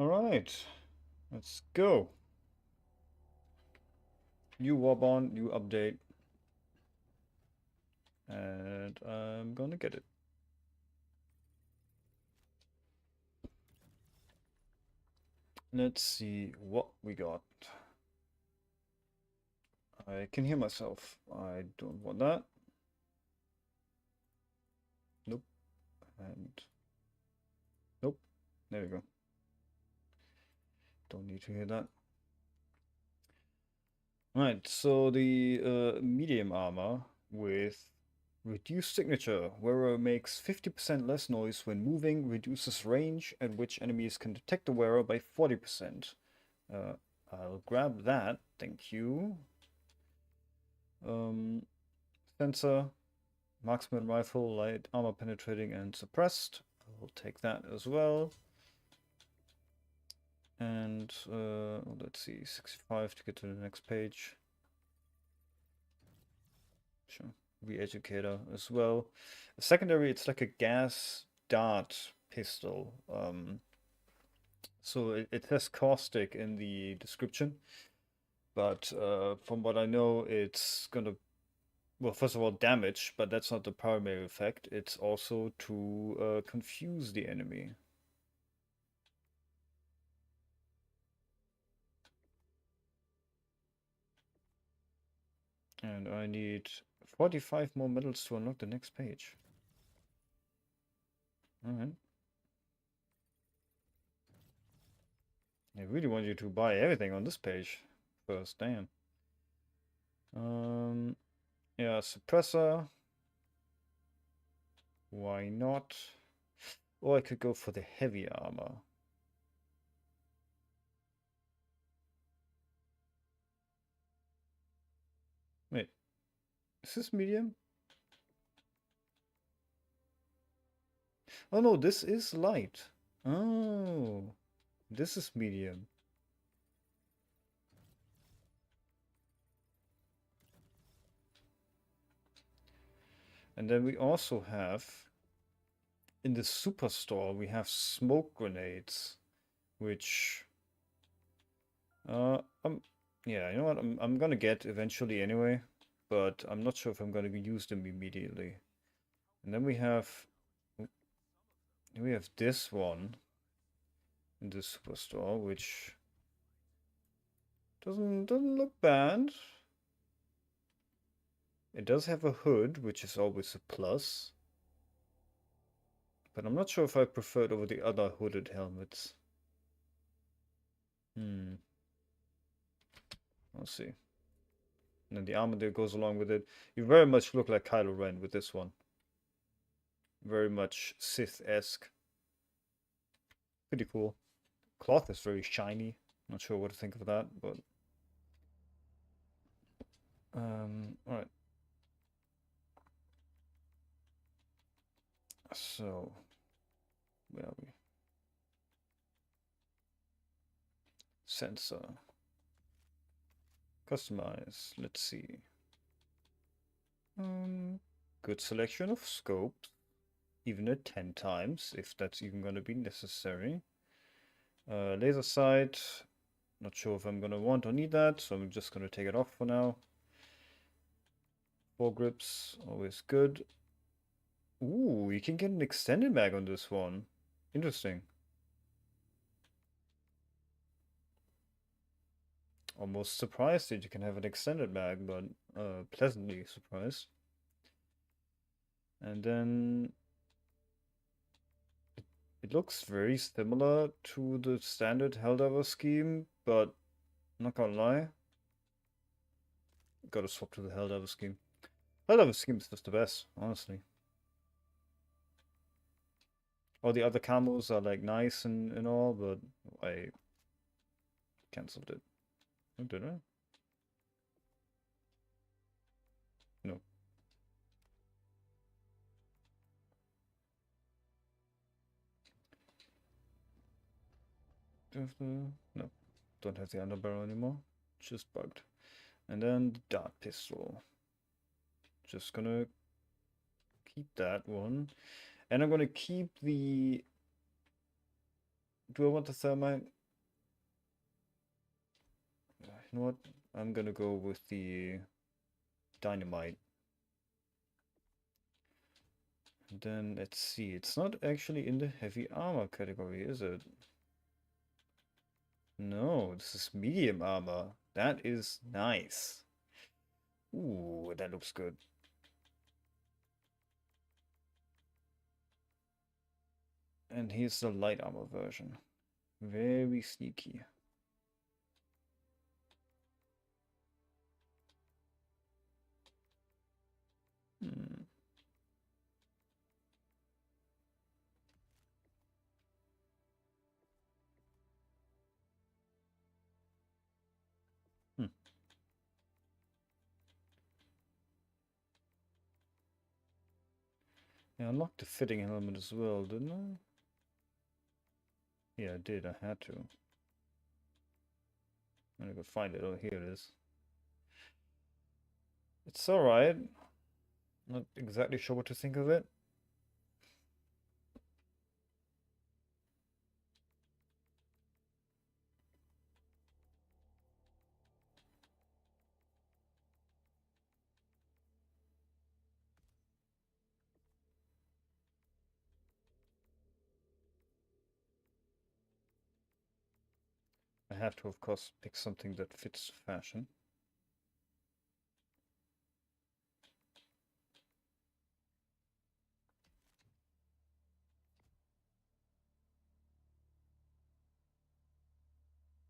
Alright, let's go. New warbond, new update. And I'm gonna get it. Let's see what we got. I can hear myself. I don't want that. Nope. And nope. There we go. Don't need to hear that. Right, so the medium armor with reduced signature. Wearer makes 50% less noise when moving, reduces range at which enemies can detect the wearer by 40%. I'll grab that, thank you. Sensor, marksman rifle, light armor penetrating and suppressed. I'll take that as well. And let's see, 65 to get to the next page. Sure. Re-educator as well. Secondary, it's like a gas dart pistol. So it has caustic in the description, but from what I know, it's gonna, well, first of all, damage, but that's not the primary effect. It's also to confuse the enemy. And I need 45 more medals to unlock the next page. Alright. I really want you to buy everything on this page first, damn. Yeah, suppressor. Why not? Or I could go for the heavy armor. Wait, is this medium? Oh no, this is light. Oh, this is medium. And then we also have, in the superstore, we have smoke grenades, which, yeah, you know what, I'm gonna get eventually anyway, but I'm not sure if I'm gonna use them immediately. And then we have this one in the superstore, which doesn't look bad. It does have a hood, which is always a plus. But I'm not sure if I prefer it over the other hooded helmets. Hmm. We'll see. And then the armor that goes along with it. You very much look like Kylo Ren with this one. Very much Sith-esque. Pretty cool. Cloth is very shiny. Not sure what to think of that, but alright. So where are we? Sensor. Customize. Let's see. Good selection of scopes. Even at 10 times, if that's even going to be necessary. Laser sight. Not sure if I'm going to want or need that, so I'm just going to take it off for now. Foregrips, always good. Ooh, you can get an extended mag on this one. Interesting. Almost surprised that you can have an extended mag, but pleasantly surprised. And then it looks very similar to the standard Helldiver scheme, but I'm not gonna lie. Gotta swap to the Helldiver scheme. Helldiver scheme is just the best, honestly. All the other camos are like nice and all, but I cancelled it. Oh, did I? No. No. Don't have the underbarrel anymore. Just bugged. And then the dart pistol. Just gonna keep that one. And I'm gonna keep the Do I want the thermite? You know what? I'm gonna go with the dynamite. And then let's see. It's not actually in the heavy armor category, is it? No, this is medium armor. That is nice. Ooh, that looks good. And here's the light armor version. Very sneaky. Hmm. Hmm. I unlocked the fitting helmet as well, didn't I? Yeah, I did. I had to. I'm gonna go find it. Oh, here it is. It's alright. Not exactly sure what to think of it. I have to, of course, pick something that fits fashion.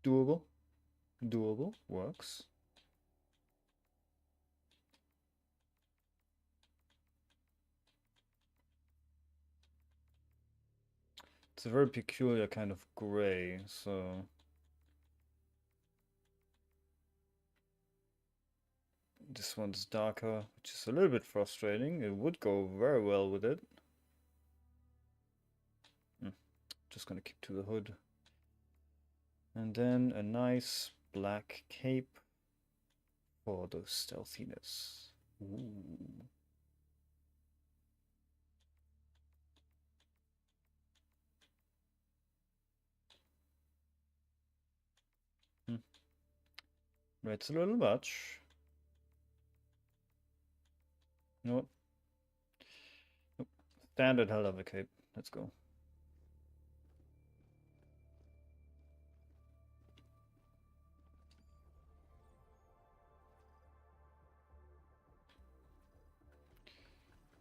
Doable. Doable. Works. It's a very peculiar kind of gray, so... This one's darker, which is a little bit frustrating. It would go very well with it. Just gonna keep to the hood. And then a nice black cape for the stealthiness. Ooh. Hmm. It's a little much. You know what? Nope. Standard Helldiver cape. Let's go.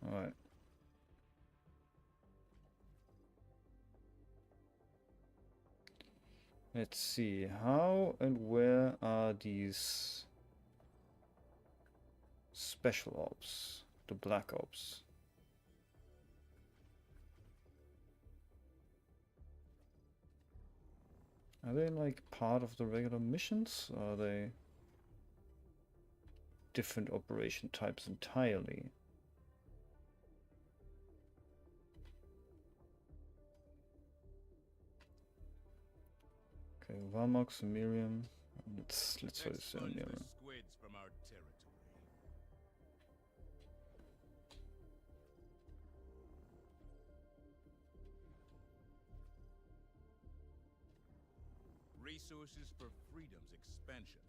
Alright. Let's see. How and where are these special ops? The black ops. Are they like part of the regular missions? Or are they different operation types entirely? Okay, Valmox, Miriam. Let's try this Miriam. Resources for freedom's expansion.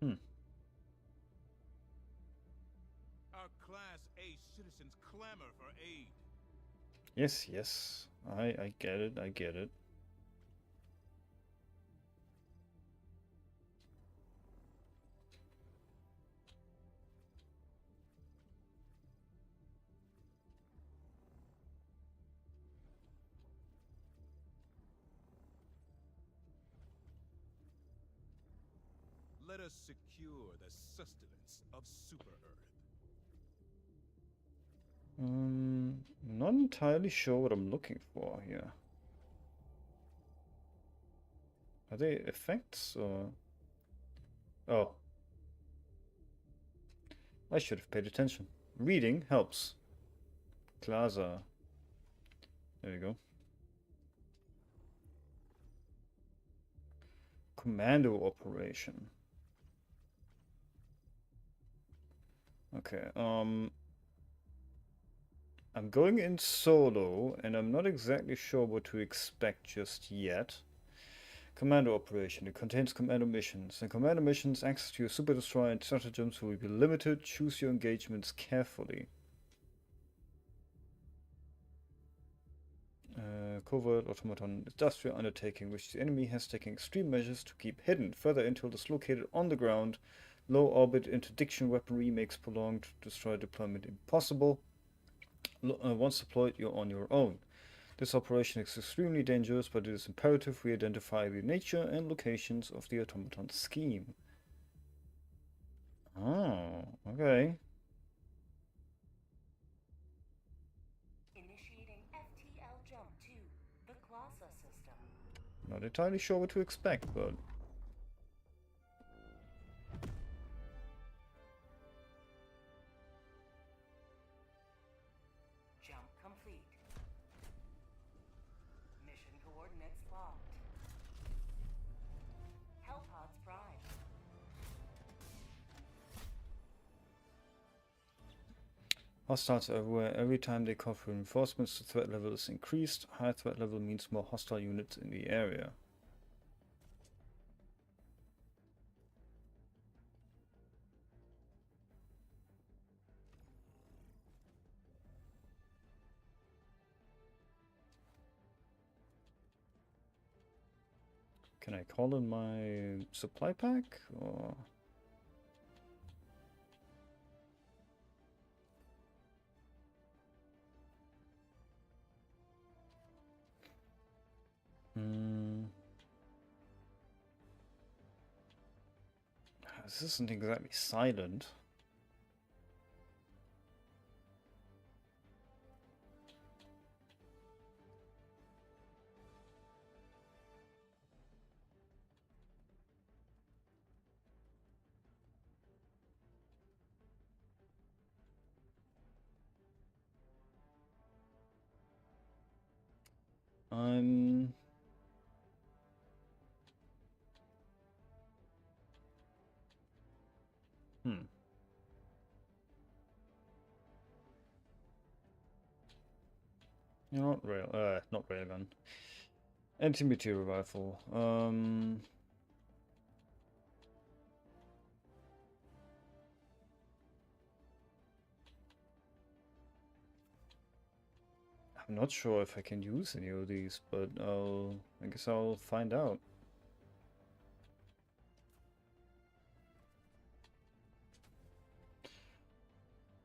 Hmm. Our Class A citizens clamor for aid. Yes, yes. I get it, I get it. Let us secure the sustenance of Super Earth. Not entirely sure what I'm looking for here. Are they effects or... Oh. I should have paid attention. Reading helps. Plaza. There we go. Commando operation. Okay, I'm going in solo, and I'm not exactly sure what to expect just yet. Commando operation. It contains commando missions. In commando missions, access to your super destroyer and stratagems will be limited. Choose your engagements carefully. Covert automaton industrial undertaking, which the enemy has taken extreme measures to keep hidden. Further intel is located on the ground. Low orbit interdiction weaponry makes prolonged destroyer deployment impossible. Once deployed, you're on your own. This operation is extremely dangerous, but it is imperative we identify the nature and locations of the automaton scheme. Oh, okay. Initiating FTL jump to the Classa system. Not entirely sure what to expect, but... Jump complete. Mission coordinates locked. Hellpods prime. Hostiles everywhere. Every time they call for reinforcements, the threat level is increased. High threat level means more hostile units in the area. Can I call in my supply pack? Or... This isn't exactly silent. I'm... Not railgun. Anti-material rifle. I'm not sure if I can use any of these, but I guess I'll find out.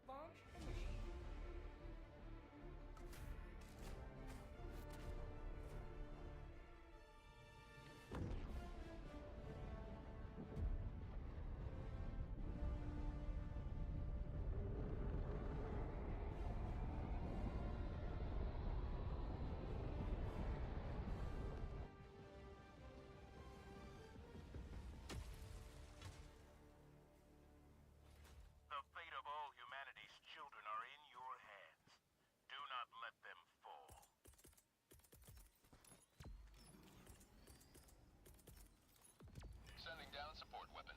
Launch initiated. The fate of all humanity's children are in your hands. Do not let them fall. Sending down support weapon.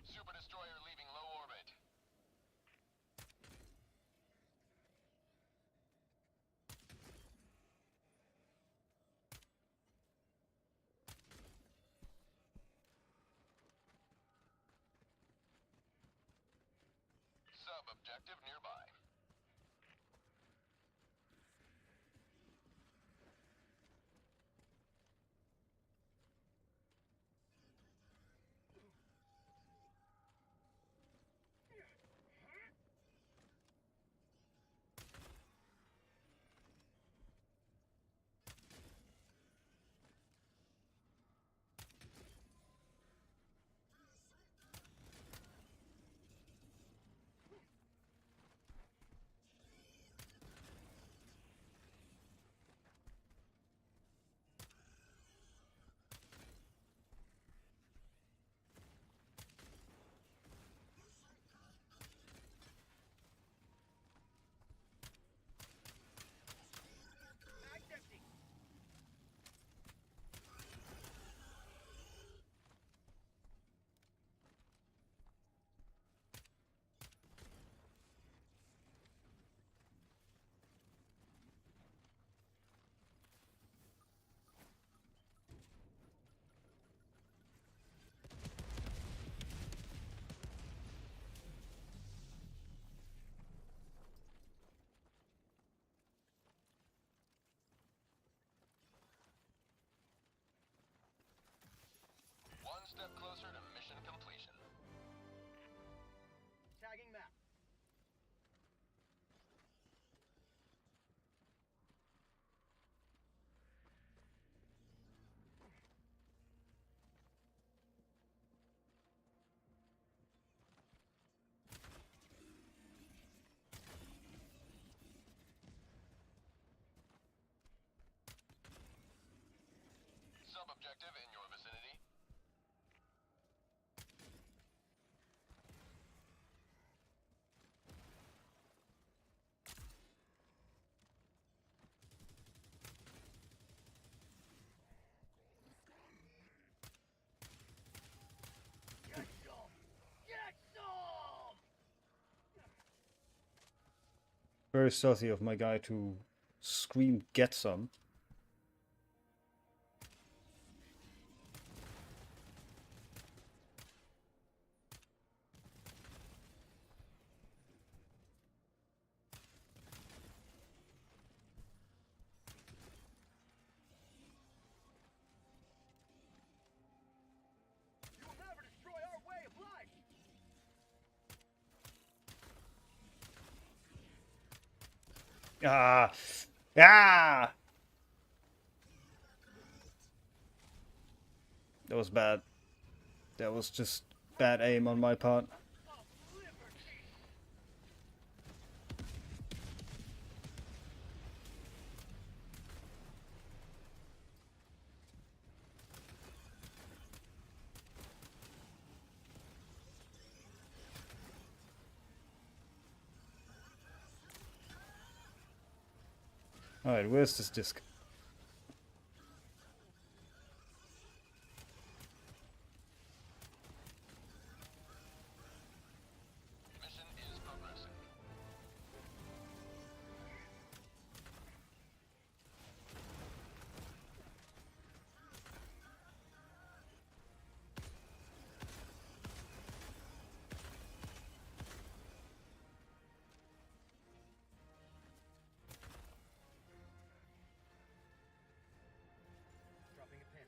Super destroyer leaving low orbit. Sub-objective nearby. Objective in your vicinity. Very stealthy of my guy to scream, "Get some." You will never destroy our way of life! Ah! Ah! That was bad. That was just bad aim on my part. Alright, where's this disc? Mission is progressing. Dropping a pin.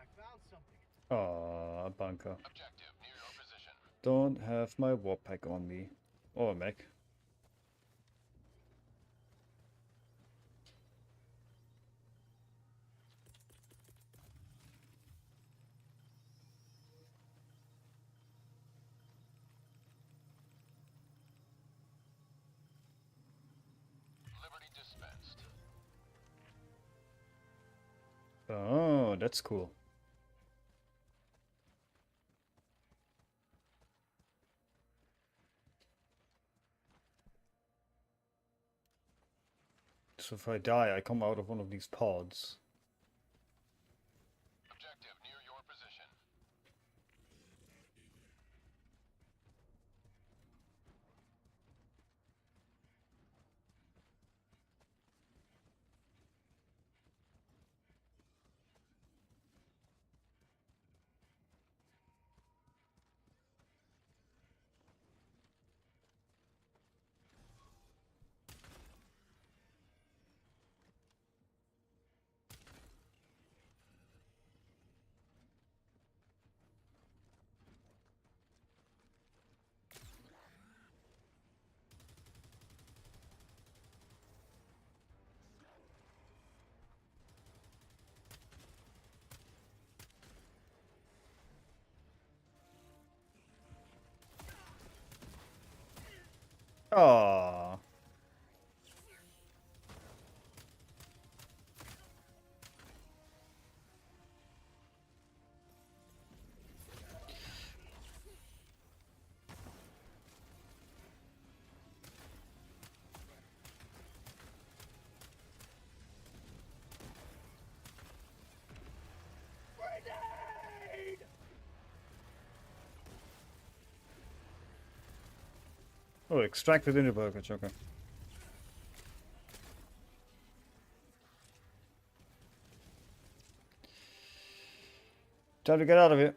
I found something. Ah, a bunker. Objective near your position. Don't have my warp pack on me. Or a mech. Liberty dispensed. Oh, that's cool. So if I die, I come out of one of these pods. Objective near your position. Ah. Oh, extract within the package, okay. Time to get out of here.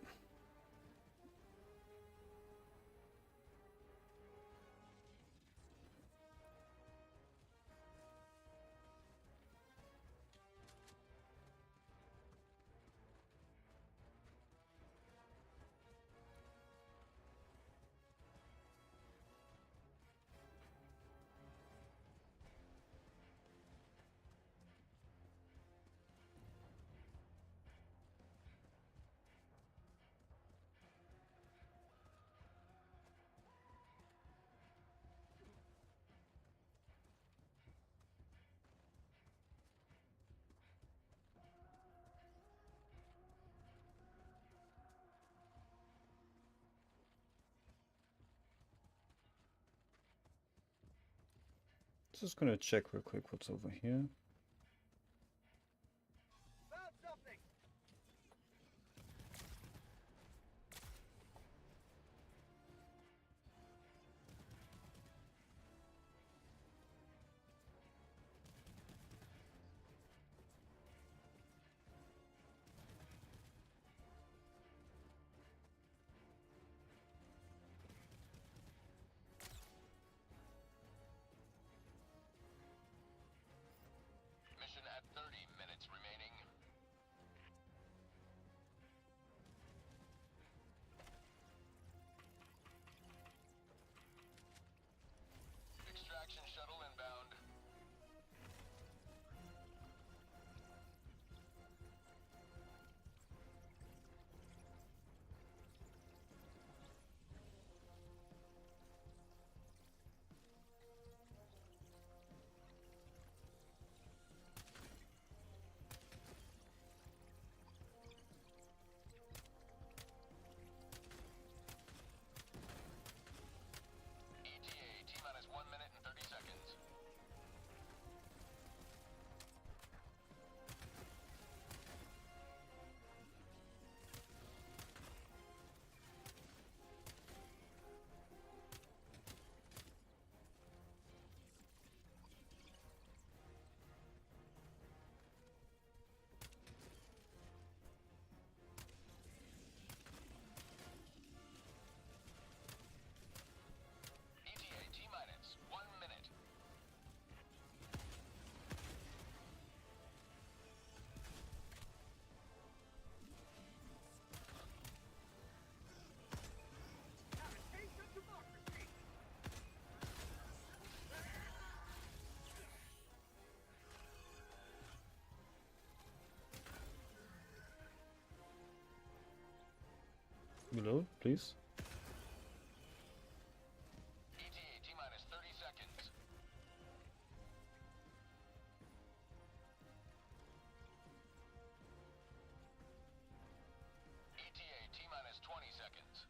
Just gonna check real quick what's over here. Found something! Mission at 30 minutes remaining. Extraction shuttle inbound. ETA T-minus 1 minute and 30 seconds. ETA T-minus 1 minute. Have a taste of democracy! Reload, please. ETA T-minus 30 seconds. ETA T-minus 20 seconds.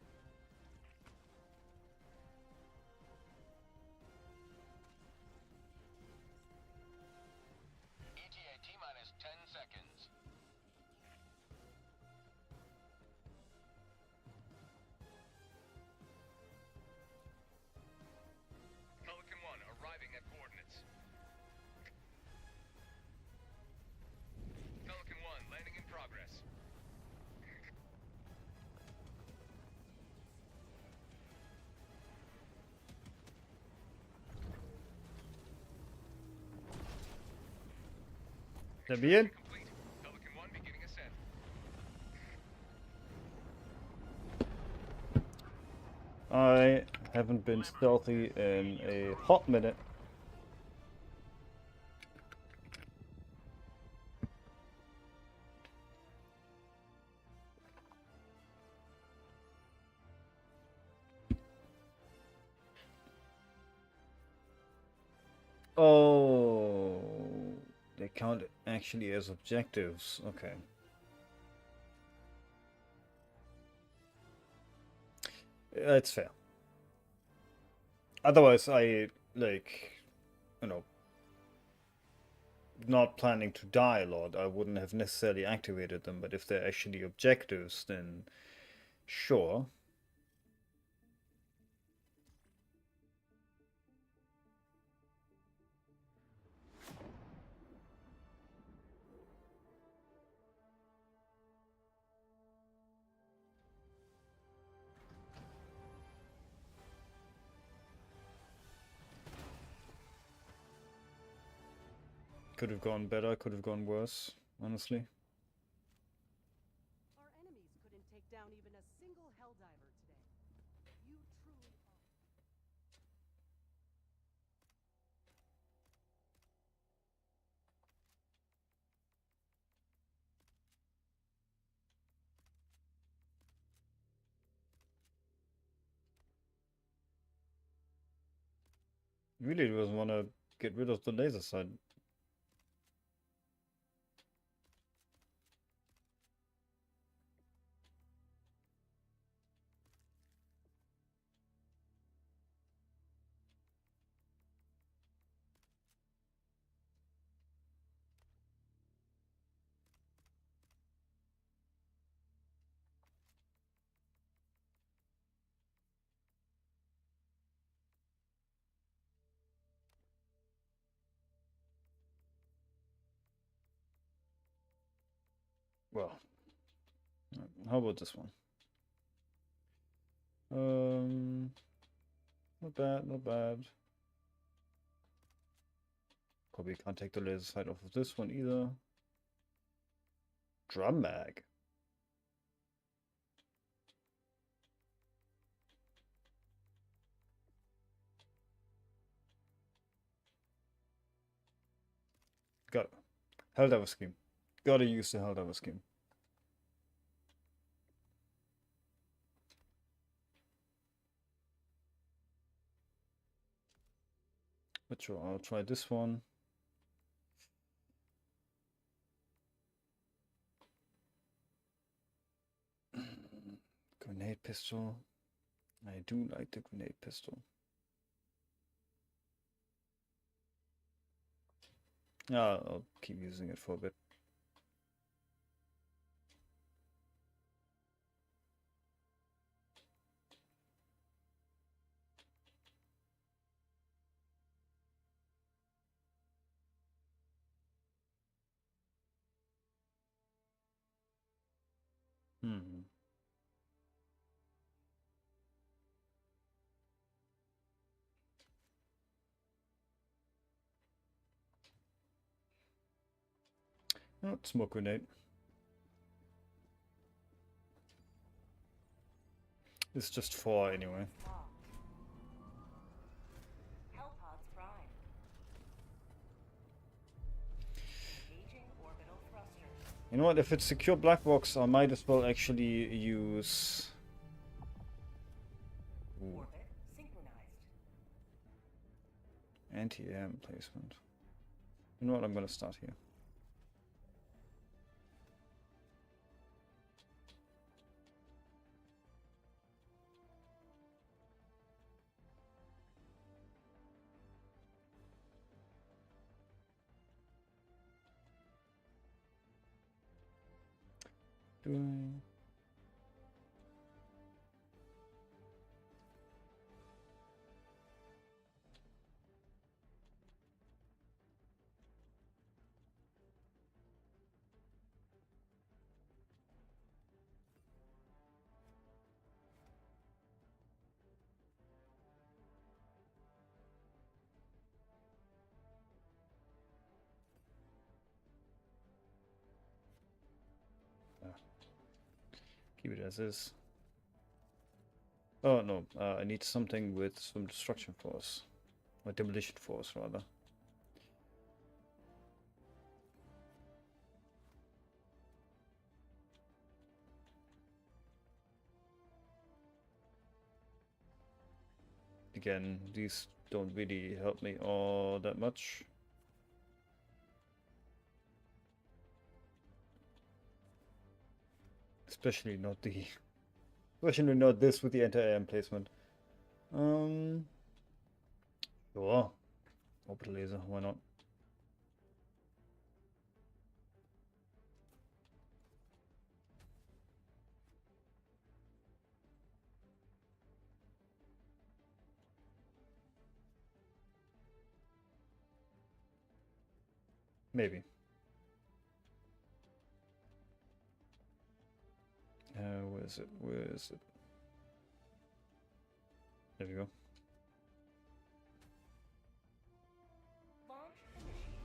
ETA T-minus 10 seconds. Pelican 1 arriving at coordinates. Pelican 1 landing in progress. That be it? Complete. Pelican 1 beginning ascent. I haven't been stealthy in a hot minute. Oh, they count actually as objectives. Okay. That's fair. Otherwise, I, like, you know, not planning to die a lot, I wouldn't have necessarily activated them, but if they're actually objectives, then sure. Could have gone better, could have gone worse, honestly. Our enemies couldn't take down even a single Helldiver today. You truly are. Really doesn't want to get rid of the laser sight. Well, how about this one? Not bad, not bad. Probably can't take the laser sight off of this one either. Drum mag. Got it. Helldiver scheme. Gotta use the Helldiver scheme. But sure, I'll try this one. Grenade pistol. I do like the grenade pistol. Yeah, I'll keep using it for a bit. Hmm. Oh, smoke grenade. It's just 4 anyway. Hellpods prime. Engaging orbital thrusters. You know what, if it's secure black box, I might as well actually use... Ooh, Orbit synchronized. anti-air emplacement. You know what, I'm gonna start here. Do I... Keep it as is. Oh no, I need something with some destruction force. Or demolition force, rather. Again, these don't really help me all that much. Especially not the... Especially not this with the anti-air emplacement. Sure. Orbital laser, why not? Maybe. Where is it? Where is it? There we go. Launch initiated.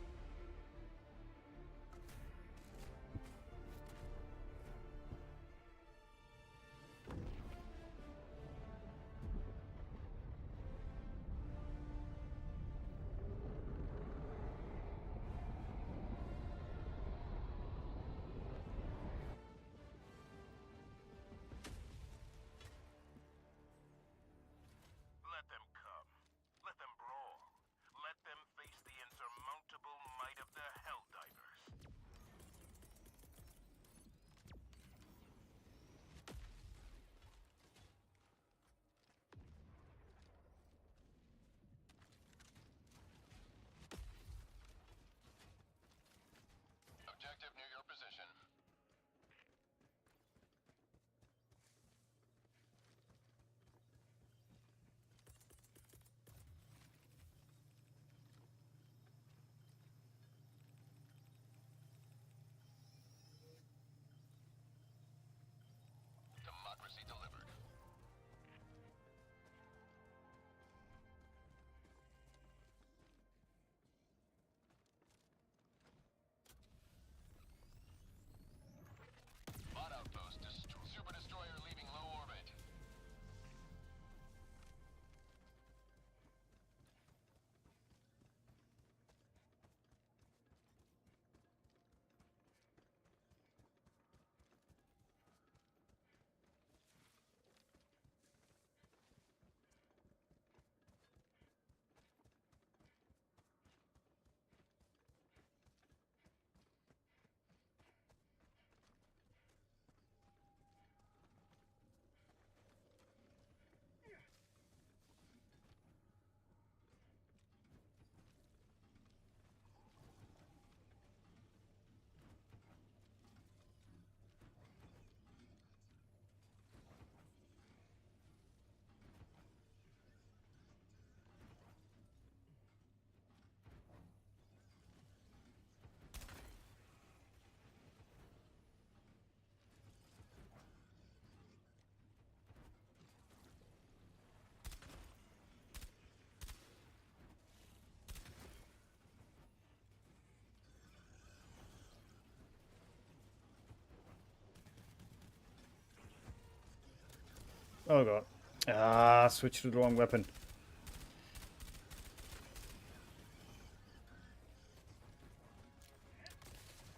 Oh god. Ah, switched to the wrong weapon.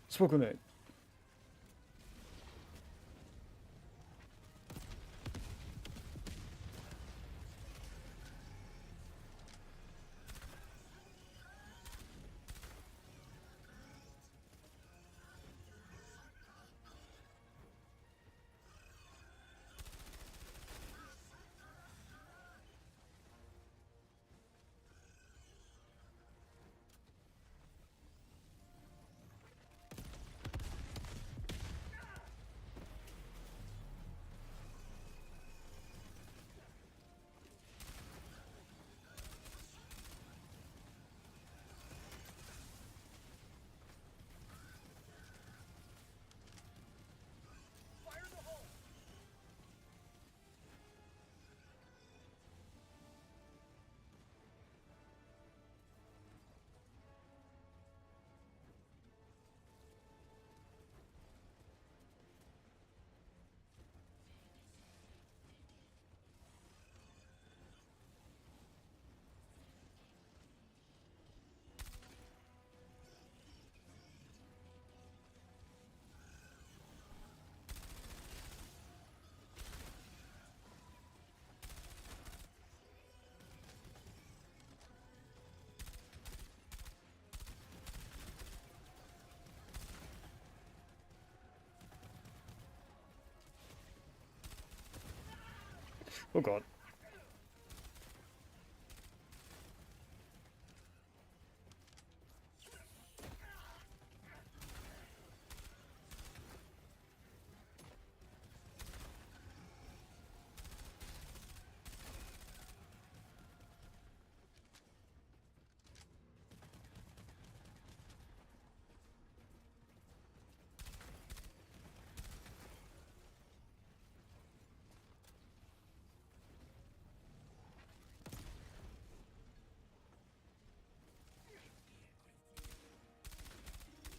Smoke grenade. Fire in the hole! Oh god.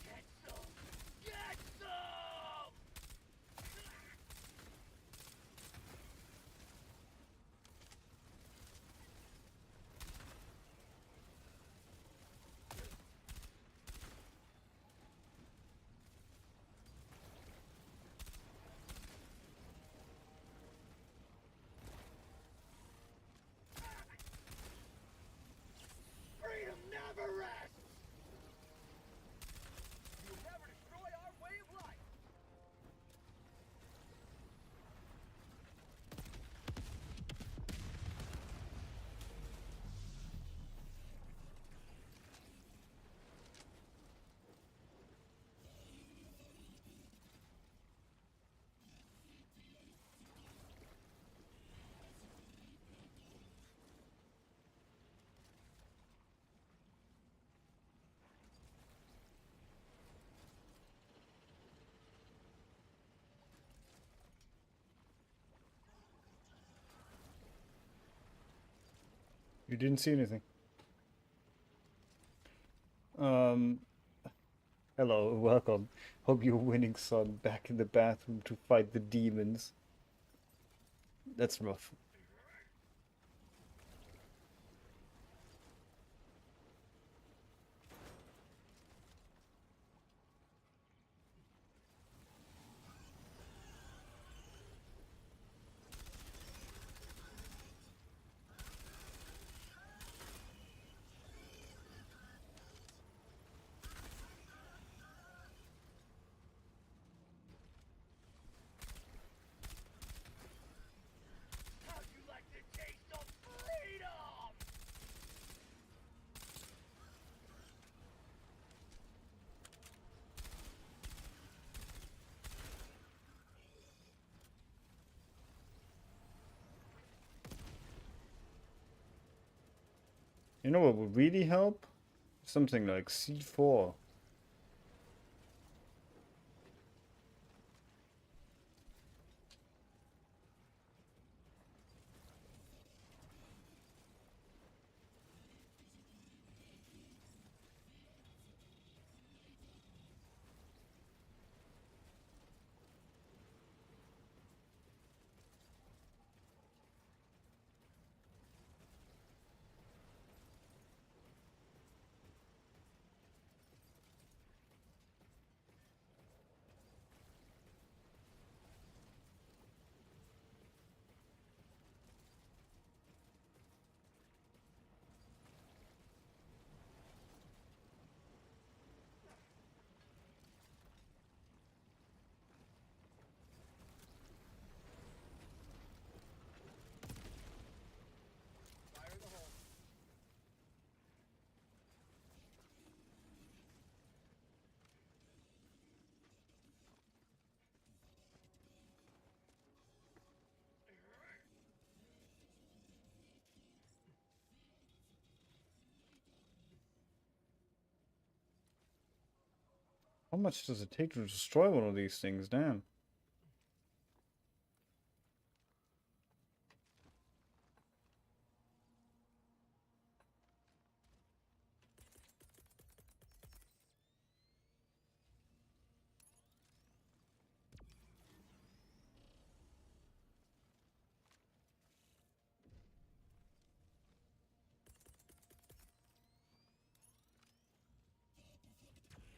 Get some! Get some! Freedom never rests! You'll never destroy our way of life! You didn't see anything. Um, Hello, welcome. Hope you're winning, son. Back in the bathroom to fight the demons. That's rough. How'd you like the taste of freedom? You know what would really help? Something like C4. How much does it take to destroy one of these things? Damn.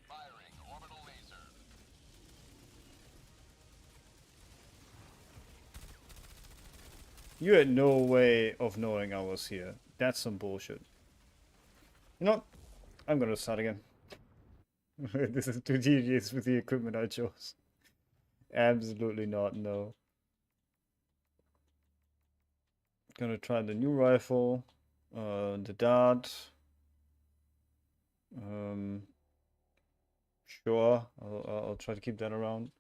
Firing orbital laser. You had no way of knowing I was here. That's some bullshit. You know what? I'm gonna start again. This is too tedious with the equipment I chose. Absolutely not, no. Gonna try the new rifle, the dart. Sure, I'll try to keep that around.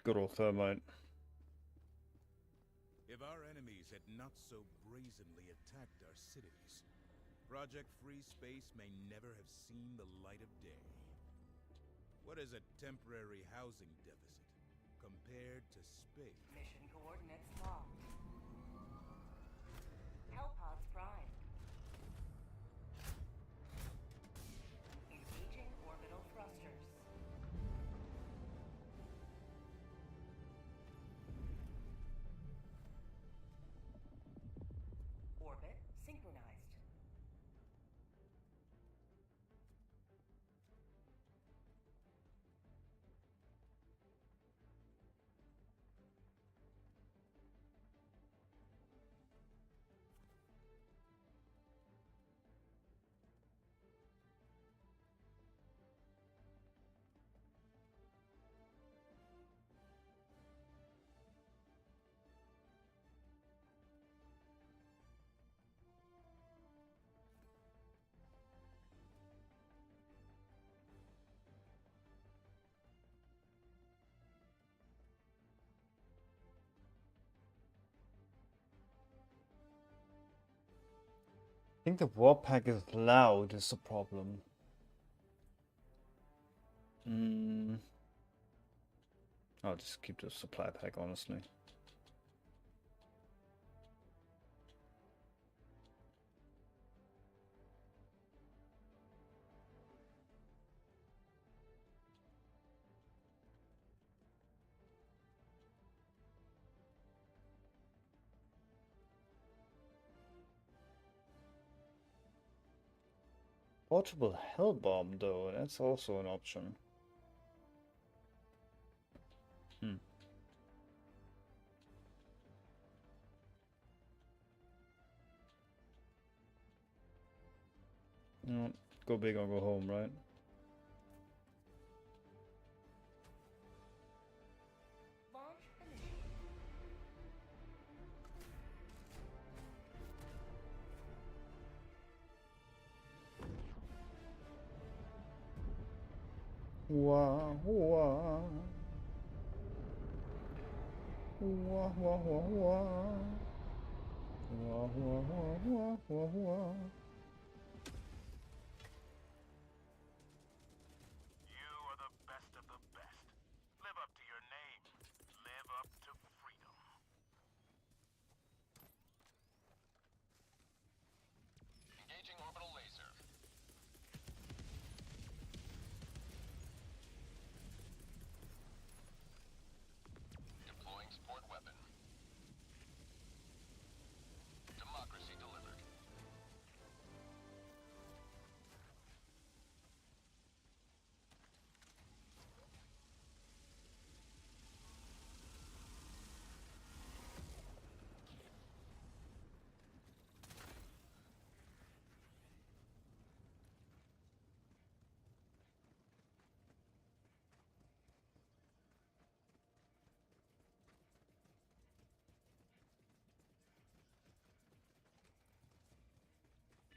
Good old thermite. If our enemies had not so brazenly attacked our cities, Project Free Space may never have seen the light of day. What is a temporary housing deficit compared to space? Mission coordinates locked. Hellpods prime. Engaging orbital thrusters. Orbit synchronized. I think the warp pack is loud is the problem. I'll just keep the supply pack, honestly. Portable hell bomb, though, that's also an option. No, go big or go home, right? Launch initiated. Wah, wah. Wah, wah, wah, wah. Wah, wah, wah, wah, wah, wah. You are the best of the best. Live up to your name. Live up to freedom. Engaging orbital laser. Deploying support weapon. Democracy delivered.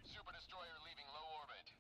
Super destroyer leaving low orbit.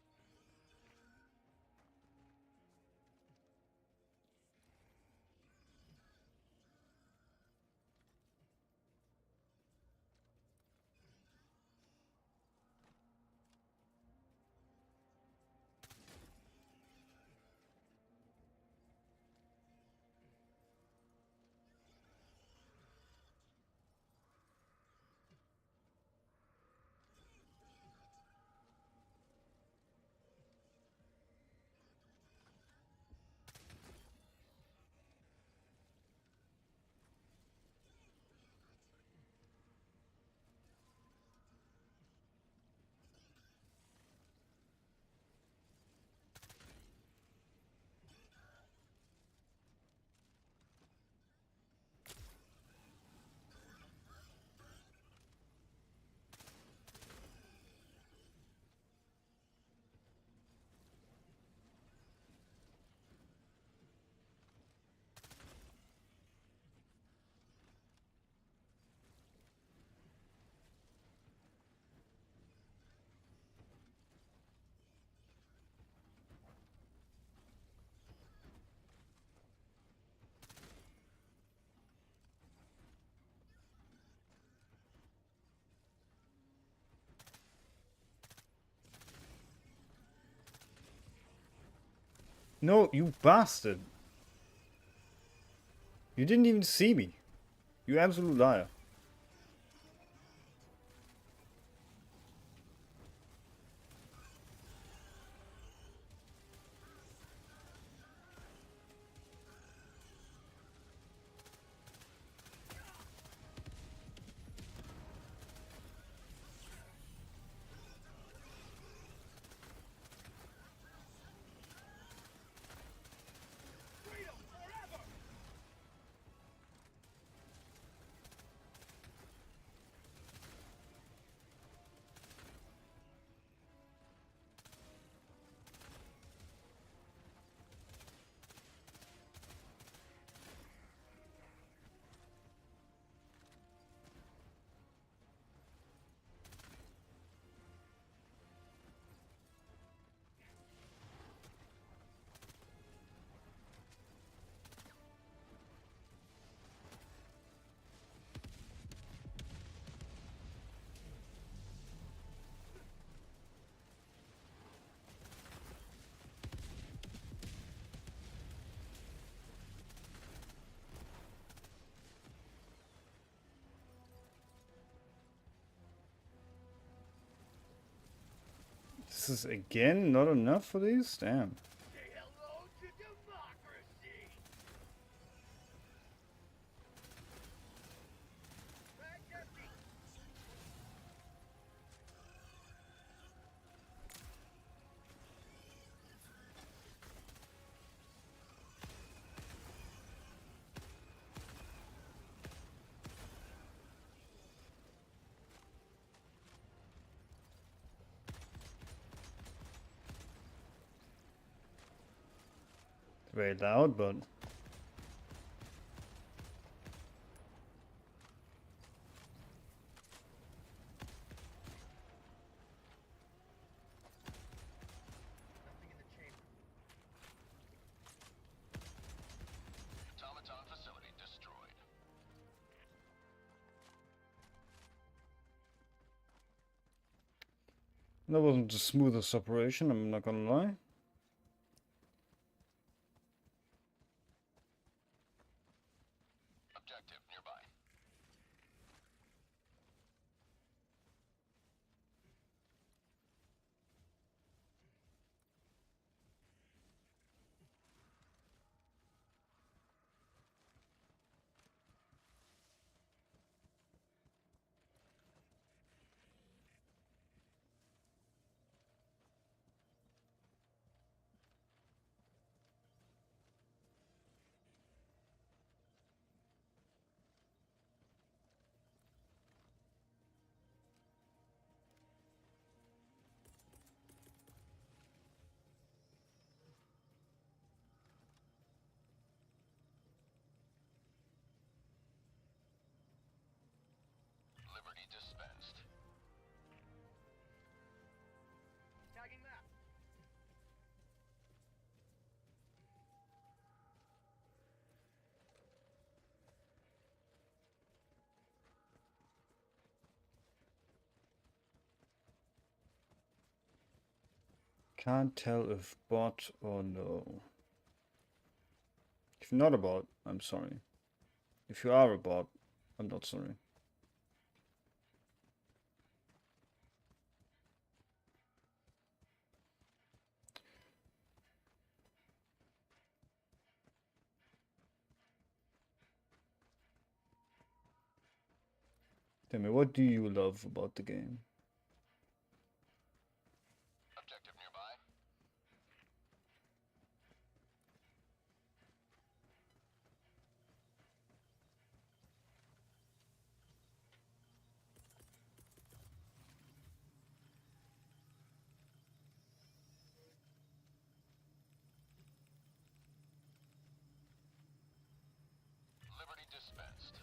No, you bastard. You didn't even see me. You absolute liar. Freedom forever! This is again not enough for these? Damn. Say hello to democracy! Bag's empty! Very loud, but Nothing in the chamber. Automaton facility destroyed. that wasn't the smoothest operation, I'm not gonna lie. Objective nearby. Liberty dispensed. Tagging map. Can't tell if bot or no. If you're not a bot, I'm sorry. If you are a bot, I'm not sorry. Tell me, what do you love about the game? Objective nearby. Liberty dispensed.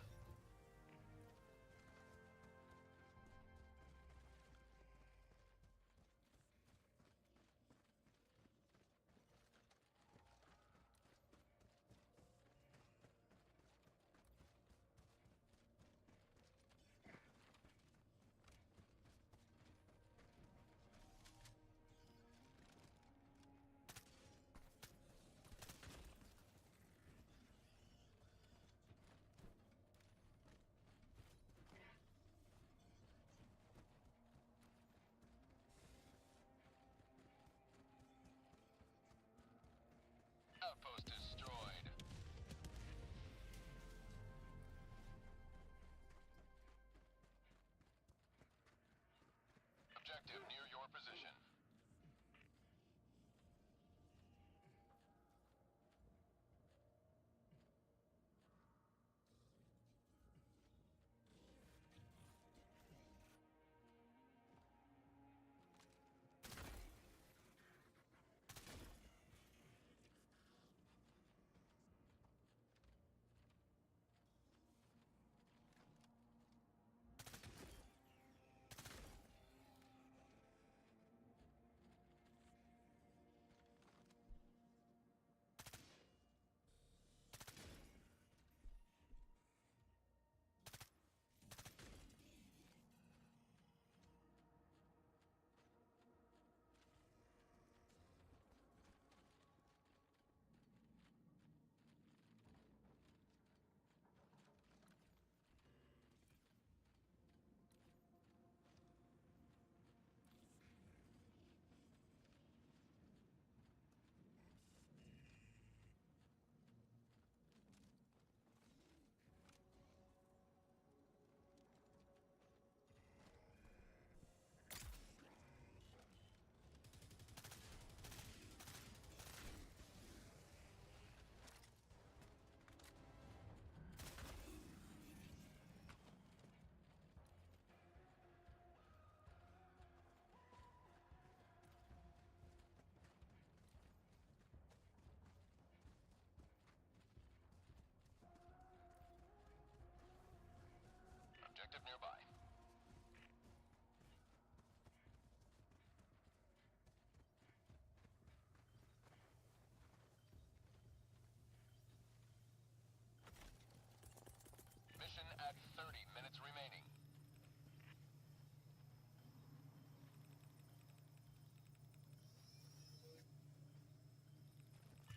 Objective near your position. Objective nearby. Mission at 30 minutes remaining.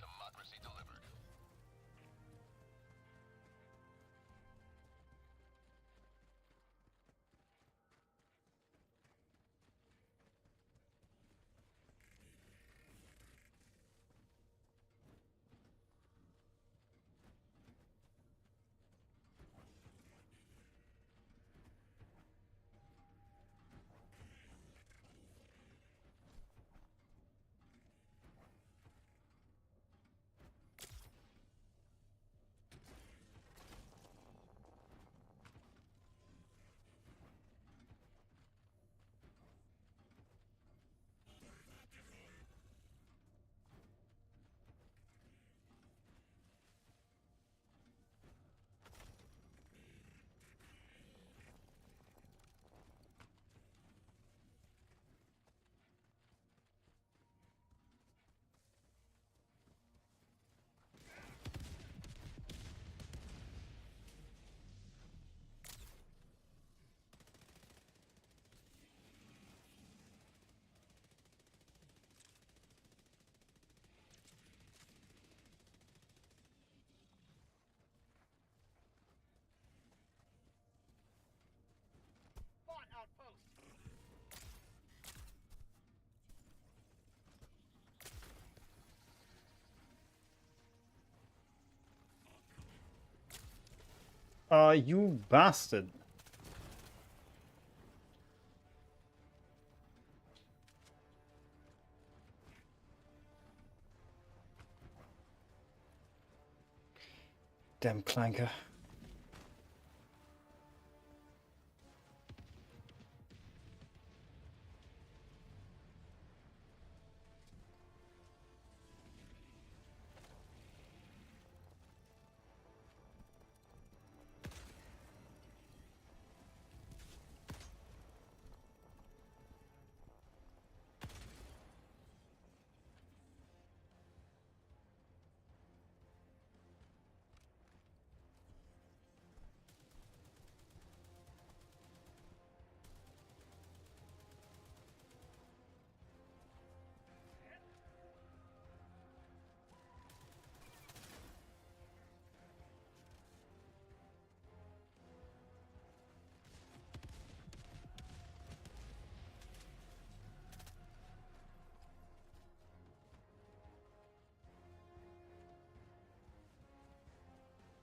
Democracy delivered. Spawn outpost. You bastard. Damn clanker.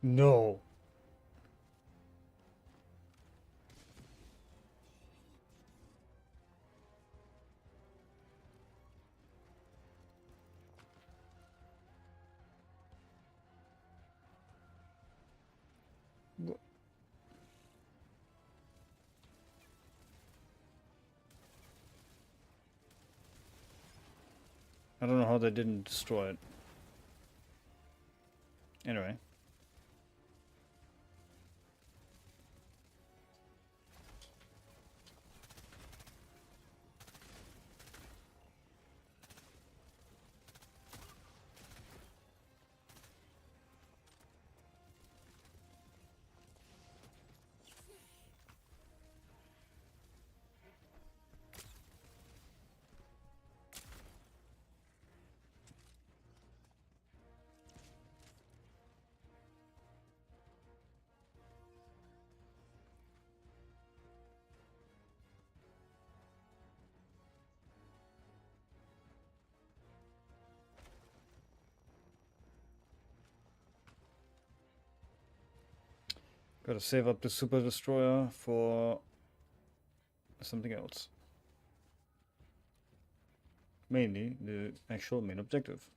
No. I don't know how they didn't destroy it. Anyway. Gotta save up the Super Destroyer for something else. Mainly the actual main objective.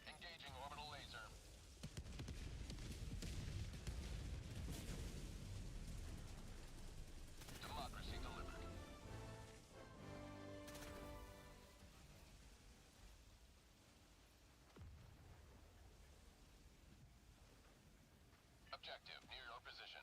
Engaging orbital laser. Democracy delivered. Objective near your position.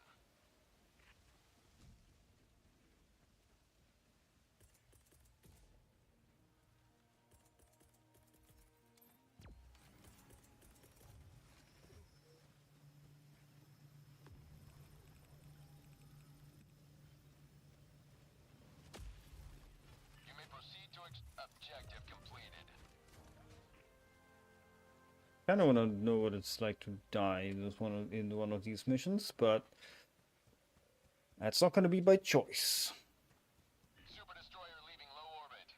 You may proceed to objective completed. Kinda wanna know what it's like to die in one of these missions, but that's not gonna be by choice. Super destroyer leaving low orbit.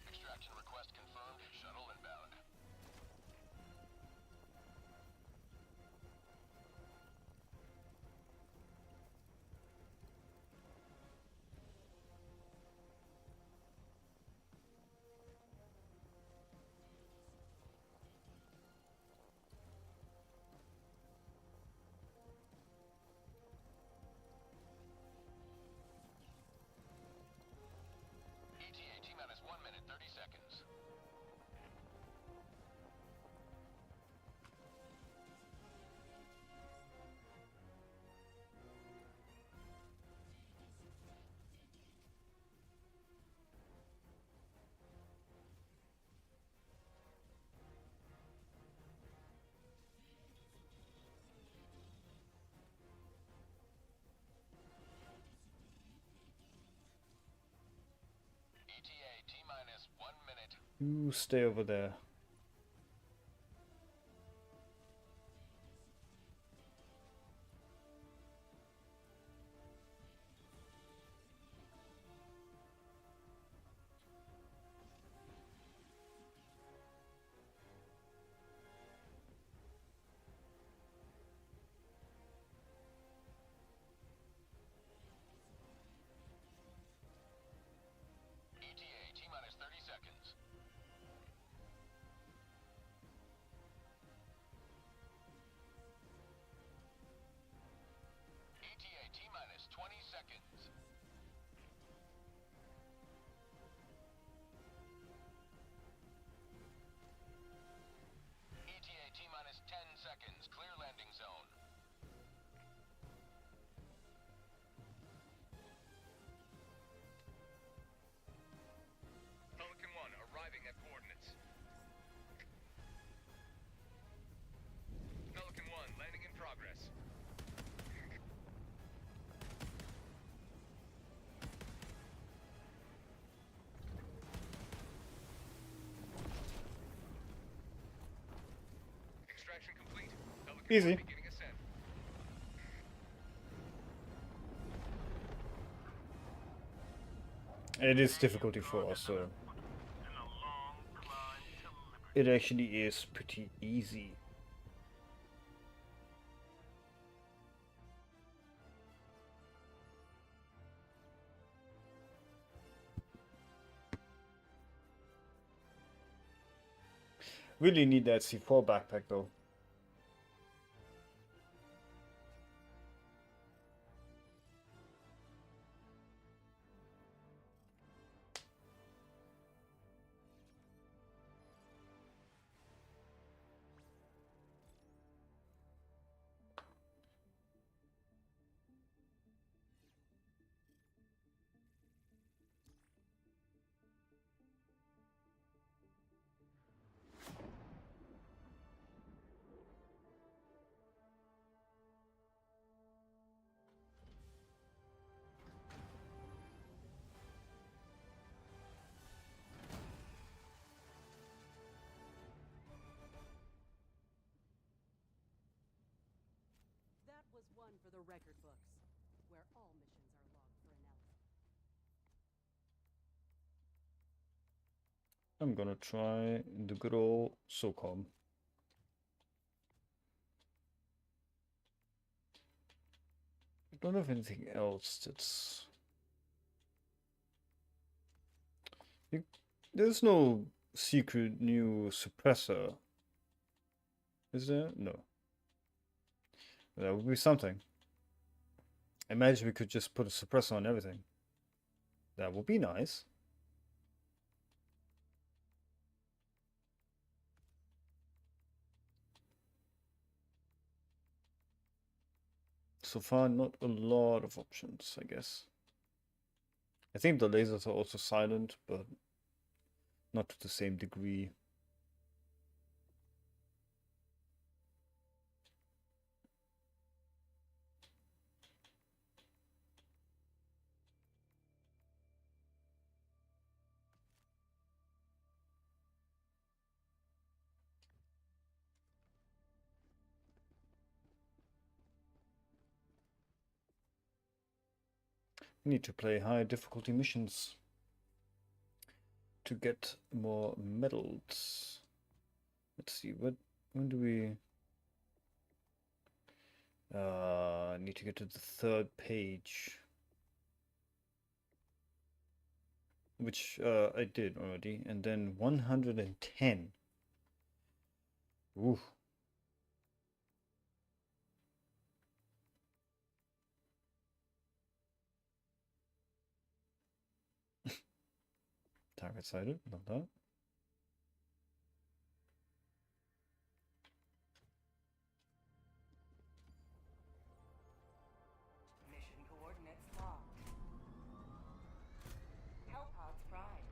Extraction request confirmed. Shuttle inbound. ETA T-minus 1 minute, 30 seconds. ETA T-minus 1 minute. You stay over there. ETA T-minus 30 seconds. Easy. Beginning ascent. It is difficulty 4, so And a long climb to liberty. it actually is pretty easy. Really need that C4 backpack though. That was one for the record books, where all missions are logged for analysis. I'm gonna try the good old SOCOM. I don't have anything else that's... There's no secret new suppressor. Is there? No. That would be something. Imagine we could just put a suppressor on everything. That would be nice. So far, not a lot of options, I guess. I think the lasers are also silent, but not to the same degree. Need to play high difficulty missions to get more medals. Let's see, when do we need to get to the 3rd page, which I did already, and then 110. Ooh. Target sighted, not that. Mission coordinates locked. Hellpods prime.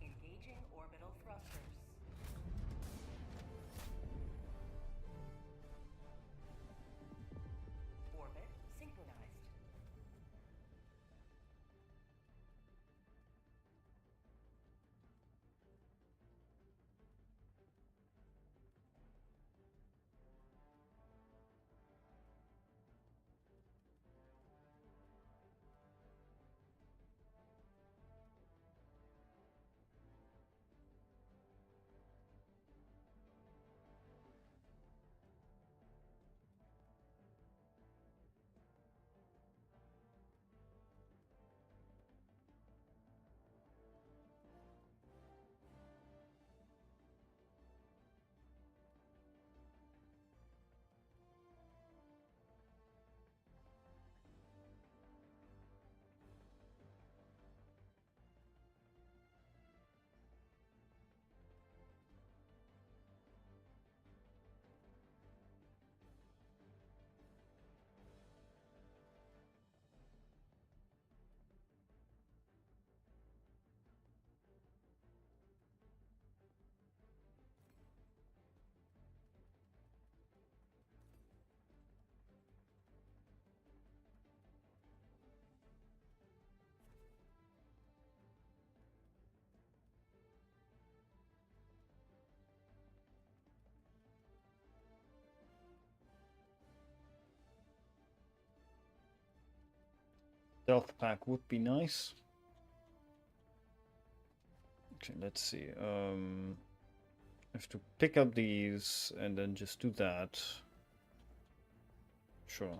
Engaging orbital thrusters. Orbit synchronized. Stealth pack would be nice. Okay, let's see. I have to pick up these and then just do that. Sure.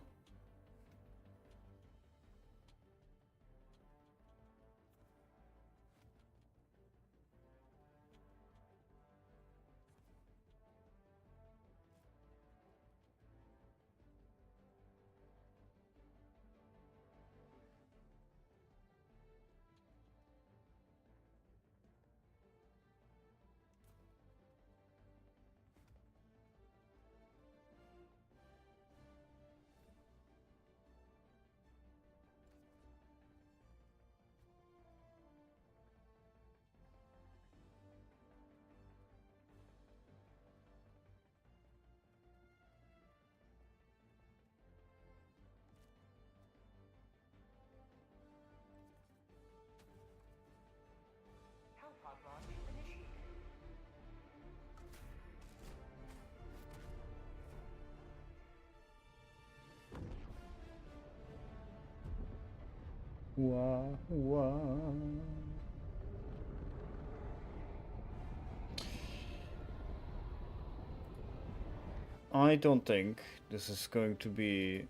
Hellpod launch initiated. Wah, wah. I don't think this is going to be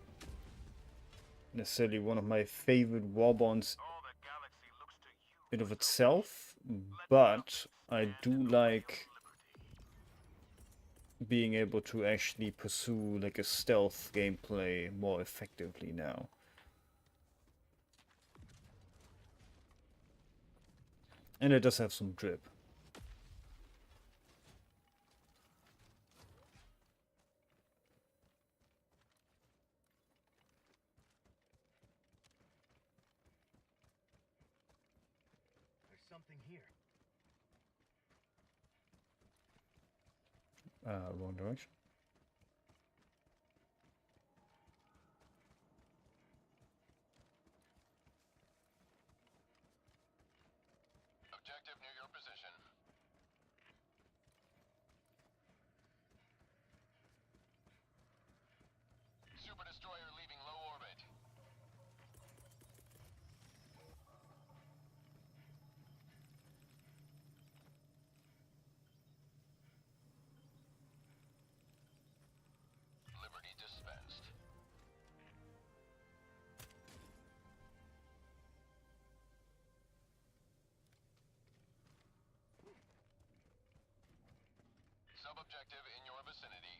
necessarily one of my favorite warbonds All the galaxy looks to you in of itself, but I do like being able to actually pursue like a stealth gameplay more effectively now. And it does have some drip. There's something here. Wrong direction. Objective near your position. Super destroyer leaving low orbit. Liberty dispensed. Sub-objective in your vicinity.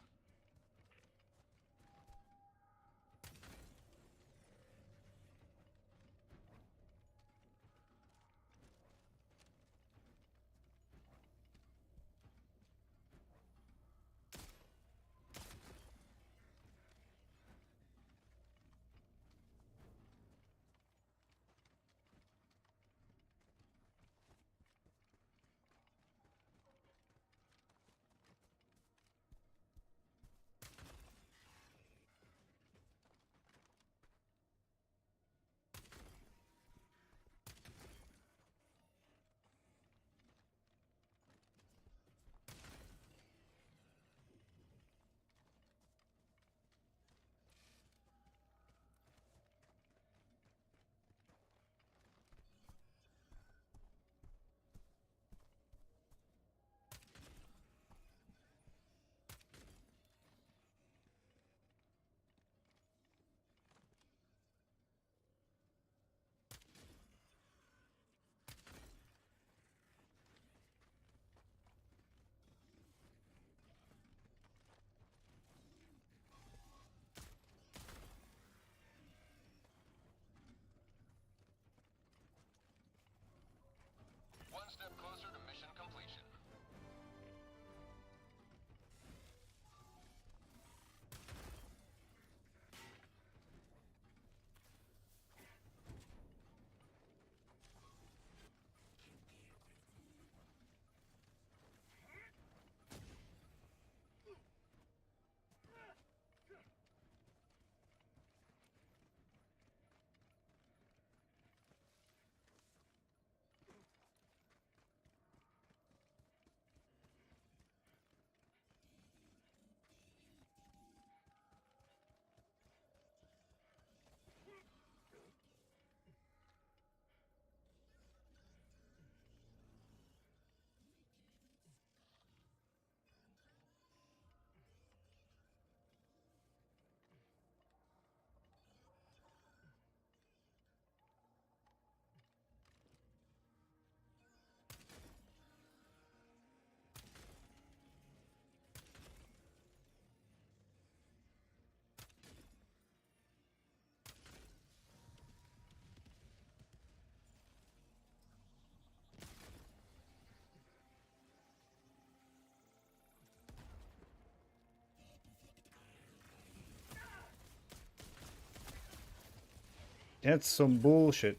That's some bullshit.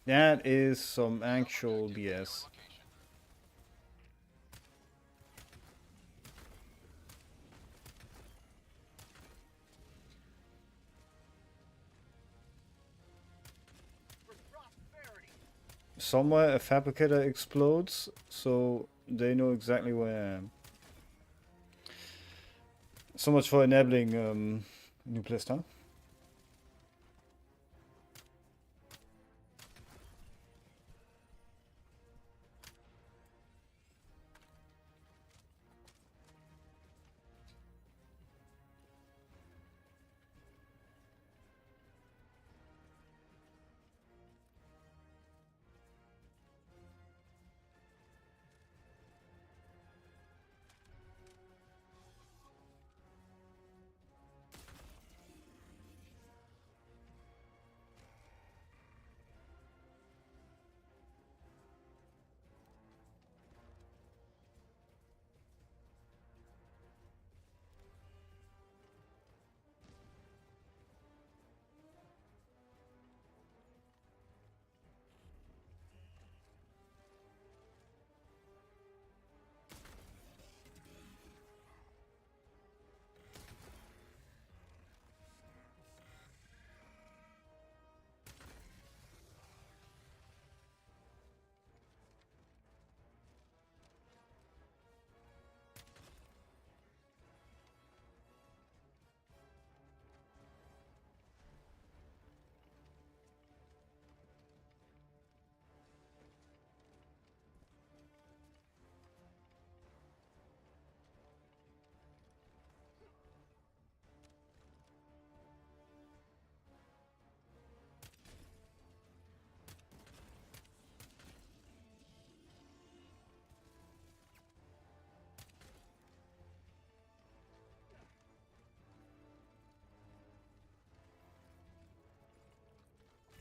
That is some actual BS. Somewhere a fabricator explodes, so they know exactly where I am. So much for enabling nuclear stuff.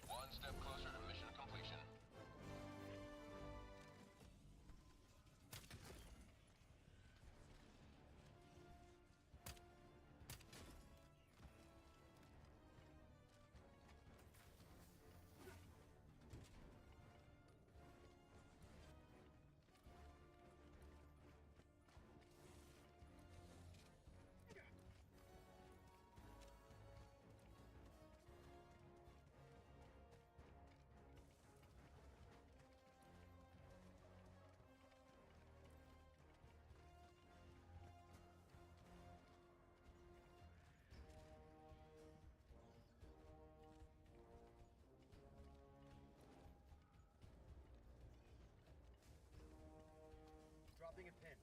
One step closer to mission completion. Dropping a pin.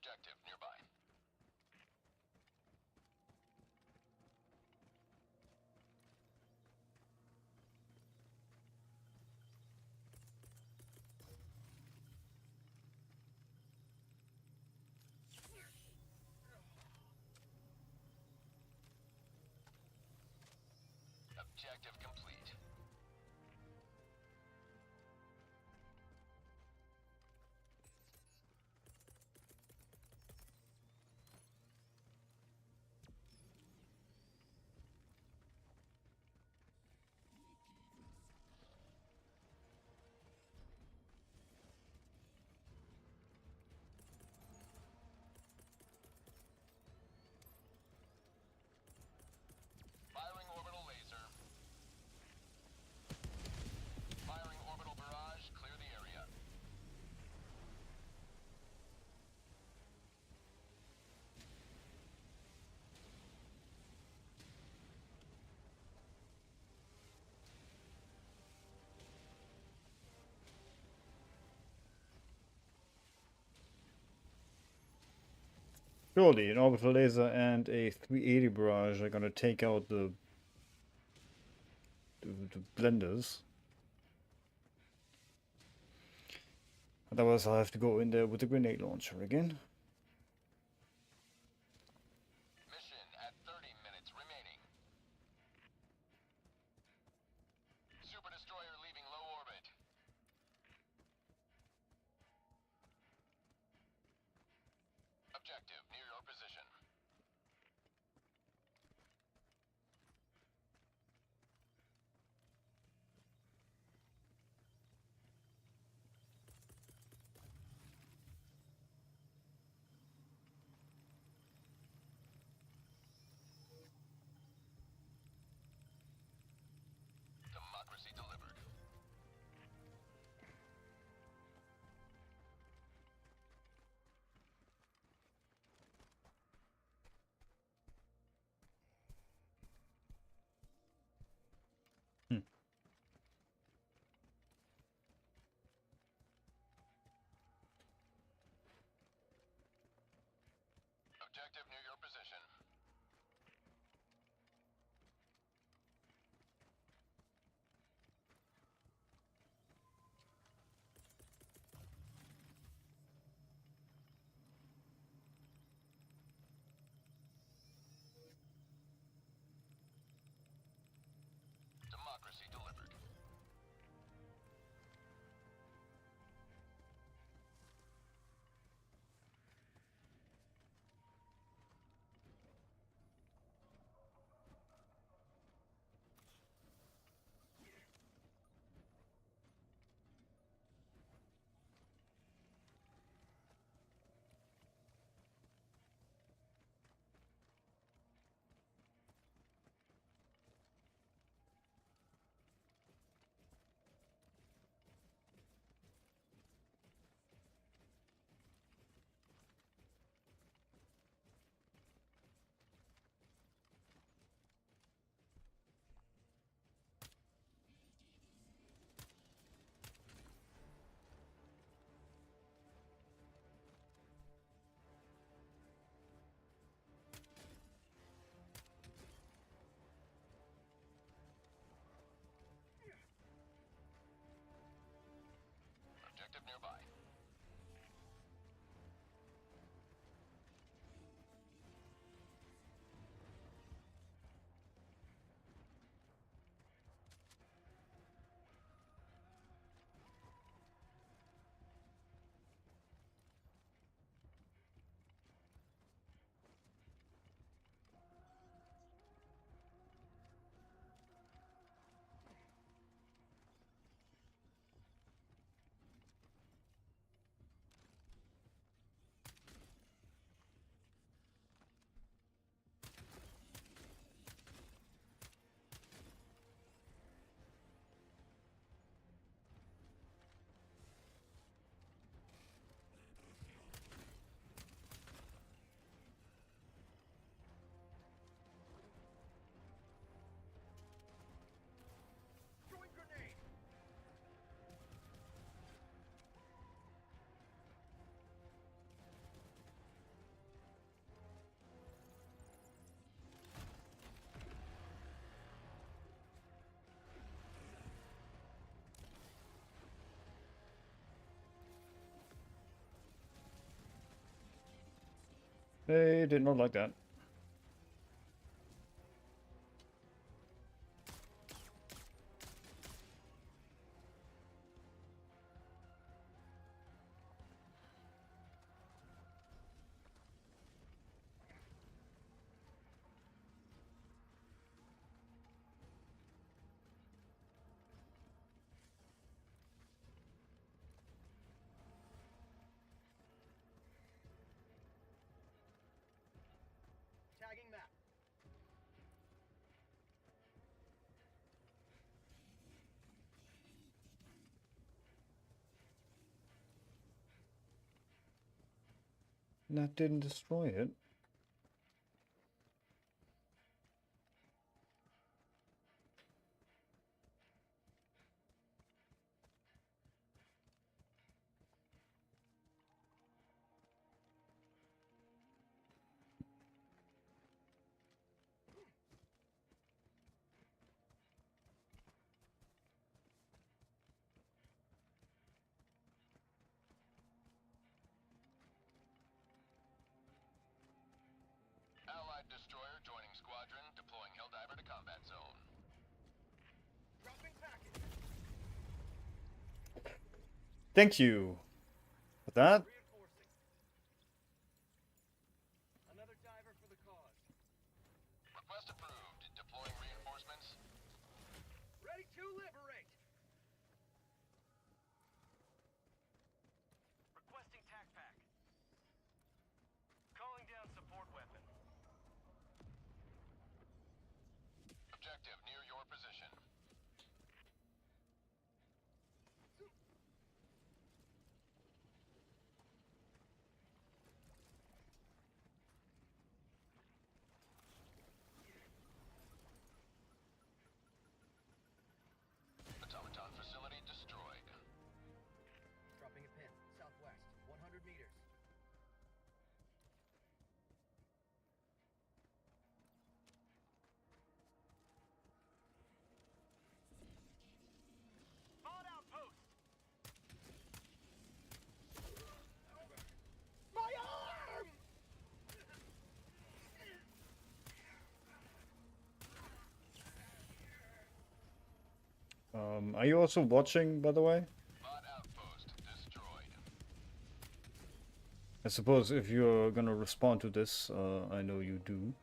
Objective nearby. Objective complete. Firing orbital laser. Surely an orbital laser and a 380 barrage are gonna take out the blenders. Otherwise I'll have to go in there with the grenade launcher again. Mission at 30 minutes remaining. Super destroyer leaving low orbit. Objective near your position. Democracy delivered. Hmm. Objective near your position. Democracy delivered. Objective nearby. Throwing grenade! They did not like that. Tagging map. That didn't destroy it. Thank you for that. Reinforcing. Another diver for the cause. Request approved. Deploying reinforcements. Ready to liberate. Requesting tac pack. Calling down support weapon. Objective near your position. Automaton facility destroyed. Dropping a pin. Southwest. 100 meters. Mod outpost. My arm! Are you also watching, by the way? Mod outpost destroyed. I suppose if you're gonna respond to this, I know you do.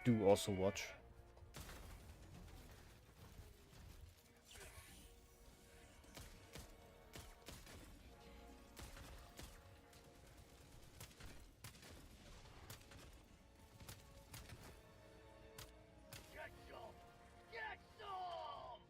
Do also watch. Get some! Get some!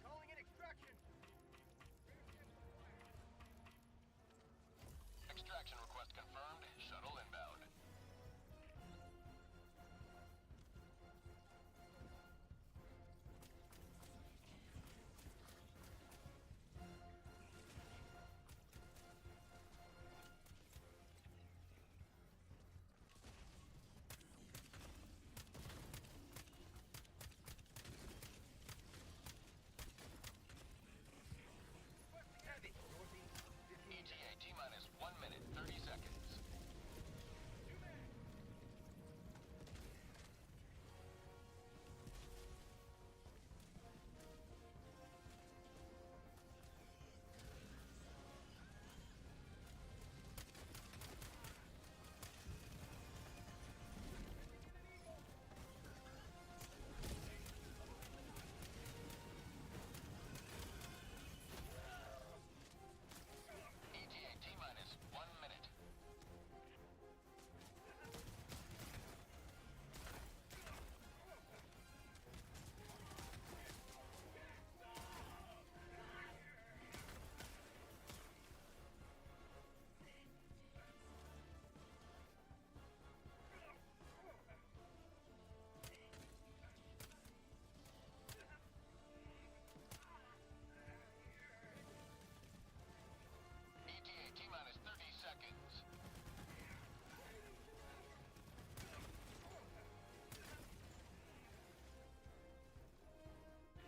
Calling in extraction. Extraction request confirmed. Shuttle inbound. Heavy. Northeast. 15 ETA T-minus 1 minute, 30 seconds. ETA T-minus 1 minute. ETA T-minus 30 seconds.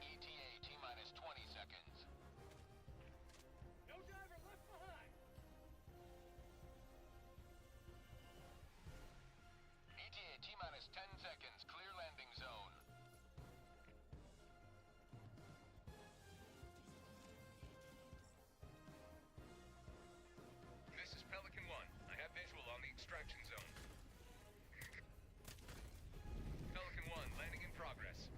ETA T-minus 20 seconds. No diver left behind. ETA T-minus 10 seconds. Clear landing zone. This is Pelican 1. I have visual on the extraction zone. Pelican 1, landing in progress.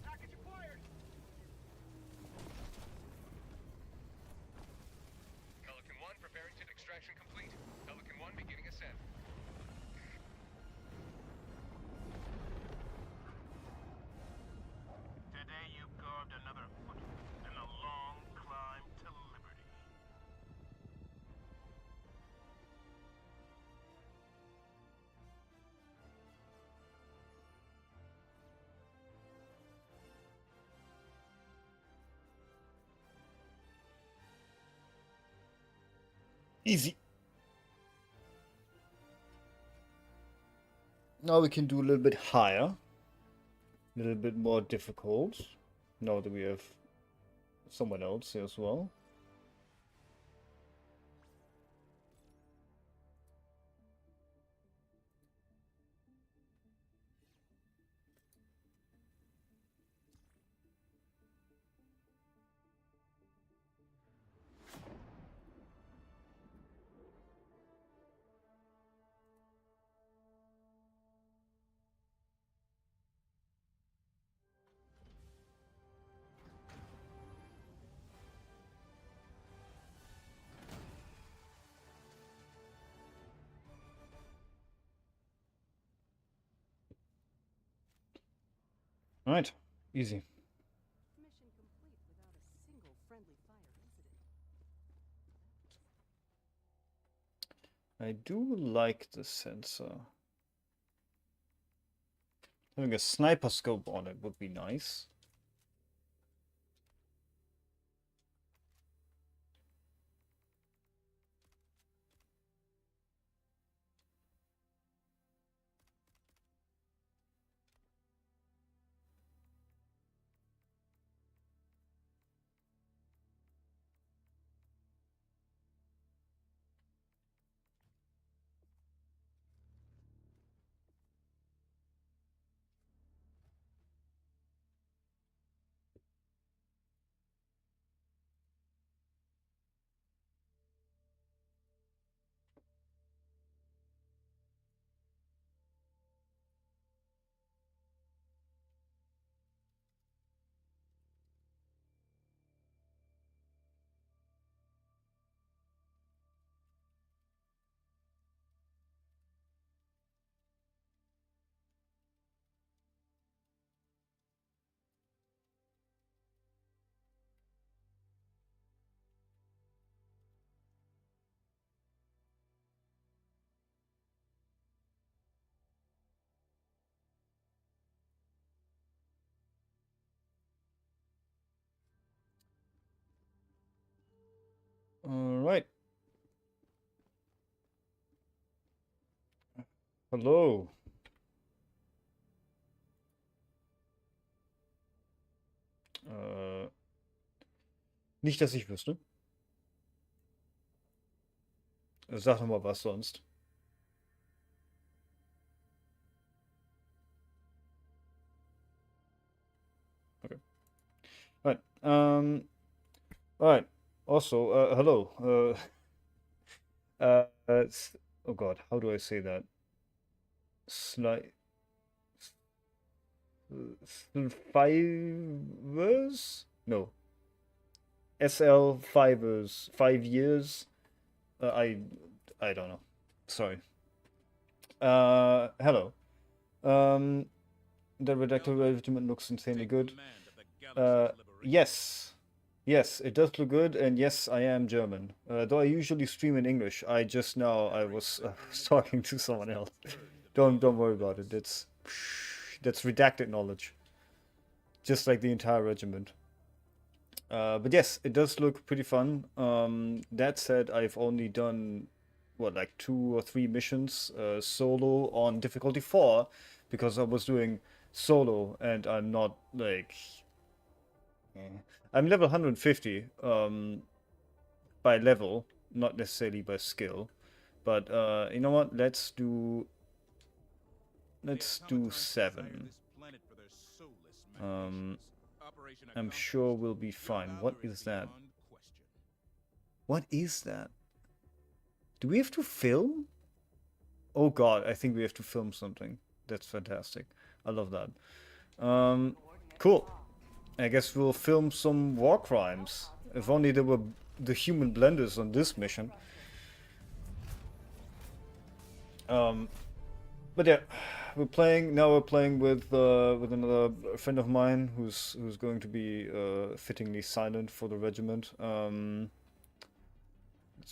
Package acquired. Pelican 1, preparing to extraction complete. Pelican descent. Today you've carved another foot in the long climb to liberty. Easy. Now we can do a little bit higher. A little bit more difficult. Now that we have someone else here as well. Alright, easy. Mission complete without a single friendly fire incident. I do like the sensor. Having a sniper scope on it would be nice. Alright. Hallo. Nicht, dass ich wüsste. Sag noch mal was sonst. Okay. Alright. Alright. Also, hello. Oh god, how do I say that? Fivers? No. SL Fivers. 5 years? I don't know. Sorry. Hello. The Redacted Regiment looks insanely good. Yes. Yes, it does look good, and yes, I am German. Though I usually stream in English, I just now I was talking to someone else. Don't worry about it. That's redacted knowledge, just like the entire regiment. But yes, it does look pretty fun. That said, I've only done what, like 2 or 3 missions solo on difficulty 4 because I was doing solo and I'm not like I'm level 150 by level, not necessarily by skill. But you know what? Let's do 7. I'm sure we'll be fine. What is that? What is that? Do we have to film? Oh god, I think we have to film something. That's fantastic. I love that. Cool. I guess we'll film some war crimes. If only there were the human blenders on this mission. But yeah, we're playing with another friend of mine who's going to be fittingly silent for the regiment. Let's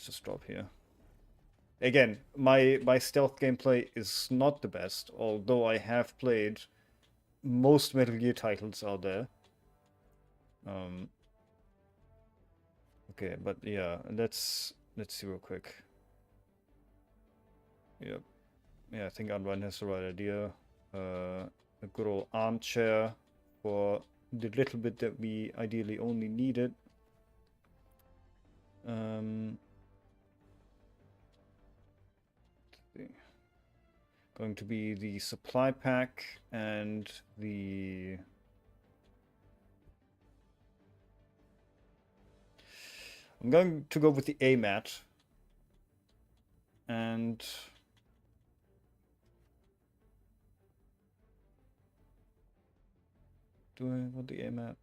just drop here. Again, my stealth gameplay is not the best, although I have played most Metal Gear titles out there. Okay, but yeah, let's see real quick. Yep. Yeah, I think Anran has the right idea. A good old armchair for the little bit that we ideally only needed. Going to be the supply pack and the... I'm going to go with the AMAT. And... do I want the AMAT?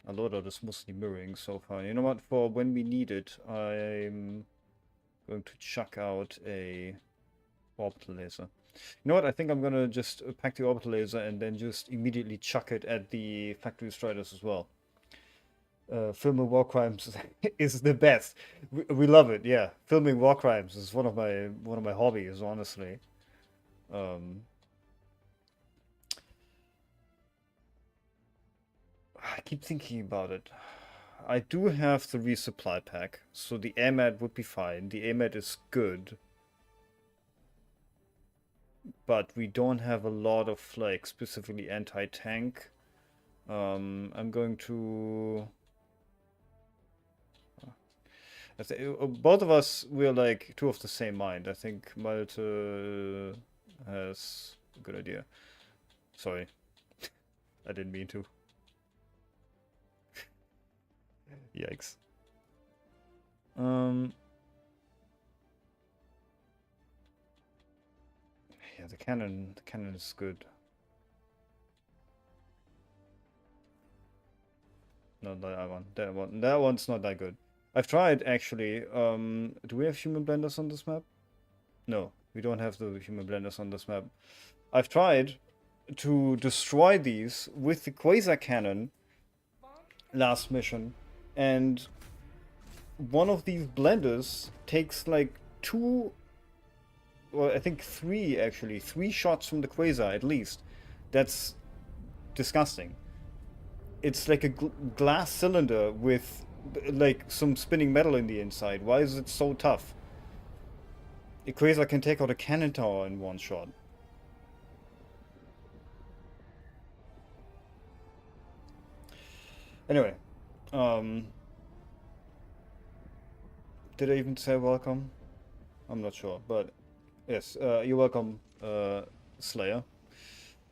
A lot of this mostly mirroring so far. You know what? For when we need it, I'm going to chuck out a orbital laser. You know what? I think I'm gonna just pack the orbital laser and then just immediately chuck it at the factory striders as well. Filming war crimes is the best. We love it. Yeah, filming war crimes is one of my hobbies, honestly. I keep thinking about it. I do have the resupply pack, so the AMAT would be fine. The AMAT is good. But we don't have a lot of, like, specifically anti-tank. I'm going to... both of us, we're like two of the same mind. I think Malte has a good idea. Sorry. I didn't mean to. Yikes. Yeah, the cannon is good. No, that one. That one's not that good. I've tried actually. Do we have human blenders on this map? No, we don't have the human blenders on this map. I've tried to destroy these with the quasar cannon last mission, and one of these blenders takes like two, well, I think three actually, 3 shots from the quasar at least. That's disgusting. It's like a glass cylinder with like some spinning metal in the inside. Why is it so tough? A quasar can take out a cannon tower in one shot. Anyway, did I even say welcome? I'm not sure, but yes, you're welcome, Slayer.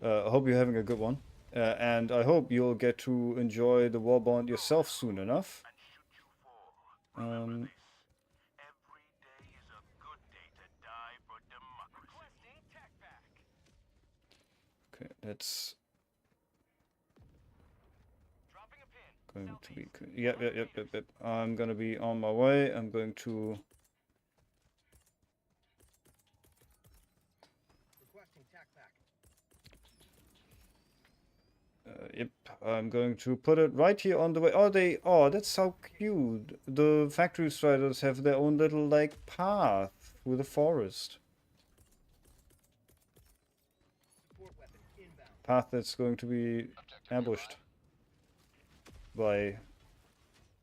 I hope you're having a good one, and I hope you'll get to enjoy the Warbond yourself soon enough. Remember this. Every day is a good day to die for democracy. Okay, that's going to be good. Yep. I'm gonna be on my way. I'm going to... Requesting tac pack. Yep, I'm going to put it right here on the way. Oh, that's so cute. The factory striders have their own little, like, path through the forest. Support weapon inbound. Path that's going to be ambushed by...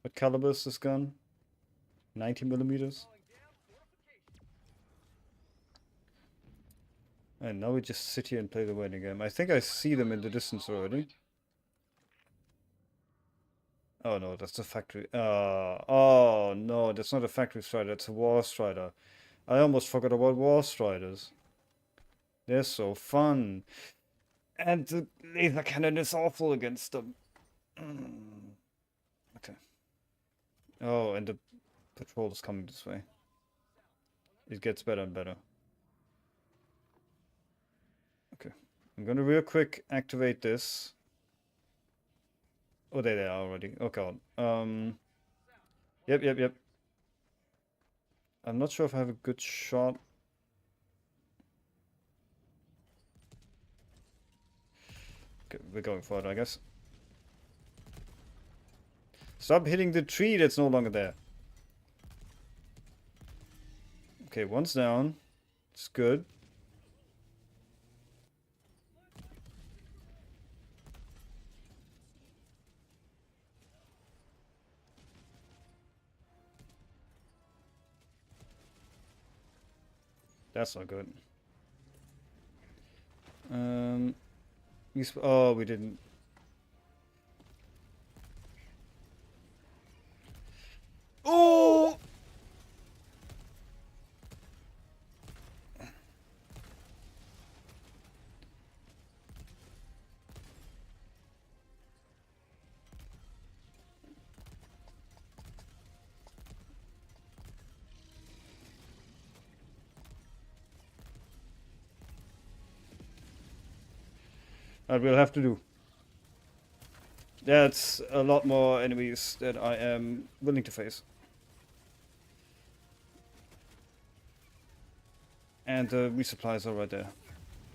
what caliber is this gun? 90 millimeters? And now we just sit here and play the waiting game. I think I see them in the distance already. Oh no, that's a factory. Oh no, that's not a factory strider, it's a war strider. I almost forgot about war striders. They're so fun. And the laser cannon is awful against them. Okay. Oh, and the patrol is coming this way. It gets better and better. Okay. I'm gonna real quick activate this. Oh, there they are already. Oh god. Yep. I'm not sure if I have a good shot. Okay, we're going for it, I guess. Stop hitting the tree that's no longer there. Okay, one's down. It's good. That's not good. Oh, we didn't. Oh! That we'll have to do. That's a lot more enemies that I am willing to face. And the resupplies are right there.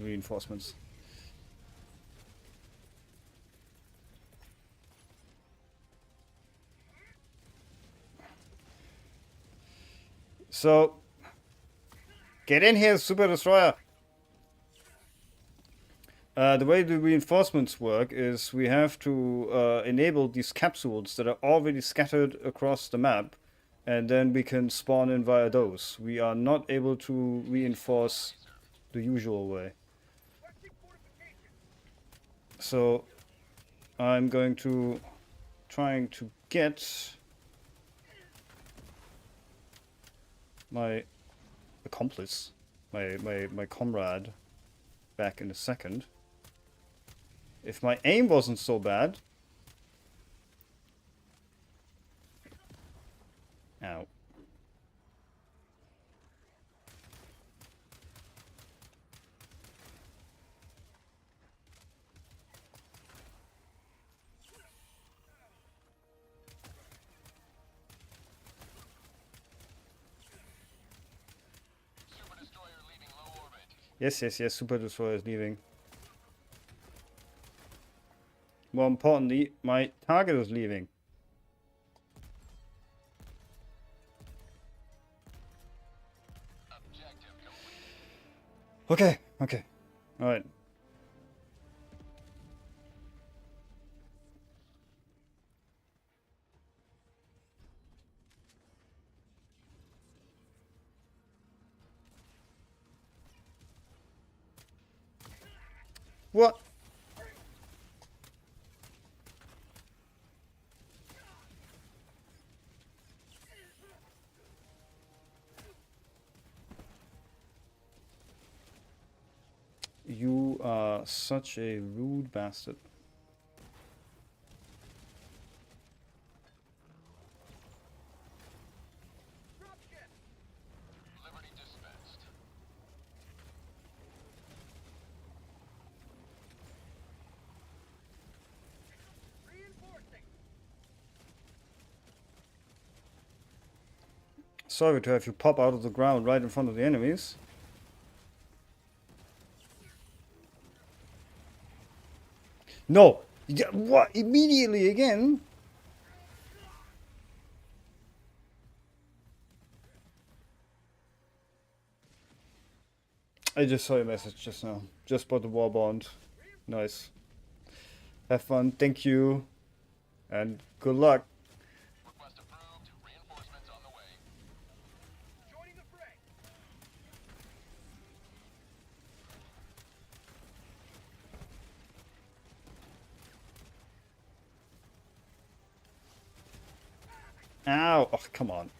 Reinforcements. So, get in here, Super Destroyer! The way the reinforcements work is we have to enable these capsules that are already scattered across the map, and then we can spawn in via those. We are not able to reinforce the usual way. So I'm going to trying to get my accomplice, my comrade back in a second. If my aim wasn't so bad. Ow. Super Destroyer leaving low orbit. Yes, Super Destroyer is leaving. More importantly, my target is leaving. Objective complete. Okay. Alright. What? You are such a rude bastard. Liberty dispensed. Reinforcing. Sorry to have you pop out of the ground right in front of the enemies. No! What? Immediately again? I just saw your message just now. Just bought the war bond. Nice. Have fun. Thank you. And good luck. Request approved. Reinforcements on the way. Joining the fray. Ow! Oh, come on.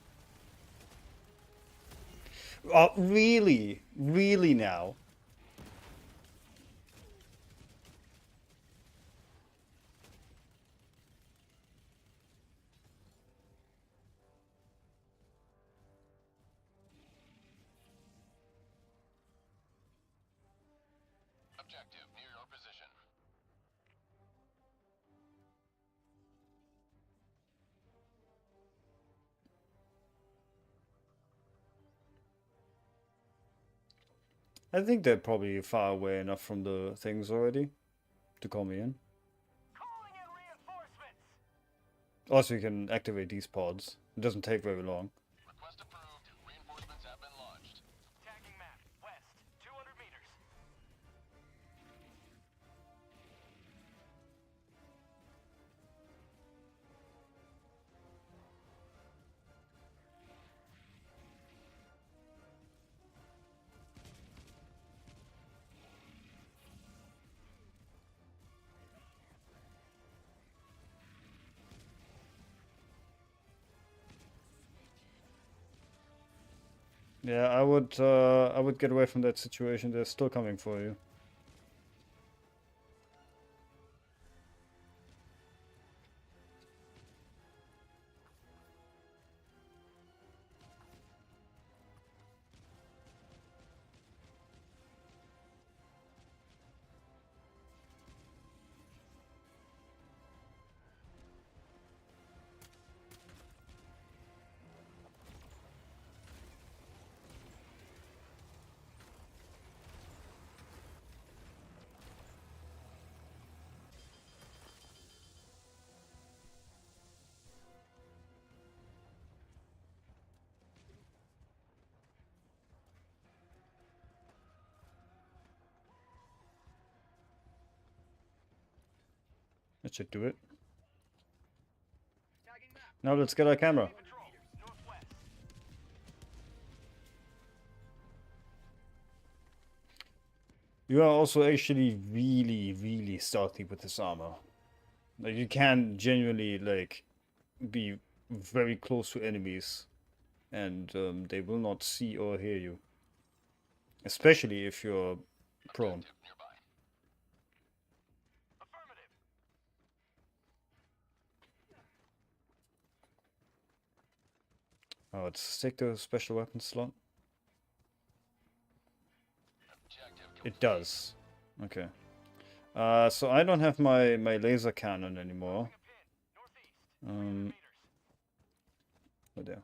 Oh, really? Really now? Objective near your position. I think they're probably far away enough from the things already to call me in. Calling in reinforcements! Also, you can activate these pods. It doesn't take very long. Request approved. Reinforcements have been launched. Tagging map, west, 200 meters. Yeah, I would get away from that situation. They're still coming for you. That should do it. Tagging map. Now let's get our camera. Patrol, northwest. You are also actually really stealthy with this armor. Like you can genuinely like be very close to enemies, and they will not see or hear you. Especially if you're prone. Objective nearby. Affirmative. Oh, it's take the special weapon slot. Objective It complete. does. Okay. So I don't have my laser cannon anymore. Northeast, 300 meters. Oh there.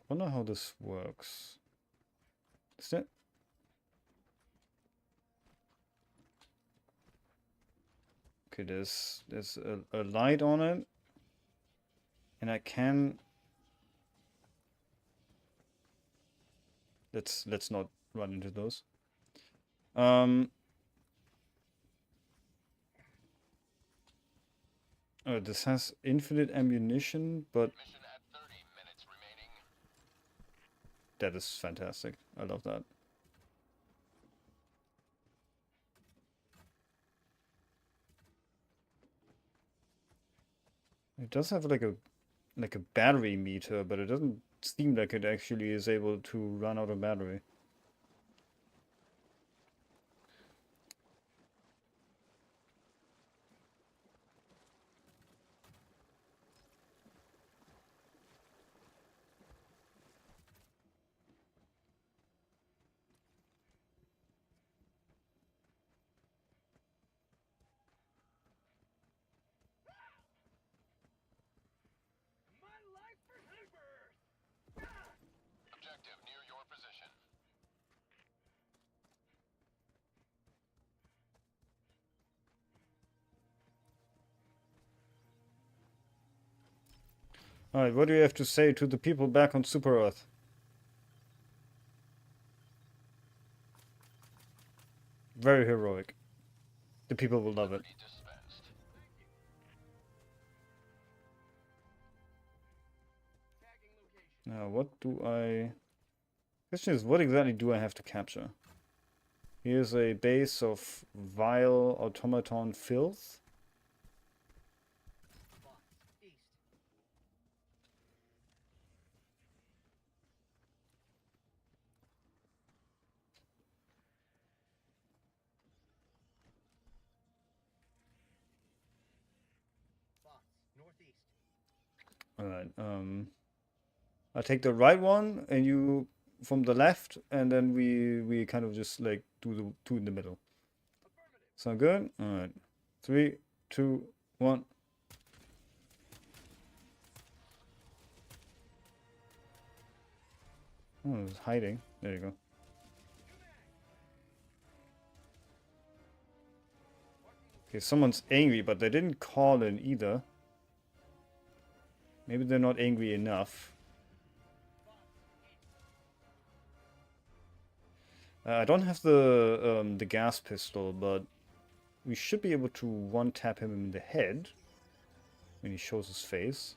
Wonder how this works. Is that? Okay, there's a light on it, and I can. Let's not run into those. Oh, this has infinite ammunition, but Mission at 30 minutes remaining. that is fantastic. I love that. It does have like a battery meter, but it doesn't seem like it actually is able to run out of battery. Objective near your position. Alright, what do you have to say to the people back on Super Earth? Very heroic. The people will love it. Liberty dispensed. Tagging location. Now, what do I... Question is, what exactly do I have to capture? Here's a base of vile automaton filth. Box. East. Box. Northeast. Alright, I'll take the right one and you from the left, and then we kind of just like do the two in the middle. Affirmative. Sound good? Alright. 3, 2, 1. Oh, it's hiding. There you go. Okay, someone's angry, but they didn't call in either. Maybe they're not angry enough. I don't have the gas pistol, but we should be able to one-tap him in the head when he shows his face.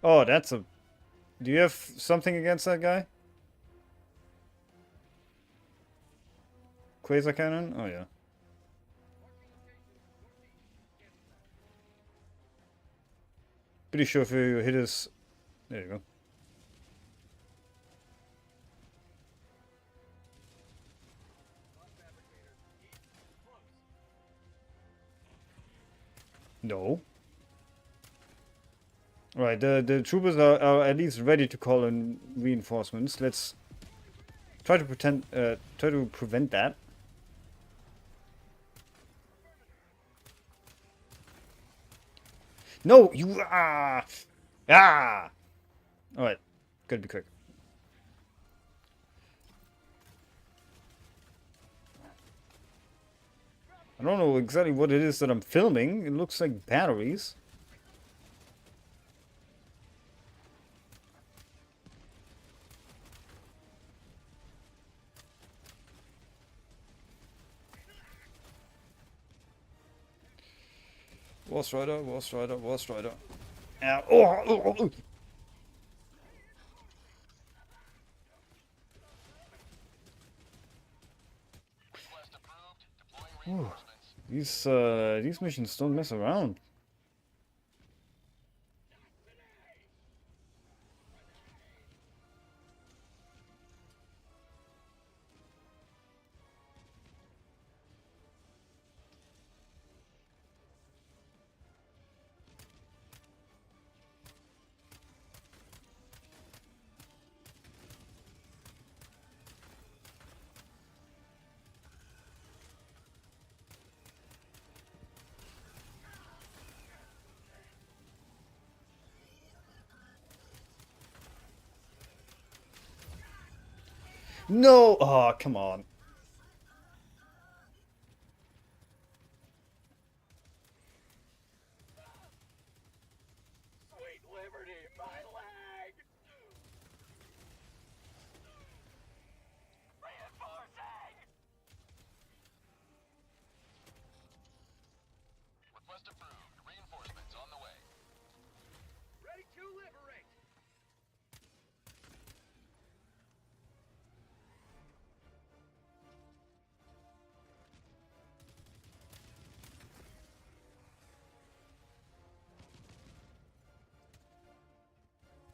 Oh, that's a... Do you have something against that guy? Quasar cannon? Oh, yeah. Pretty sure if you hit his... There you go. No. Right, the troopers are at least ready to call in reinforcements. Let's try to prevent that. No, you ah. All right, gotta be quick. I don't know exactly what it is that I'm filming. It looks like batteries. War Strider, War Strider, War Strider. Ow. Oh. Request approved. Deploying Ooh. reinforcements. These missions don't mess around. No! Oh, come on. Sweet liberty, my leg! Reinforcing! Request approved. Reinforcements on the way. Ready to liberate!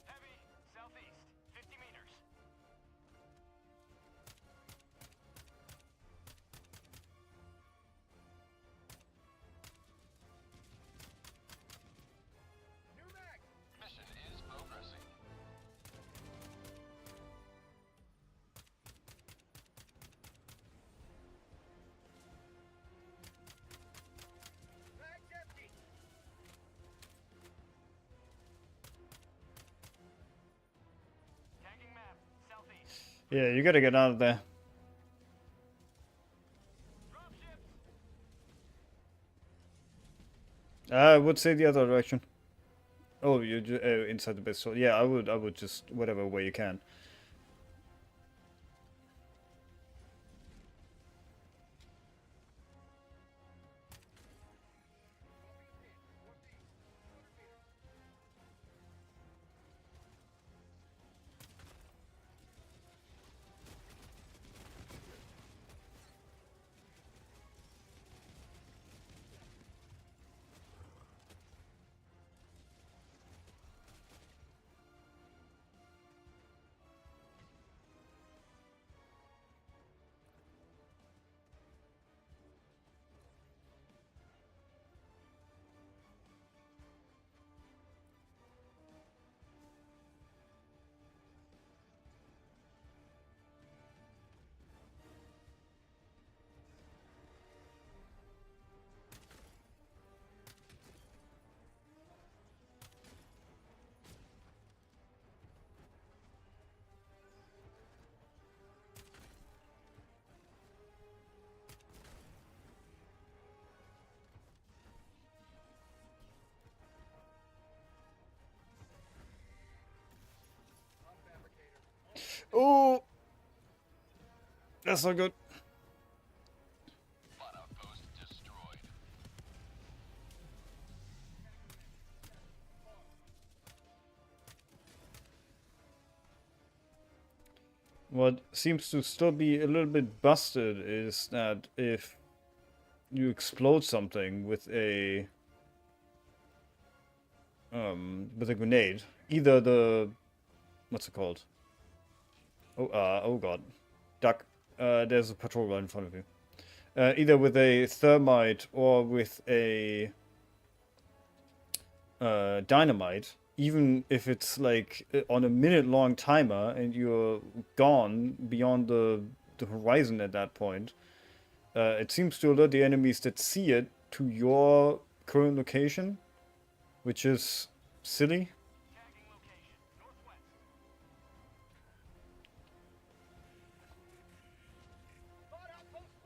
Heavy, southeast, 50 meters. New mag! Mission is progressing. Mag's empty! Tagging map, southeast. Yeah, you gotta get out of there. Dropships! I would say the other direction. Oh, you inside the base. So yeah, I would just whatever way you can. Oh, that's not good. Bot outpost destroyed. What seems to still be a little bit busted is that if you explode something with a grenade, either the what's it called? Oh god, duck. There's a patrol right in front of you. Either with a thermite or with a dynamite, even if it's like on a minute-long timer and you're gone beyond the horizon at that point, it seems to alert the enemies that see it to your current location, which is silly.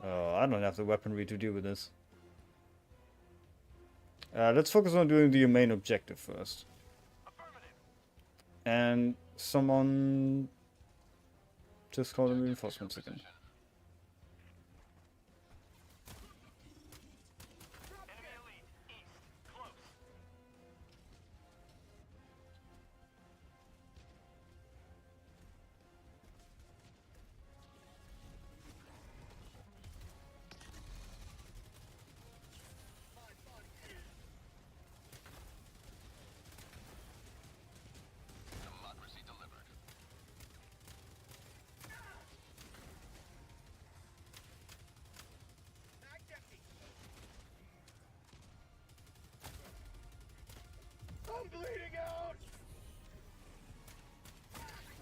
I don't have the weaponry to deal with this. Let's focus on doing the main objective first. And someone just called in reinforcements again. Democracy delivered.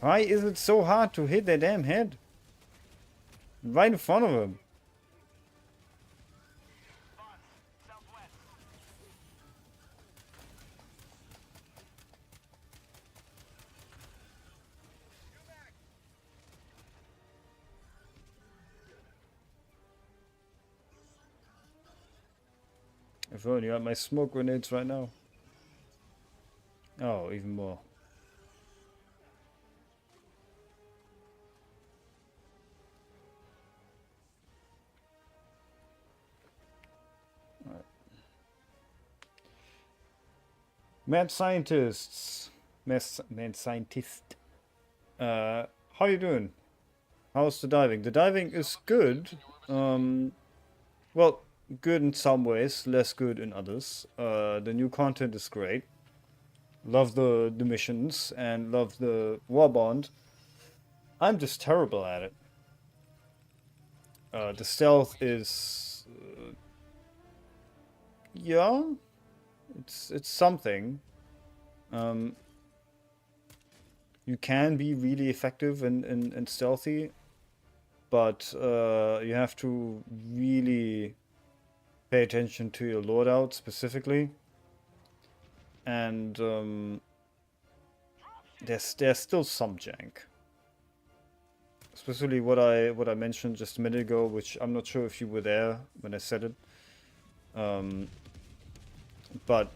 Why is it so hard to hit that damn head? Right in front of him. If only I had my smoke grenades right now. Oh, even more. Mad scientists. Mad scientist. How you doing? How's the diving? The diving is good. Well, good in some ways, less good in others. The new content is great. Love the missions and love the war bond. I'm just terrible at it. The stealth is, yeah, it's something. You can be really effective and stealthy, but you have to really pay attention to your loadout specifically. And there's still some jank. Especially what I mentioned just a minute ago, which I'm not sure if you were there when I said it. But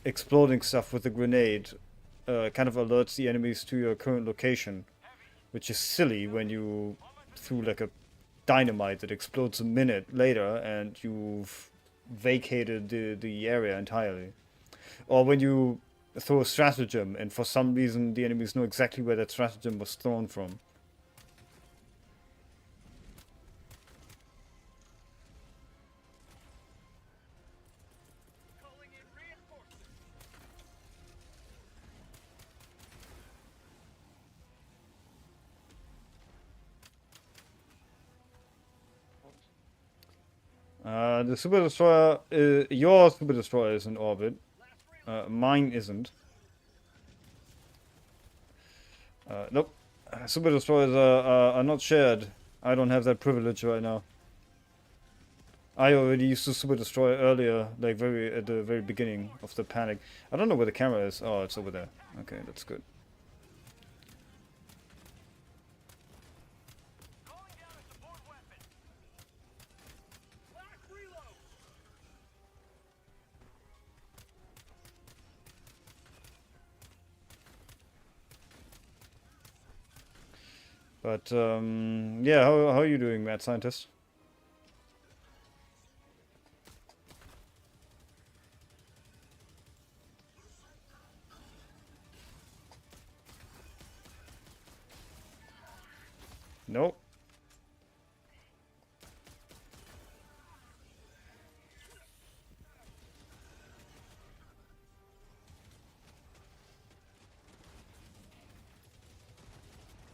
exploding stuff with a grenade kind of alerts the enemies to your current location, which is silly when you threw like a dynamite that explodes a minute later and you've vacated the area entirely. Or when you throw a stratagem and for some reason the enemies know exactly where that stratagem was thrown from. The Super Destroyer, your Super Destroyer is in orbit. Mine isn't. Nope. Super Destroyers are not shared. I don't have that privilege right now. I already used the Super Destroyer earlier, like at the very beginning of the panic. I don't know where the camera is. Oh, it's over there. Okay, that's good. But yeah, how are you doing, mad scientist? Nope.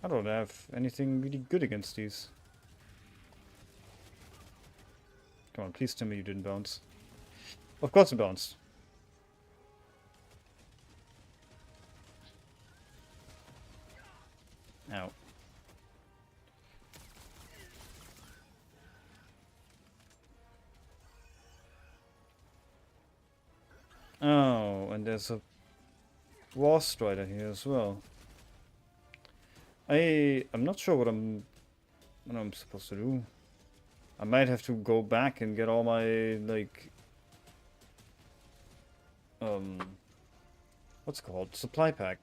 I don't have anything really good against these. Come on, please tell me you didn't bounce. Of course it bounced. Ow. Oh, and there's a War Strider here as well. I'm not sure what I'm supposed to do. I might have to go back and get all my like what's it called? Supply pack.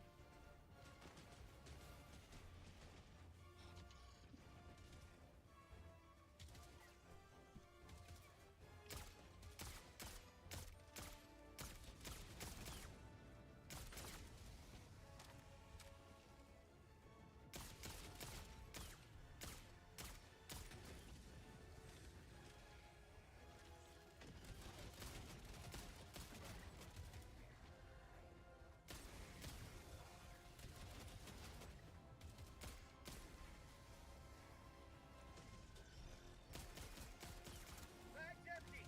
Bag's empty.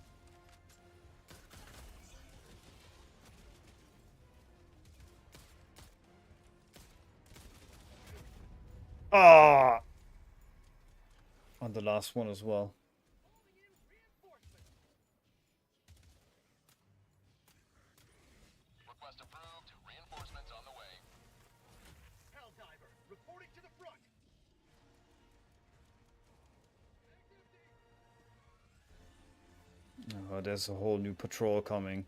Ah! On the last one as well. Calling in reinforcements. Request approved. Reinforcements on the way. Helldiver, reporting to the front. Oh, there's a whole new patrol coming.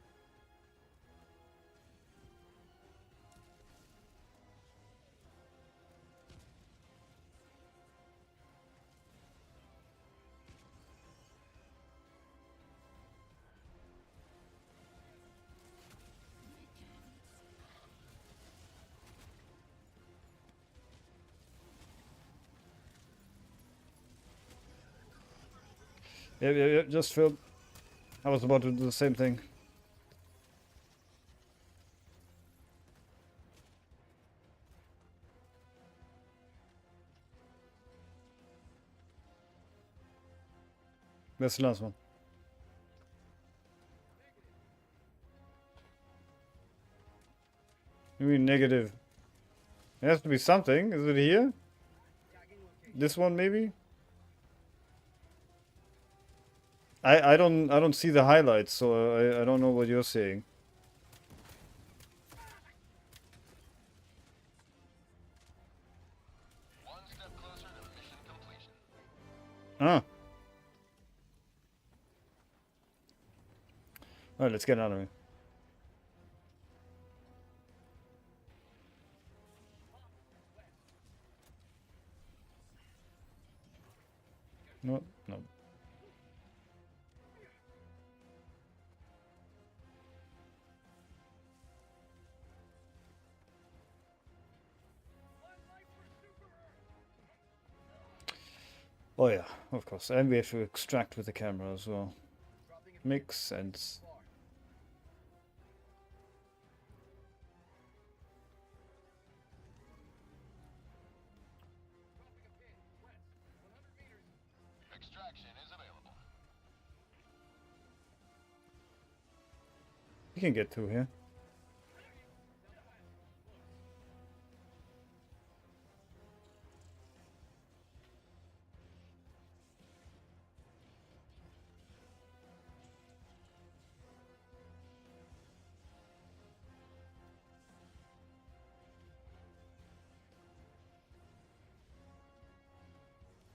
Yep, just filled. I was about to do the same thing. Where's the last one? You mean negative? It has to be something. Is it here? Tagging location. This one maybe? I don't see the highlights, so I don't know what you're saying. One step closer to mission completion. Ah. Alright, let's get out of here. No, no. Oh yeah, of course. And we have to extract with the camera as well. Dropping a pin. Makes sense. Far. Dropping a pin. West. 100 meters. Extraction is available. We can get through here.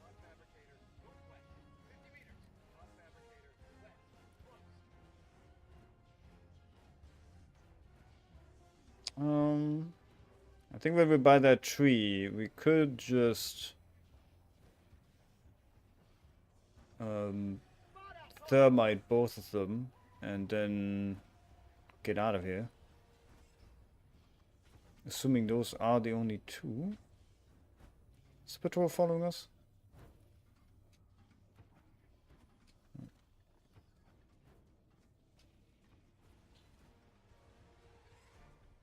Pod fabricator. Northwest. 50 meters. Pod fabricator. West. Close. I think when we buy that tree, we could just thermite both of them and then get out of here. Assuming those are the only two. Is the patrol following us?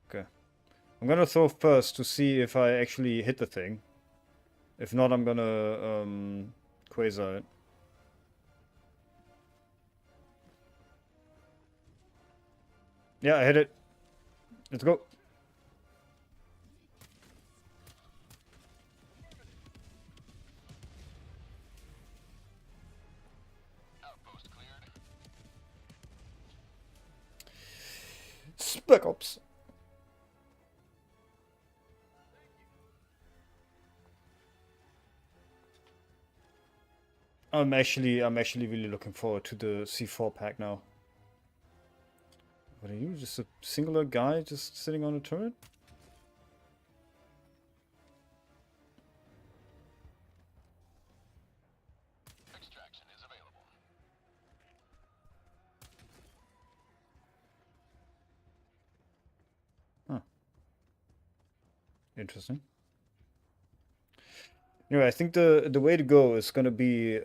Okay. I'm gonna throw first to see if I actually hit the thing. If not, I'm gonna quasar it. Yeah, I hit it. Let's go. Outpost cleared. Spec Ops. I'm actually really looking forward to the C4 pack now. What are you? Just a singular guy just sitting on a turret? Extraction is available. Huh. Interesting. Anyway, I think the way to go is gonna be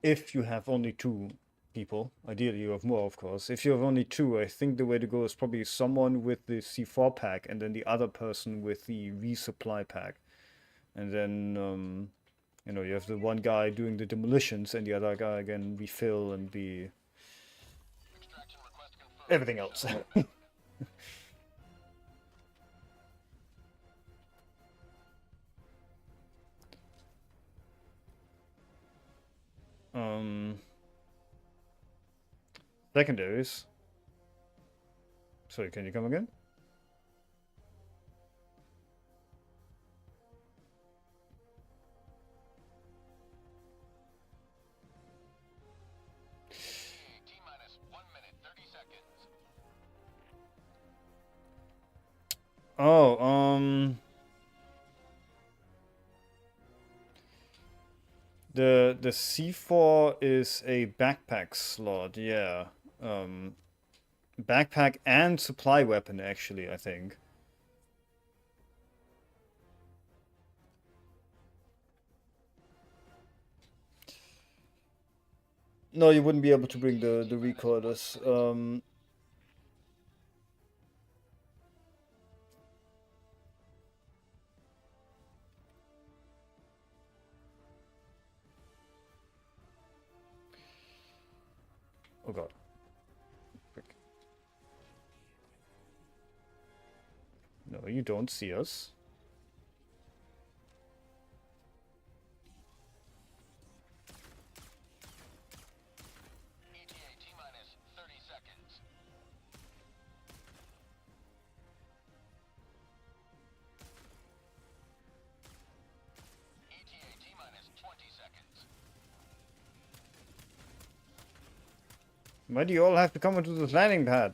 if you have only two people. Ideally, you have more, of course. If you have only two, I think the way to go is probably someone with the C4 pack and then the other person with the resupply pack. And then, you know, you have the one guy doing the demolitions and the other guy again refill and the Extraction request confirmed. everything else. Secondaries. Sorry, can you come again? T-minus 1 minute, 30 seconds. Oh, the C4 is a backpack slot, yeah. Backpack and supply weapon, actually, I think. No, you wouldn't be able to bring the recorders. Oh god. Frick. No, you don't see us. ETA T-minus 30 seconds. ETA T-minus 20 seconds. Why do you all have to come into this landing pad?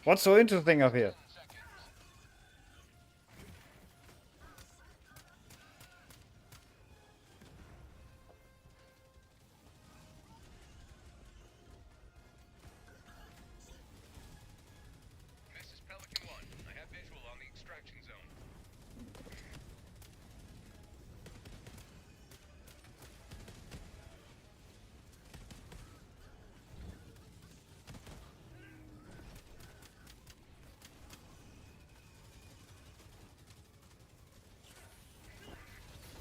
What's so interesting up here? 10 seconds. This is Pelican 1. I have visual on the extraction zone.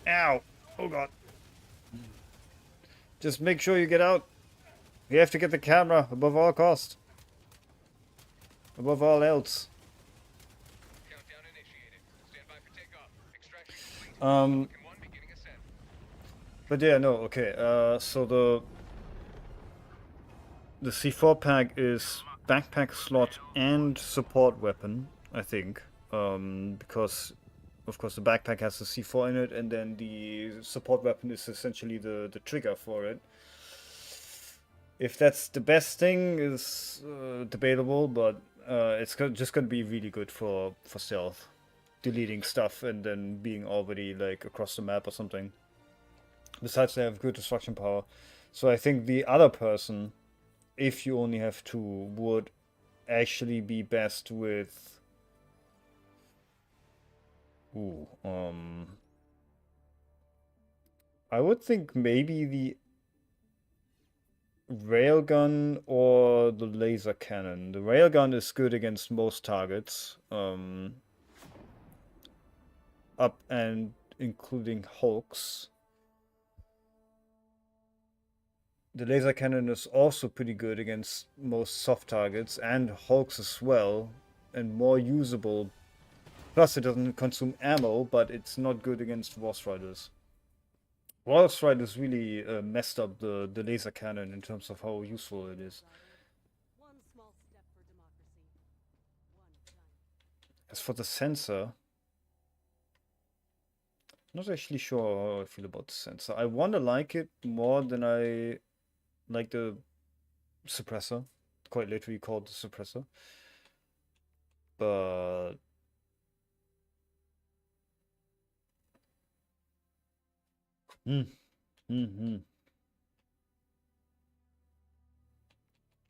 Ow! Oh god. Just make sure you get out. We have to get the camera above all cost. Above all else. Countdown initiated. Stand by for takeoff. Extraction complete. Um, Pelican 1 beginning ascent. but yeah, no, okay. So the C4 pack is backpack slot and support weapon, I think. Because of course the backpack has the C4 in it, and then the support weapon is essentially the trigger for it. If that's the best thing is debatable, but it's just gonna be really good for stealth, deleting stuff and then being already like across the map or something. Besides, they have good destruction power. So I think the other person, if you only have two, would actually be best with. Ooh, I would think maybe the railgun or the laser cannon. The railgun is good against most targets, up and including Hulks. The laser cannon is also pretty good against most soft targets and Hulks as well, and more usable. Plus, it doesn't consume ammo, but it's not good against War Riders. War Riders really messed up the laser cannon in terms of how useful it is. One small step for democracy. One giant. As for the sensor, not actually sure how I feel about the sensor. I want to like it more than I like the suppressor. Quite literally called the suppressor. But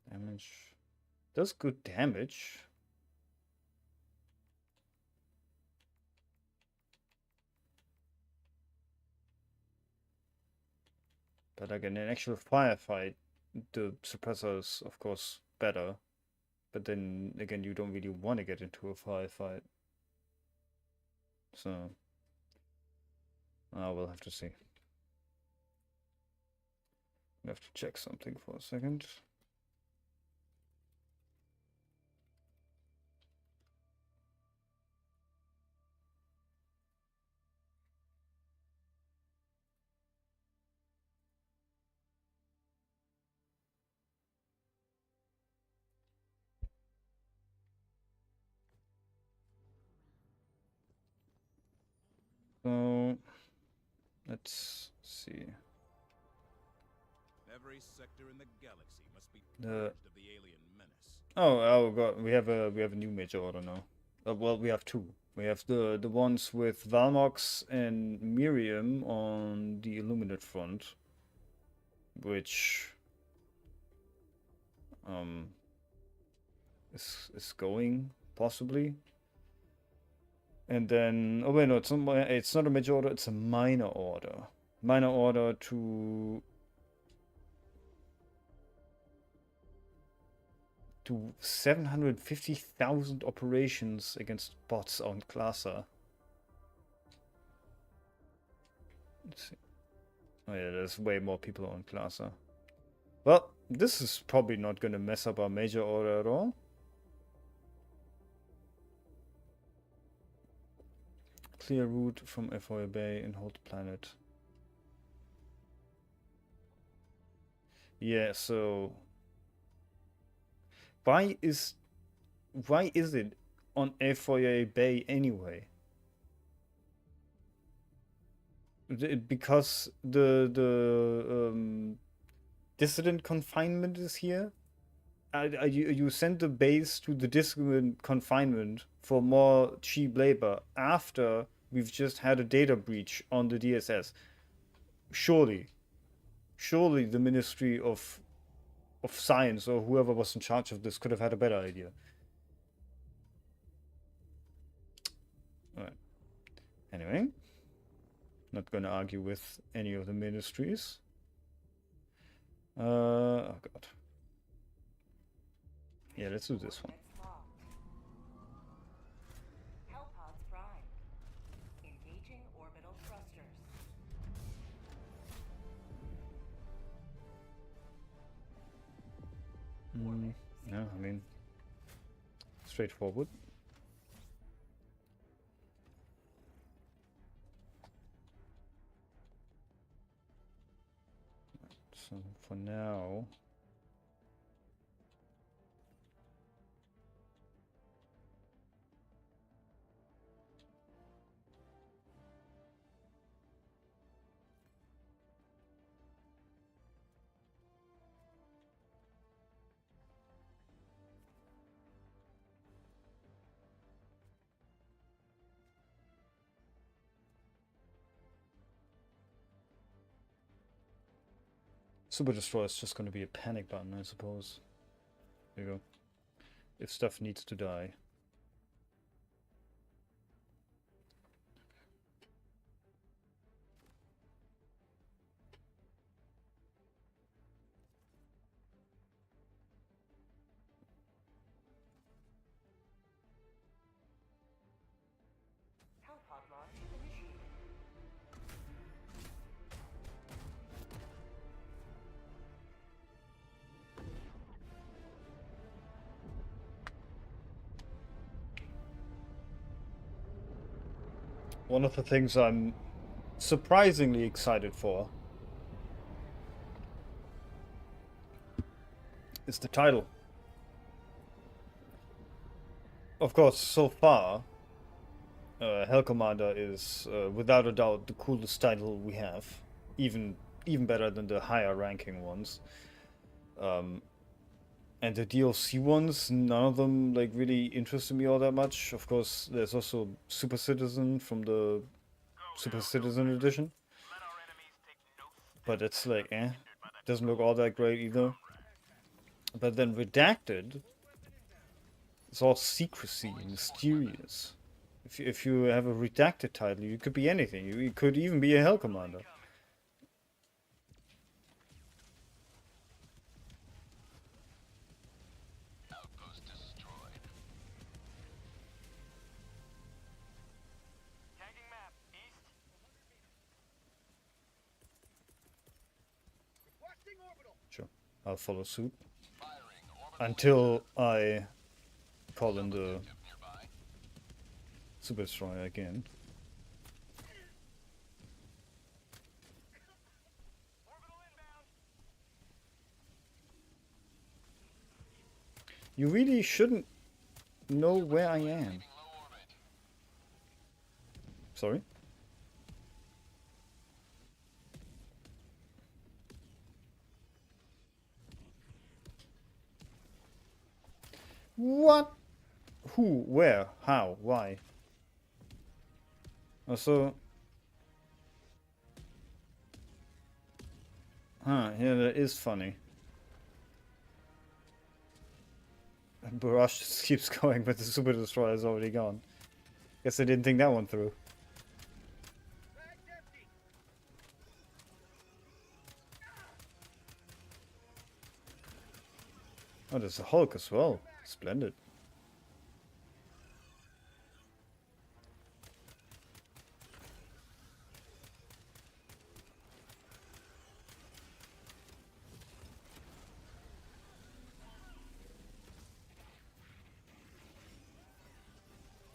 damage does good damage. But like in an actual firefight, the suppressor is of course better. But then again, you don't really want to get into a firefight. So we'll have to see. We have to check something for a second. So let's see. Every sector in the galaxy must be The purged of the alien menace. oh god, we have a new major order now. Well, we have two. We have the ones with Valmox and Miriam on the Illuminate front, which is going possibly. And then oh wait, no, it's not a major order, it's a minor order. Minor order to 750,000 operations against bots on Classa. Let's see. Oh yeah, there's way more people on Classa. Well, this is probably not going to mess up our major order at all. Clear route from FOA Bay and hold planet. Yeah, so why is it on FOA Bay anyway? Because the dissident confinement is here. You send the base to the dissident confinement for more cheap labor after we've just had a data breach on the DSS. Surely the Ministry of Science or whoever was in charge of this could have had a better idea. Alright. Anyway, not gonna argue with any of the ministries. Oh god. Yeah, let's do this one. Hellpods prime. Engaging orbital thrusters. No, I mean, straightforward. So for now, Super Destroyer is just gonna be a panic button, I suppose. There you go. If stuff needs to die. Hellpod launch initiated. One of the things I'm surprisingly excited for is the title. Of course, so far, Hell Commander is without a doubt the coolest title we have, even better than the higher ranking ones. And the DLC ones, none of them like really interested me all that much. Of course, there's also Super Citizen from the Super Citizen edition, Let our enemies take no but it's like doesn't look all that great either. But then Redacted, it's all secrecy and mysterious. If you have a Redacted title, you could be anything. You could even be a Hell Commander. Outpost destroyed. tagging map east. Requesting orbital. Sure, I'll follow suit Firing. Orbital until I call in the objective nearby. Super Destroyer again. Orbital inbound. You really shouldn't know where I am. Leaving low orbit. Sorry? What? Who? Where? How? Why? Also... Huh, yeah, that is funny. And Barrage just keeps going, but the Super Destroyer is already gone. Guess I didn't think that one through. Bag's empty. Oh, there's a Hulk as well. Splendid.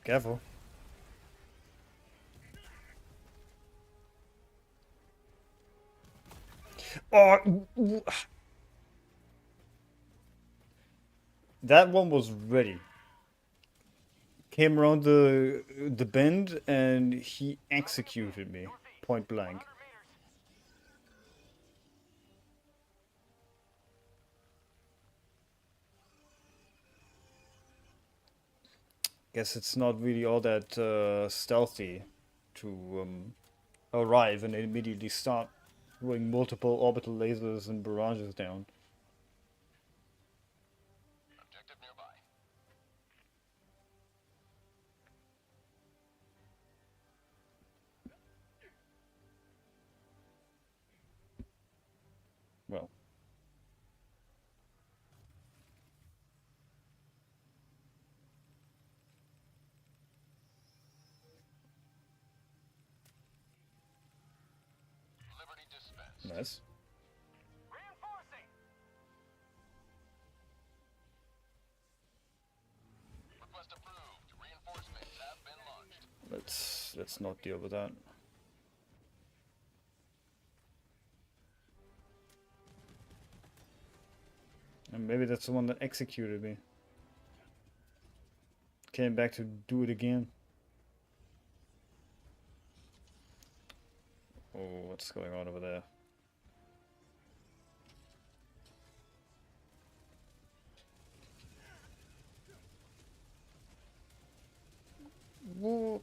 Careful. Oh, that one was ready. Came around the bend and he executed me point blank. 100 meters. Guess it's not really all that stealthy to arrive and immediately start throwing multiple orbital lasers and barrages down. Objective nearby. Well, Liberty dispensed. nice. Reinforcing. Request approved. Reinforcements have been launched. Let's not deal with that. And maybe that's the one that executed me. Came back to do it again. Oh, what's going on over there? Whoa.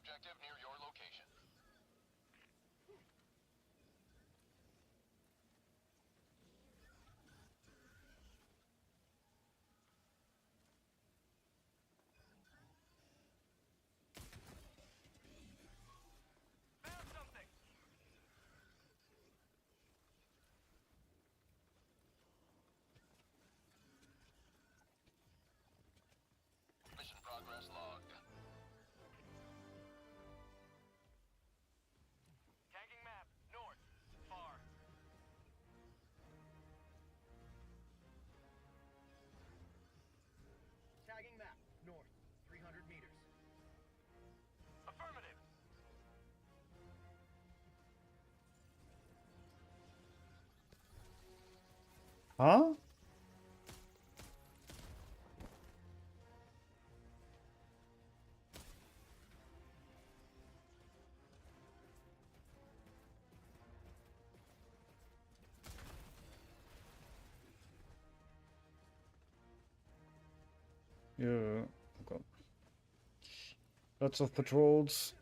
objective near your location. Found something! Mission progress logged. Tagging map. North. Far. Tagging map. North. 300 meters. Affirmative. Huh? Yeah. Okay. Lots of patrols.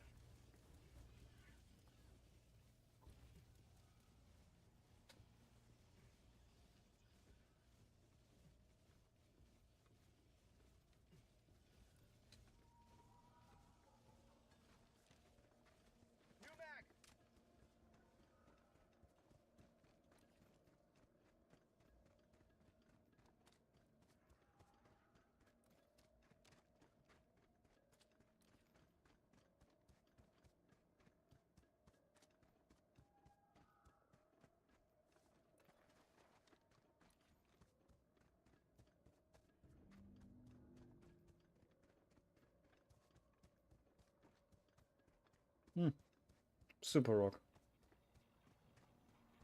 New mag. Super rock.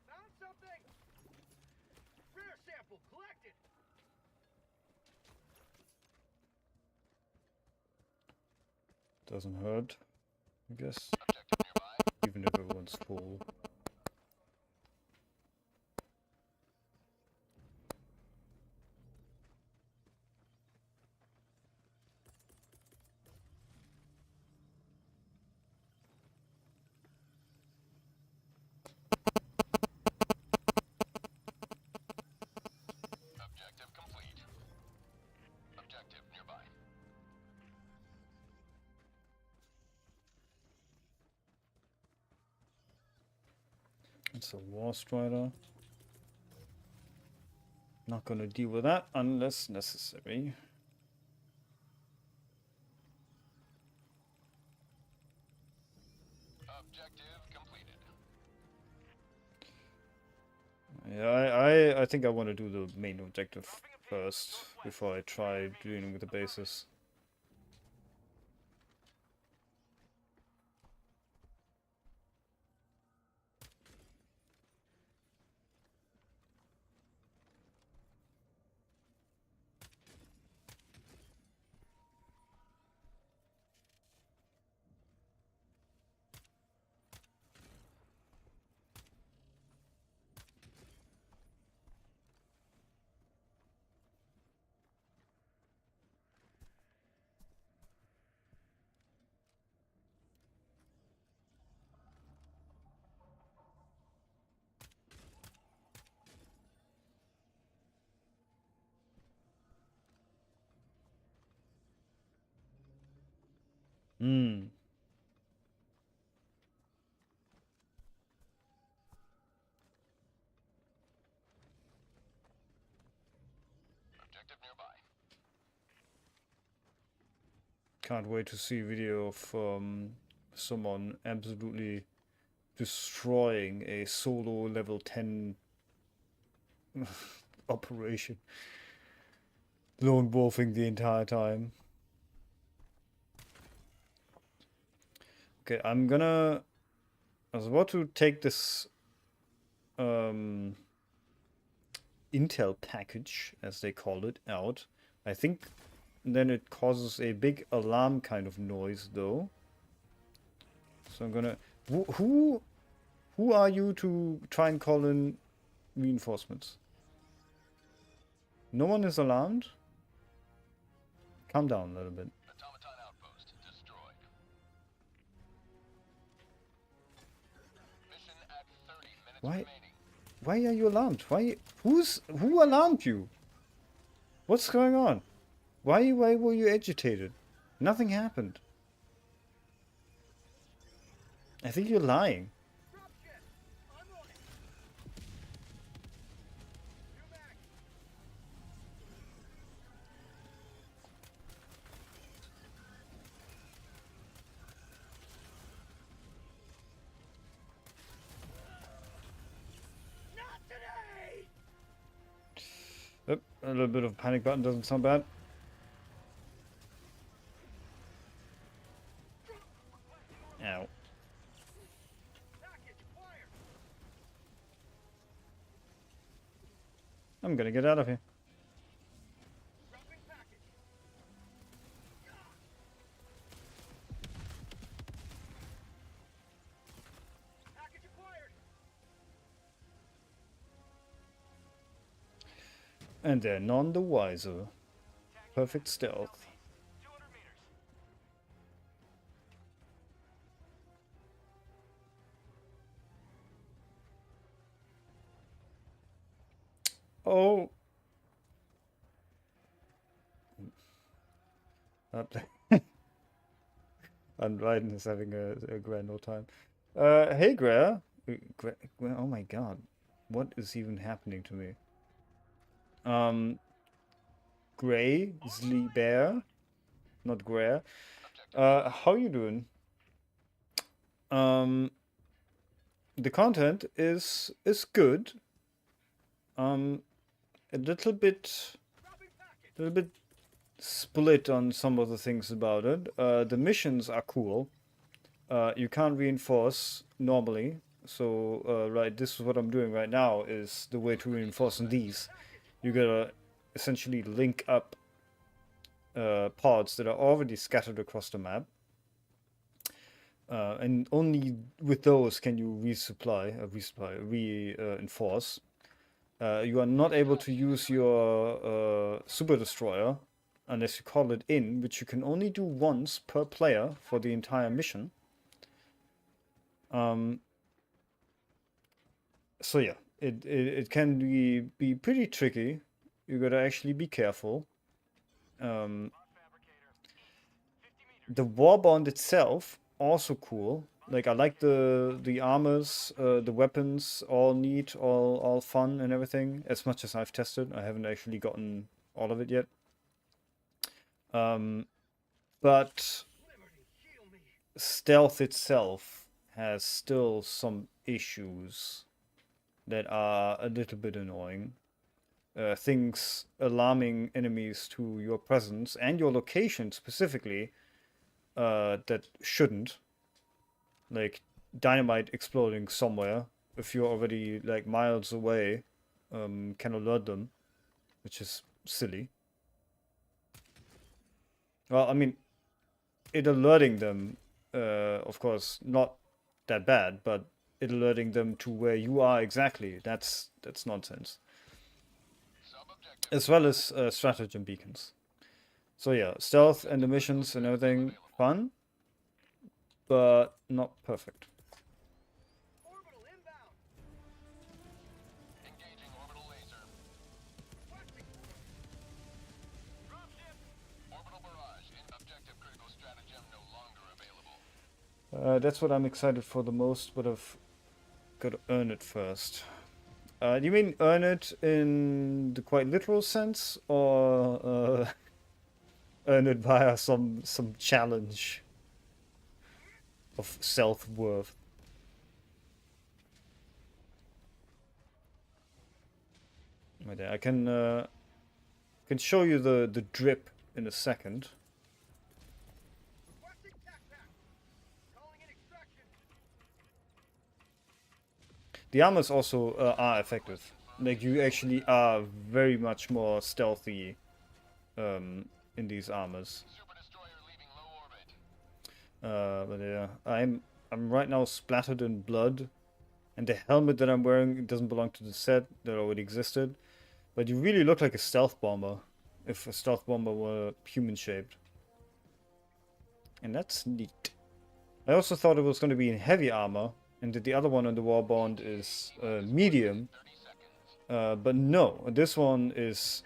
Found something! Rare sample collected! Doesn't hurt, I guess. Objective nearby. Even if everyone's full. Objective complete. Objective nearby. It's a war strider. Not gonna deal with that unless necessary. Objective completed. Yeah, I think I want to do the main objective first before I try dealing with the bases. Hmm. Objective nearby. Can't wait to see a video of someone absolutely destroying a solo level 10 operation. Lone wolfing the entire time. Okay, I was about to take this intel package, as they call it, out. I think then it causes a big alarm kind of noise, though. So I'm gonna... Who are you to try and call in reinforcements? No one is alarmed? Calm down a little bit. Automaton outpost destroyed. Why are you alarmed? Who alarmed you? What's going on? Why were you agitated? Nothing happened. I think you're lying. Dropship! Online! New mag! Not today! Oh, a little bit of a panic button doesn't sound bad. Ow. Package acquired! I'm gonna get out of here. Dropping package! Package acquired! And they're none the wiser. Perfect stealth. 200 meters. Oh. Unriden is having a grand old time. Hey, Grea. Oh my god. What is even happening to me? Gray, Zli Bear, not Grea. How you doing? The content is good. A little bit split on some of the things about it. The missions are cool. You can't reinforce normally. So, right, this is what I'm doing right now, is the way to reinforce in these. You gotta essentially link up pods that are already scattered across the map. And only with those can you reinforce. You are not able to use your super destroyer unless you call it in, which you can only do once per player for the entire mission. So yeah, it can be pretty tricky. You gotta actually be careful. The warbond itself also cool. Like, I like the armors, the weapons, all neat, all fun and everything. As much as I've tested, I haven't actually gotten all of it yet. But stealth itself has still some issues that are a little bit annoying. Things alarming enemies to your presence and your location specifically that shouldn't. Like dynamite exploding somewhere if you're already like miles away can alert them, which is silly. Well, I mean, it alerting them, of course, not that bad, but it alerting them to where you are exactly, that's nonsense. As well as stratagem beacons. So yeah, stealth and the missions and everything, fun, but not perfect. Orbital inbound! Engaging orbital laser. Requesting Dropship! Orbital barrage. Objective critical stratagem no longer available. That's what I'm excited for the most, but I've got to earn it first. Do you mean earn it in the quite literal sense, or earn it via some challenge of self-worth? Right there. I can show you the drip in a second. requesting tac pack! Calling in extraction! The armors also are effective. Like, you actually are very much more stealthy in these armors. Super destroyer leaving low orbit. But yeah, I'm right now splattered in blood, and the helmet that I'm wearing doesn't belong to the set that already existed. But you really look like a stealth bomber, if a stealth bomber were human-shaped. And that's neat. I also thought it was going to be in heavy armor, and that the other one on the warband is medium. But no, this one is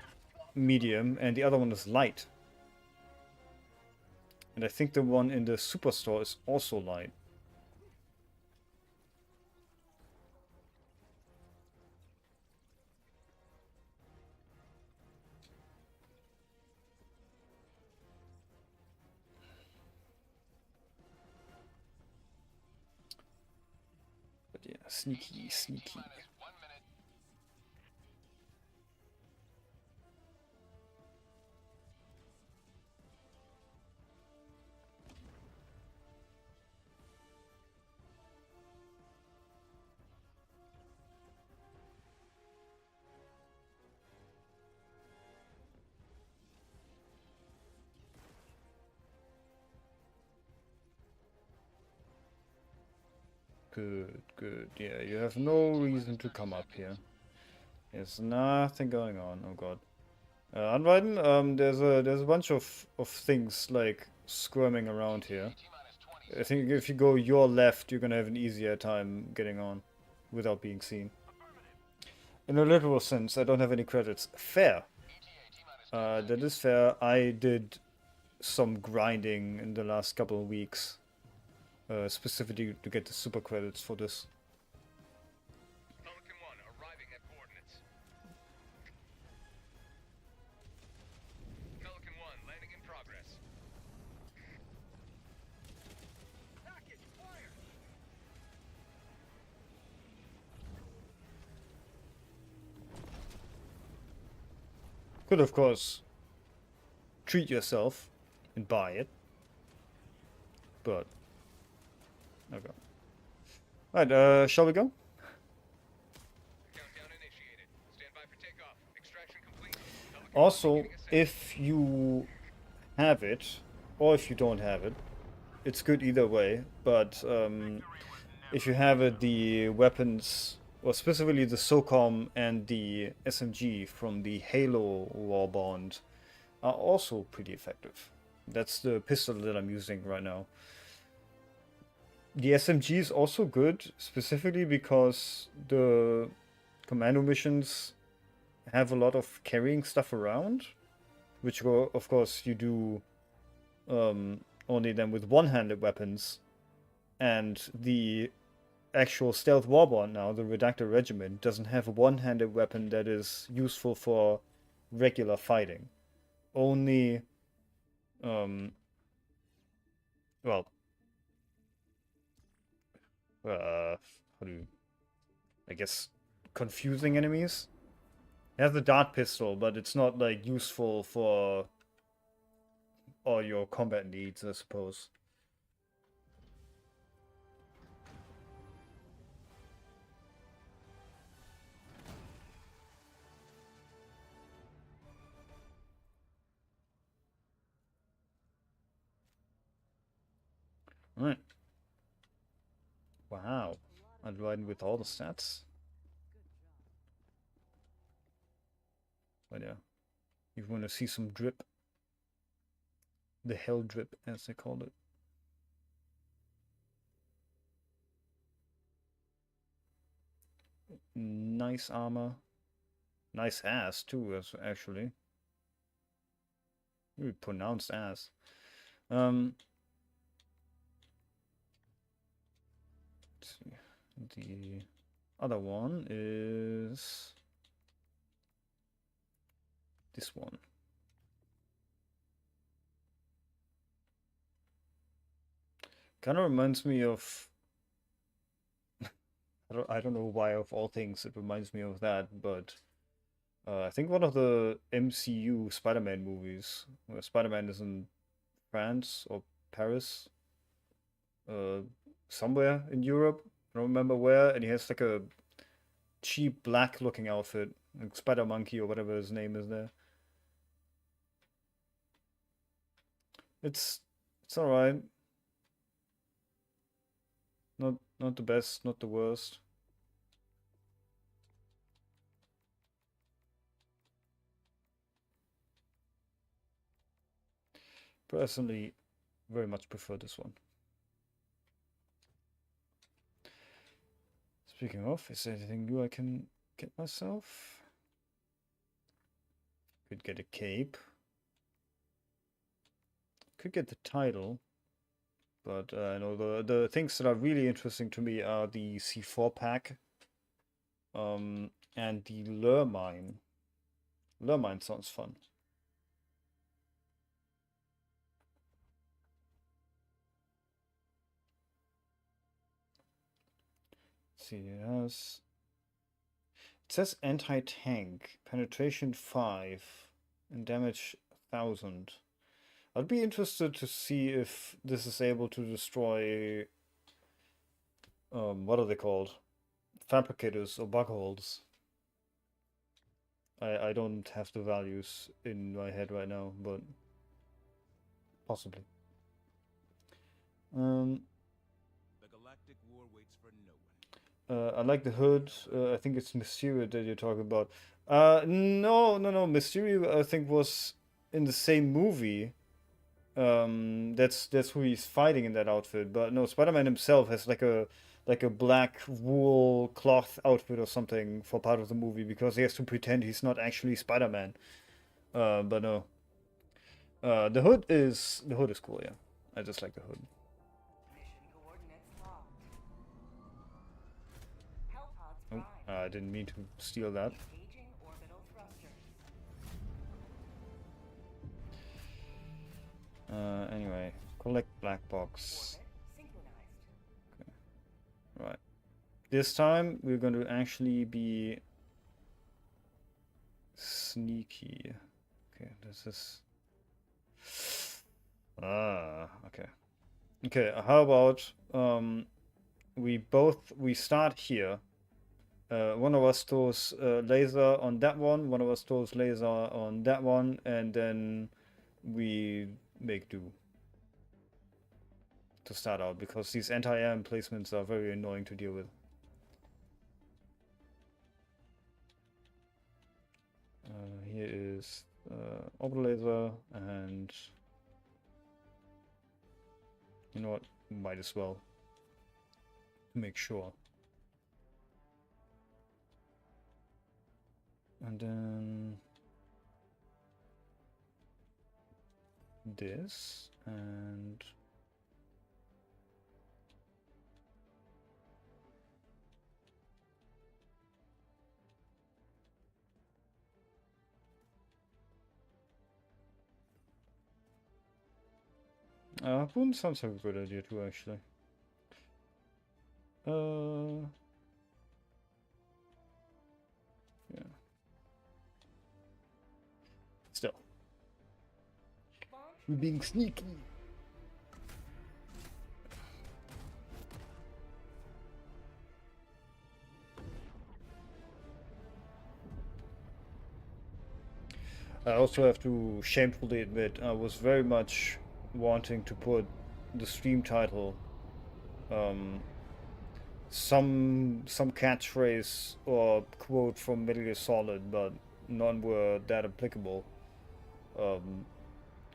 medium and the other one is light. And I think the one in the superstore is also light. But yeah, sneaky, sneaky. Good, good. Yeah, you have no reason to come up here. There's nothing going on. Oh god. Anweiden, there's a bunch of things like squirming around here. I think if you go your left, you're gonna have an easier time getting on without being seen. In a literal sense, I don't have any credits. Fair. That is fair. I did some grinding in the last couple of weeks. Specifically to get the super credits for this. Pelican 1 arriving at coordinates. Pelican 1 landing in progress. Package, fire! Could of course treat yourself and buy it. But okay. Alright, shall we go? Countdown initiated. Stand by for takeoff. Extraction complete. Pelican 1 Also, beginning ascent. if you have it, or if you don't have it, it's good either way, but if you have it, the weapons, or specifically the SOCOM and the SMG from the Halo Warband, are also pretty effective. That's the pistol that I'm using right now. The SMG is also good, specifically because the commando missions have a lot of carrying stuff around, which of course you do only then with one-handed weapons, and the actual stealth warband now, the Redacted Regiment, doesn't have a one-handed weapon that is useful for regular fighting. Only, well, how do you, I guess, confusing enemies? It has the dart pistol, but it's not like useful for all your combat needs, I suppose. Alright. Wow. I'm riding with all the stats. But yeah. You want to see some drip. The hell drip, as they call it. Nice armor. Nice ass, too, actually. Really pronounced ass. Let's see. The other one is this one. Kind of reminds me of I don't know why of all things it reminds me of that, but I think one of the MCU Spider-Man movies where Spider-Man is in France or Paris, uh, somewhere in Europe. I don't remember where, and he has like a cheap black-looking outfit, like Spider Monkey or whatever his name is there. It's all right. Not the best, not the worst. Personally, very much prefer this one. Speaking of, is there anything new I can get myself? Could get a cape. Could get the title. But no, the things that are really interesting to me are the C4 pack. And the lure mine. Lure mine sounds fun. Let's see, it says anti-tank, penetration 5, and damage 1000. I'd be interested to see if this is able to destroy, what are they called? Fabricators or bug holes. I don't have the values in my head right now, but possibly. The galactic war waits for no one. I like the hood. I think it's Mysterio that you're talking about. No. Mysterio, I think, was in the same movie. That's who he's fighting in that outfit. But no, Spider-Man himself has like a black wool cloth outfit or something for part of the movie because he has to pretend he's not actually Spider-Man. But no. The hood is cool. Yeah, I just like the hood. Mission coordinates locked. Hellpods Oh, prime. I didn't mean to steal that. Engaging orbital thrusters. Anyway, collect black box. Orbit synchronized. Right. This time we're going to actually be sneaky. Okay, this is. Okay. Okay, how about we start here. One of us throws laser on that one of us throws laser on that one, and then we make do to start out, because these anti-air emplacements are very annoying to deal with. Here is orbital laser, and you know what? Might as well to make sure. And then this, and Boon sounds like a good idea too, actually. Yeah. Still. Launch We're being sneaky. I also have to shamefully admit, I was very much wanting to put the stream title some catchphrase or quote from Metal Gear Solid, but none were that applicable.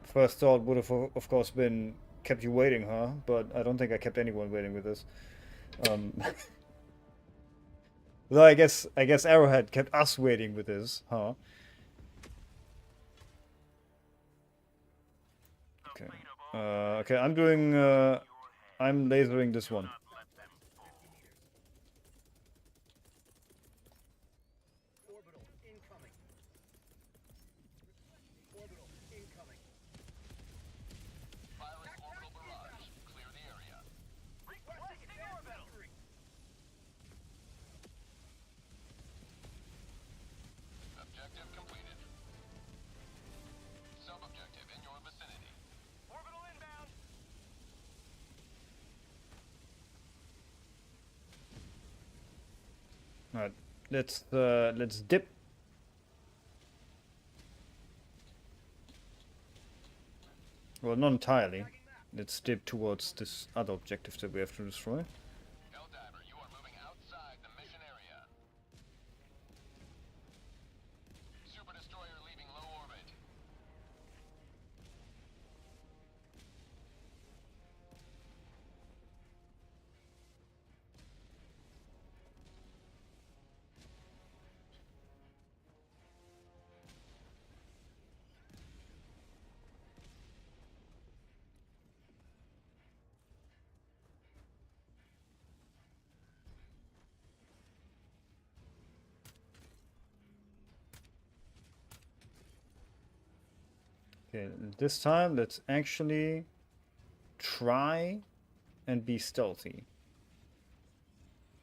First thought would have, of course, been kept you waiting, huh? But I don't think I kept anyone waiting with this. Though I guess Arrowhead kept us waiting with this, huh? Okay. Okay, I'm doing. I'm lasering this one. Orbital incoming. Orbital incoming. Firing orbital barrage. Clear the area. Requesting orbital. Objective completed. Sub-objective in your vicinity. Orbital inbound. Alright, let's dip. Well, not entirely. Let's dip towards this other objective that we have to destroy. Helldiver, you are moving outside the mission area. Super destroyer leaving low orbit. Okay, this time let's actually try and be stealthy.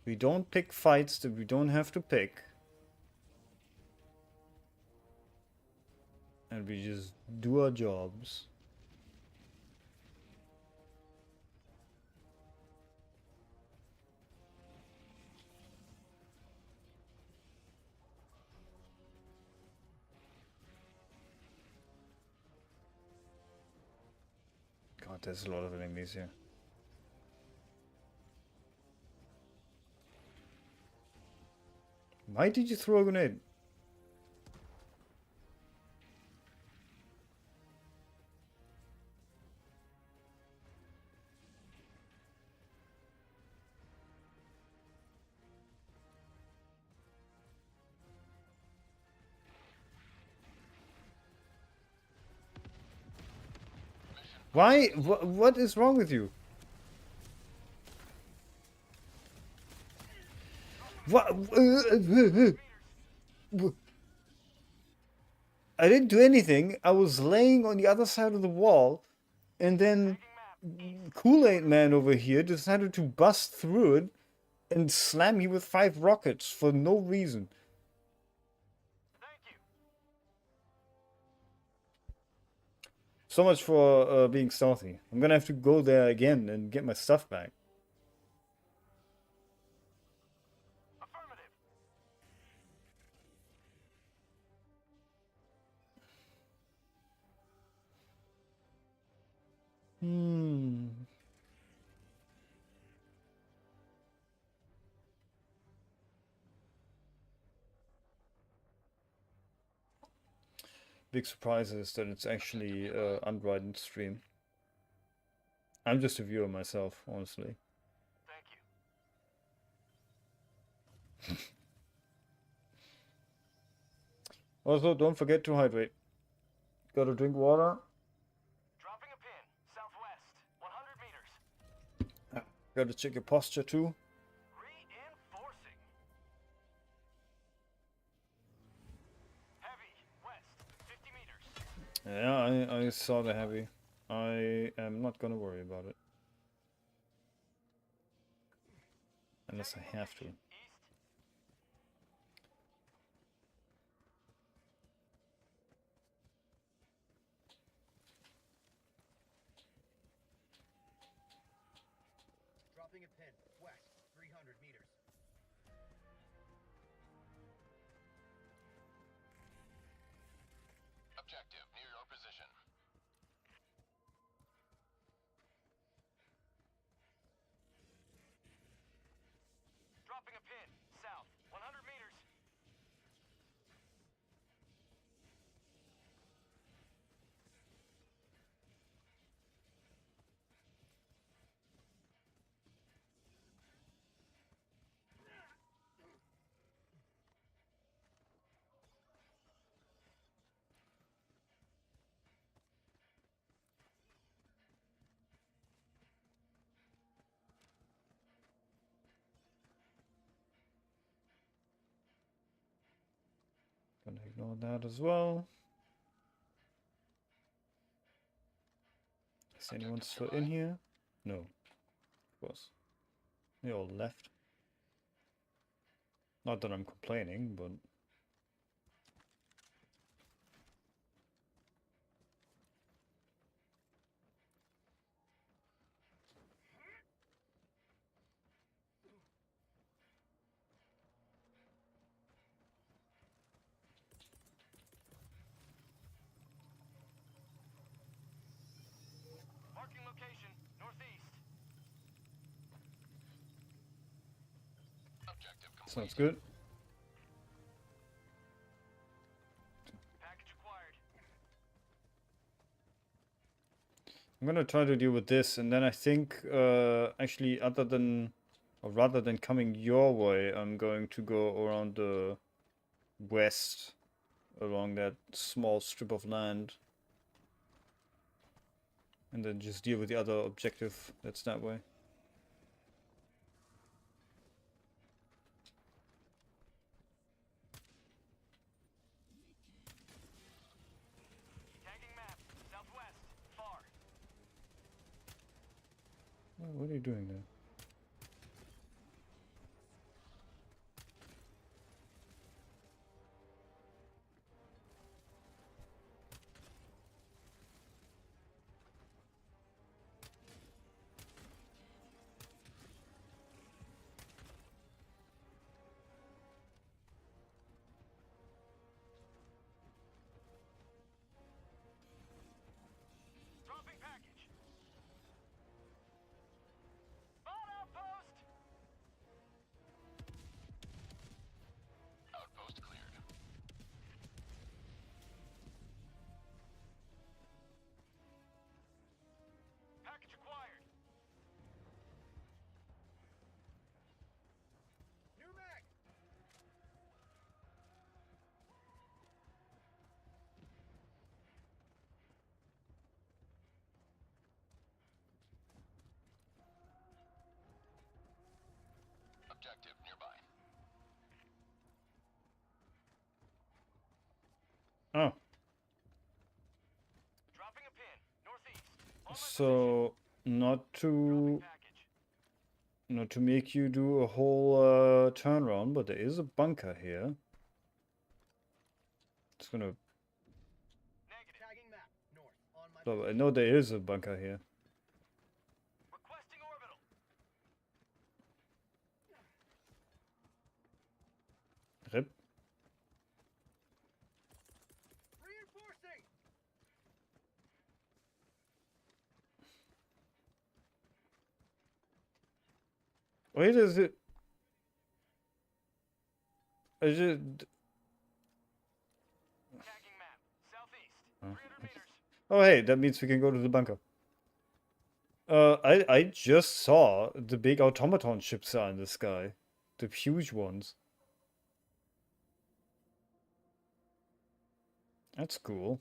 We don't pick fights that we don't have to pick. And we just do our jobs. God, there's a lot of enemies here. Why did you throw a grenade? Why? What is wrong with you? What? I didn't do anything. I was laying on the other side of the wall, and then Kool-Aid Man over here decided to bust through it and slam me with 5 rockets for no reason. So much for being stealthy. I'm gonna have to go there again and get my stuff back. Affirmative. Big surprise is that it's actually unwritten stream. I'm just a viewer myself, honestly. Thank you. Also, don't forget to hydrate. Gotta drink water. Dropping a pin. Southwest. 100 meters. Gotta check your posture too. Reinforcing. Heavy. West. 50 meters. Yeah, I saw the heavy. I am not gonna worry about it. Unless I have to. East. Dropping a pin. West. 300 meters. Objective near your position. Dropping a pin. South. 100 meters. Gonna ignore that as well. Is anyone still in here? No. Of course. They all left. Not that I'm complaining, but... Marking location. Northeast. Objective complete. Sounds good. Package acquired. I'm gonna try to deal with this, and then I think, actually, other than... Or rather than coming your way, I'm going to go around the west, along that small strip of land. And then just deal with the other objective that's that way. Tagging map. What are you doing there? Dropping package. Spot outpost. Outpost cleared. Package acquired. New mag! Objective nearby. Oh, Dropping a pin. Northeast. On my so not position. to Package. make you do a whole turnaround, but there is a bunker here. It's gonna. Negative. Tagging map. North. On my Oh, I position. know there is a bunker here. Requesting orbital. Rip. Reinforcing! Wait, is it? Is it? Tagging map. Southeast. Oh. 300 meters. Oh, hey, that means we can go to the bunker. I just saw the big automaton ships are in the sky, the huge ones. That's cool.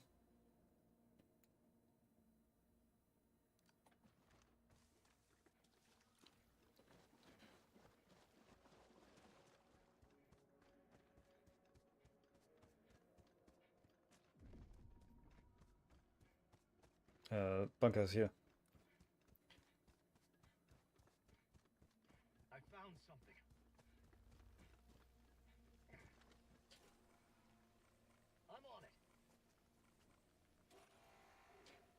Bunkers here. I found something. I'm on it. Sample collected.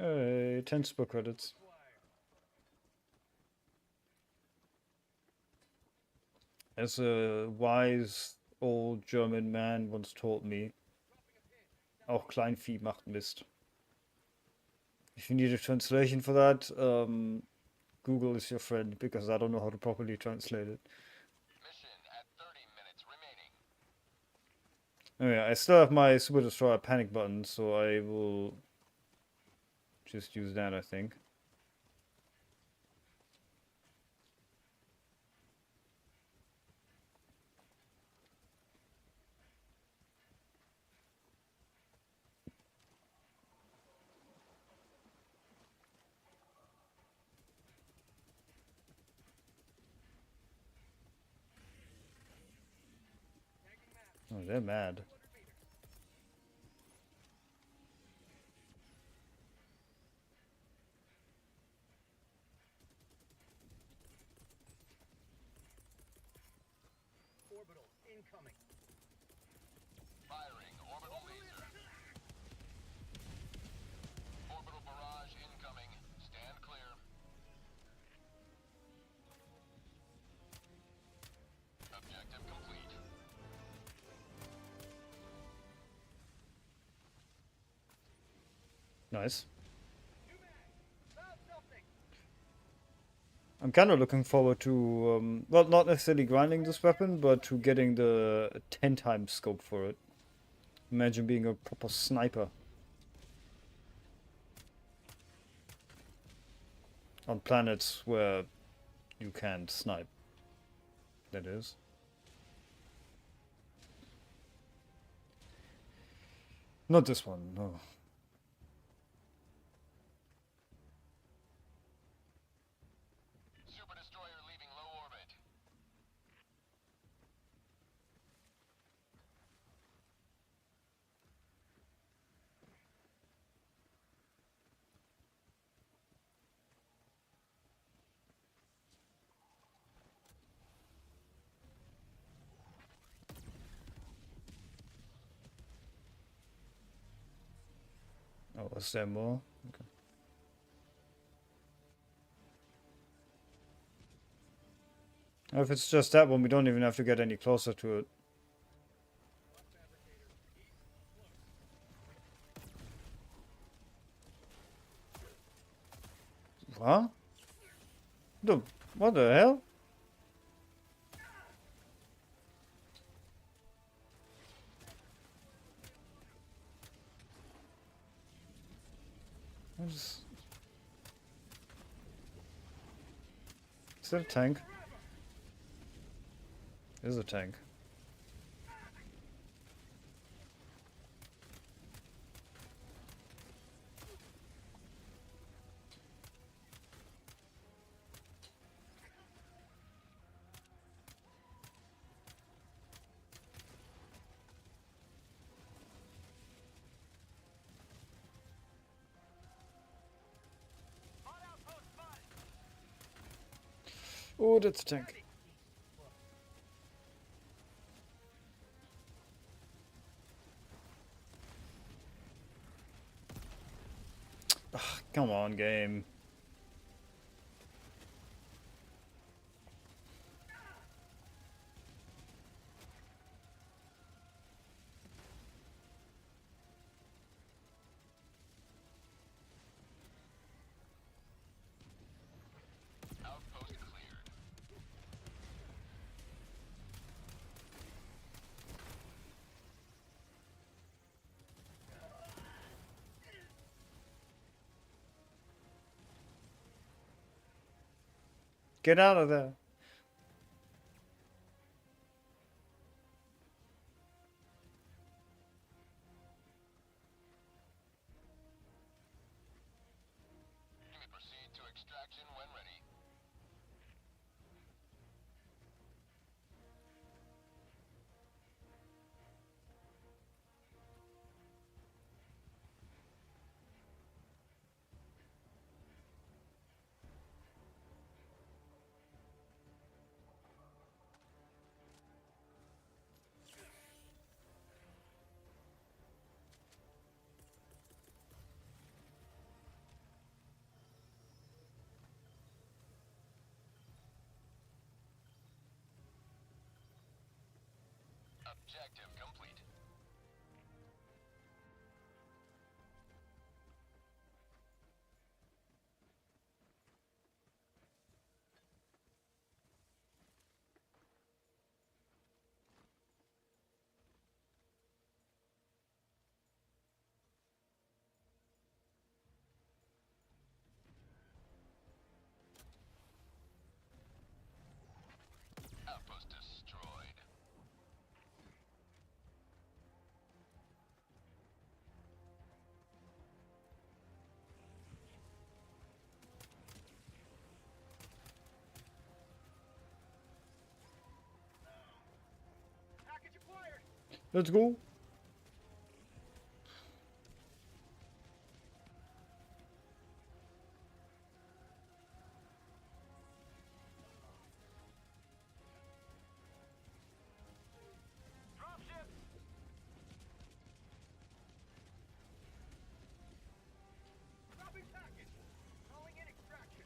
Hey, 10 spur credits. Acquired. As a wise old German man once told me, auch Kleinvieh macht Mist. If you need a translation for that, Google is your friend, because I don't know how to properly translate it. Mission at 30 minutes remaining. Oh yeah, I still have my Super Destroyer panic button, so I will just use that, I think. Tagging map. Oh, they're mad. 200 meters. Orbital incoming. Firing orbital laser. Orbital barrage incoming. Stand clear. Objective complete. Nice. New mag. Found something. I'm kind of looking forward to, well, not necessarily grinding this weapon, but to getting the 10 times scope for it. Imagine being a proper sniper. On planets where you can't snipe. That is. Not this one, no. Super destroyer Was there more? Okay. If it's just that one, we don't even have to get any closer to it. What? What the hell? Is that a tank? It is a tank. Oh, that's a tank. Ugh, come on, game. Outpost cleared. Get out of there. You may proceed to extraction when ready. Objective complete. Outpost destroyed. Package acquired. Let's go. Dropship. Dropping package. Calling in extraction.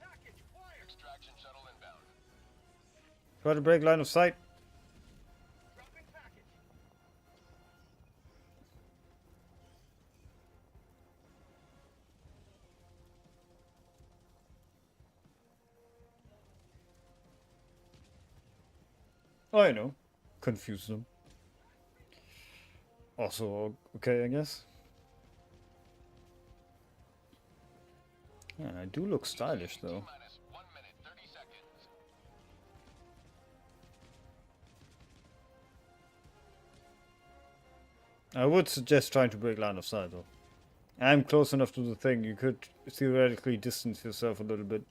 Package acquired. Extraction shuttle inbound. Try to break line of sight. Dropping package. I know. Confuse them. Also, okay, I guess. Yeah, I do look stylish though. T-minus 1 minute, 30 seconds. I would suggest trying to break line of sight though. I'm close enough to the thing, you could theoretically distance yourself a little bit.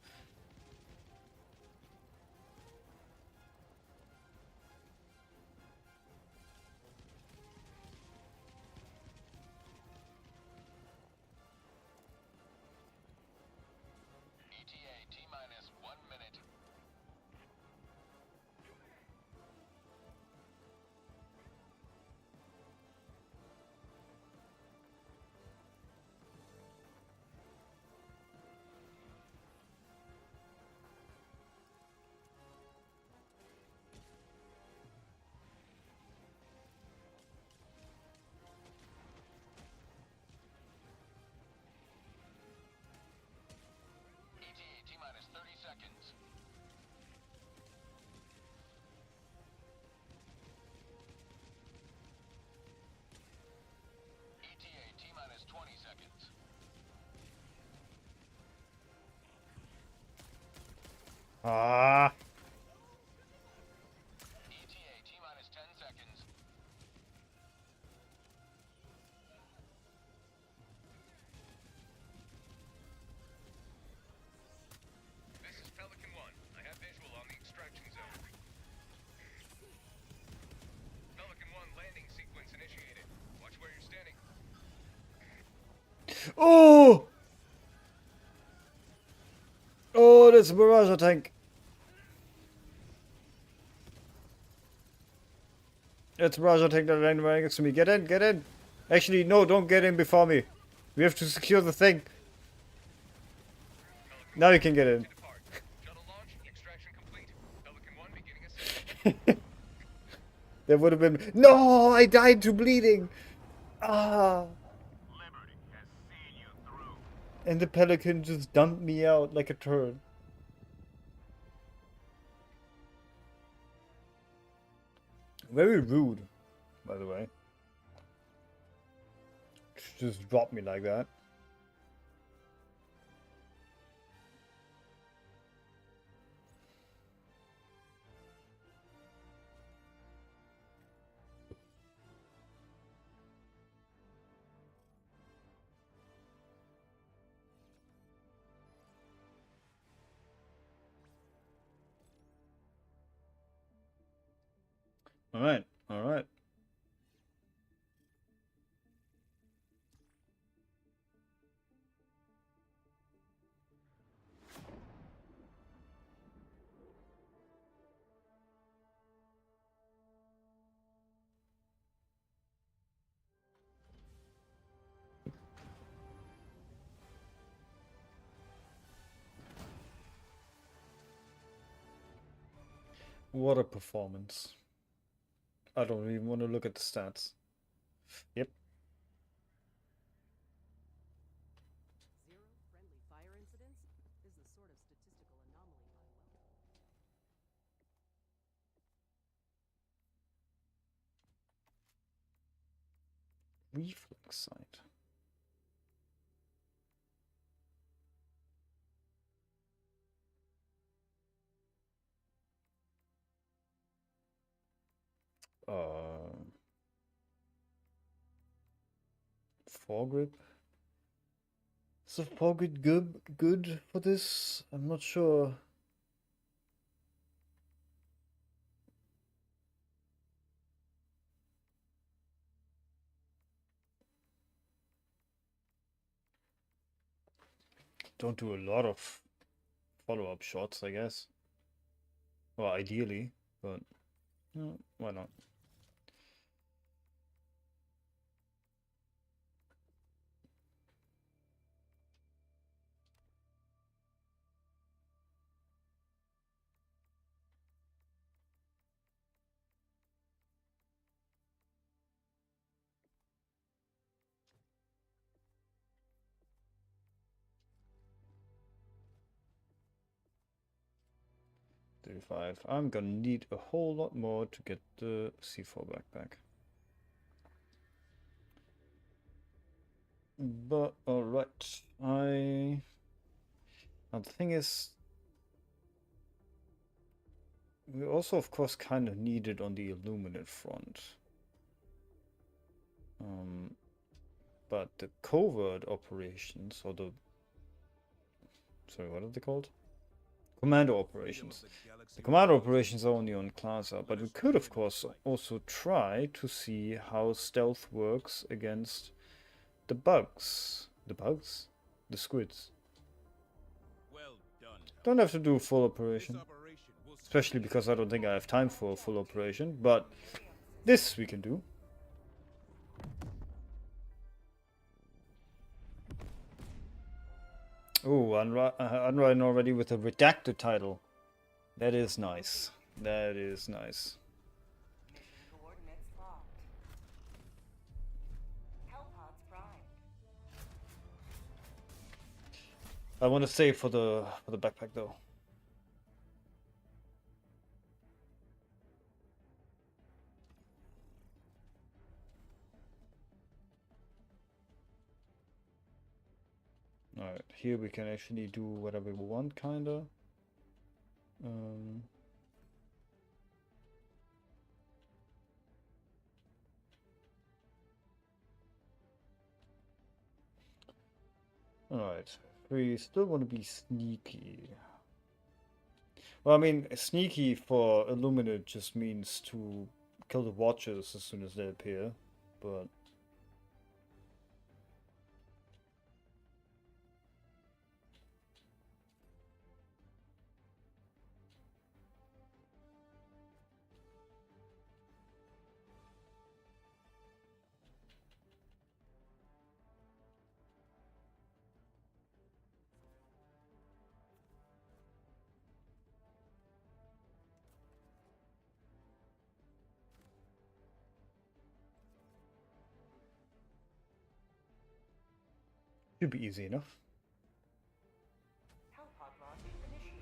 ETA T-minus 1 minute. Ah! ETA T-minus 10 seconds. This is Pelican 1. I have visual on the extraction zone. Pelican 1 landing sequence initiated. Watch where you're standing. Oh! Oh, that's a barrage tank. It's a barrage tank that landed right next to me. Get in, get in. Actually, no, don't get in before me. We have to secure the thing. Now you can get in. To depart. Shuttle launch. Extraction complete. Pelican 1 beginning ascent. That would have been. No, I died to bleeding. Ah. Liberty has seen you through. And the pelican just dumped me out like a turd. Very rude, by the way. Just drop me like that. Alright, alright. What a performance. I don't even want to look at the stats. Yep. Zero friendly fire incidents is the sort of statistical anomaly I welcome. Reflex sight. Foregrip. Is the foregrip good for this? I'm not sure. Don't do a lot of follow-up shots, I guess. Well, ideally, but why not? $35. I'm gonna need a whole lot more to get the C4 backpack. But alright, now the thing is, we also of course kind of need it on the Illuminate front. But the covert operations, or sorry, what are they called? Commando operations. The commando operations are only on Clasa, but we could of course also try to see how stealth works against the bugs. The bugs? The squids. Well done. Don't have to do a full This operation. operation will Especially because I don't think I have time for a full operation, but this we can do. Oh, unwritten already with a redacted title. That is nice. That is nice. Mission coordinates locked. Hellpods primed. I want to save for the backpack though. Alright, here we can actually do whatever we want, kinda. Um, Alright. We still want to be sneaky. Well, I mean, sneaky for Illuminate just means to kill the Watchers as soon as they appear, but... Should be easy enough. Hellpod launch initiated.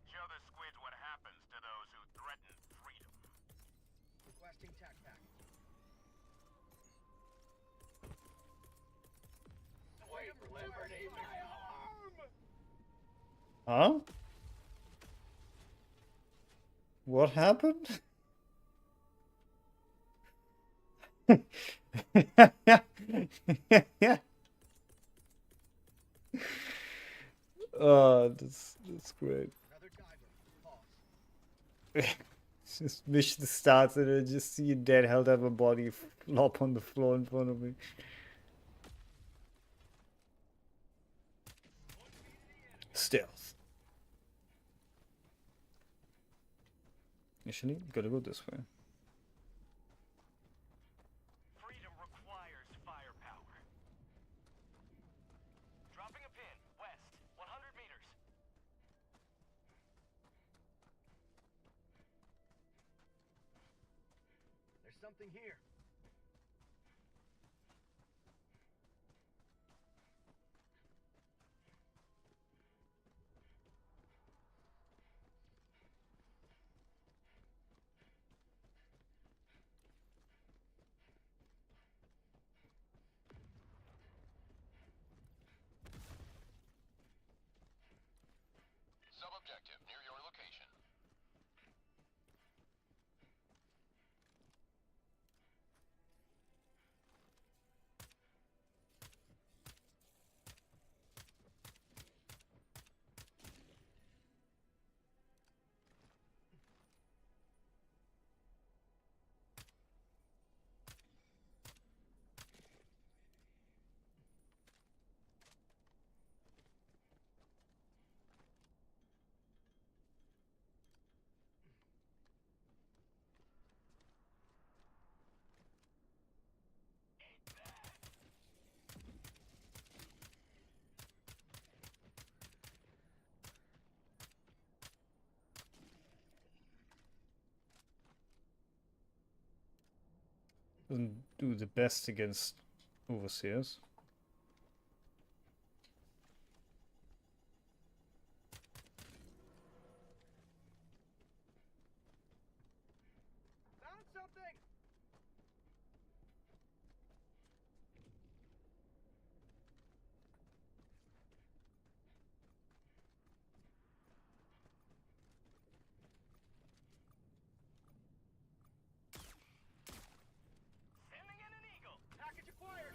Show the squids what happens to those who threaten freedom. Requesting tac pack. Wait for liberty, my arm! Huh? What happened? That's great. Another diver. Pause. Just mission starts and I just see a dead Helldiver body flop on the floor in front of me. Stealth. Initially, gotta go this way. Freedom requires firepower. Dropping a pin, west, 100 meters. There's something here. Sub-objective near your location. Doesn't do the best against overseers. Found something! Sending in an eagle. Package acquired!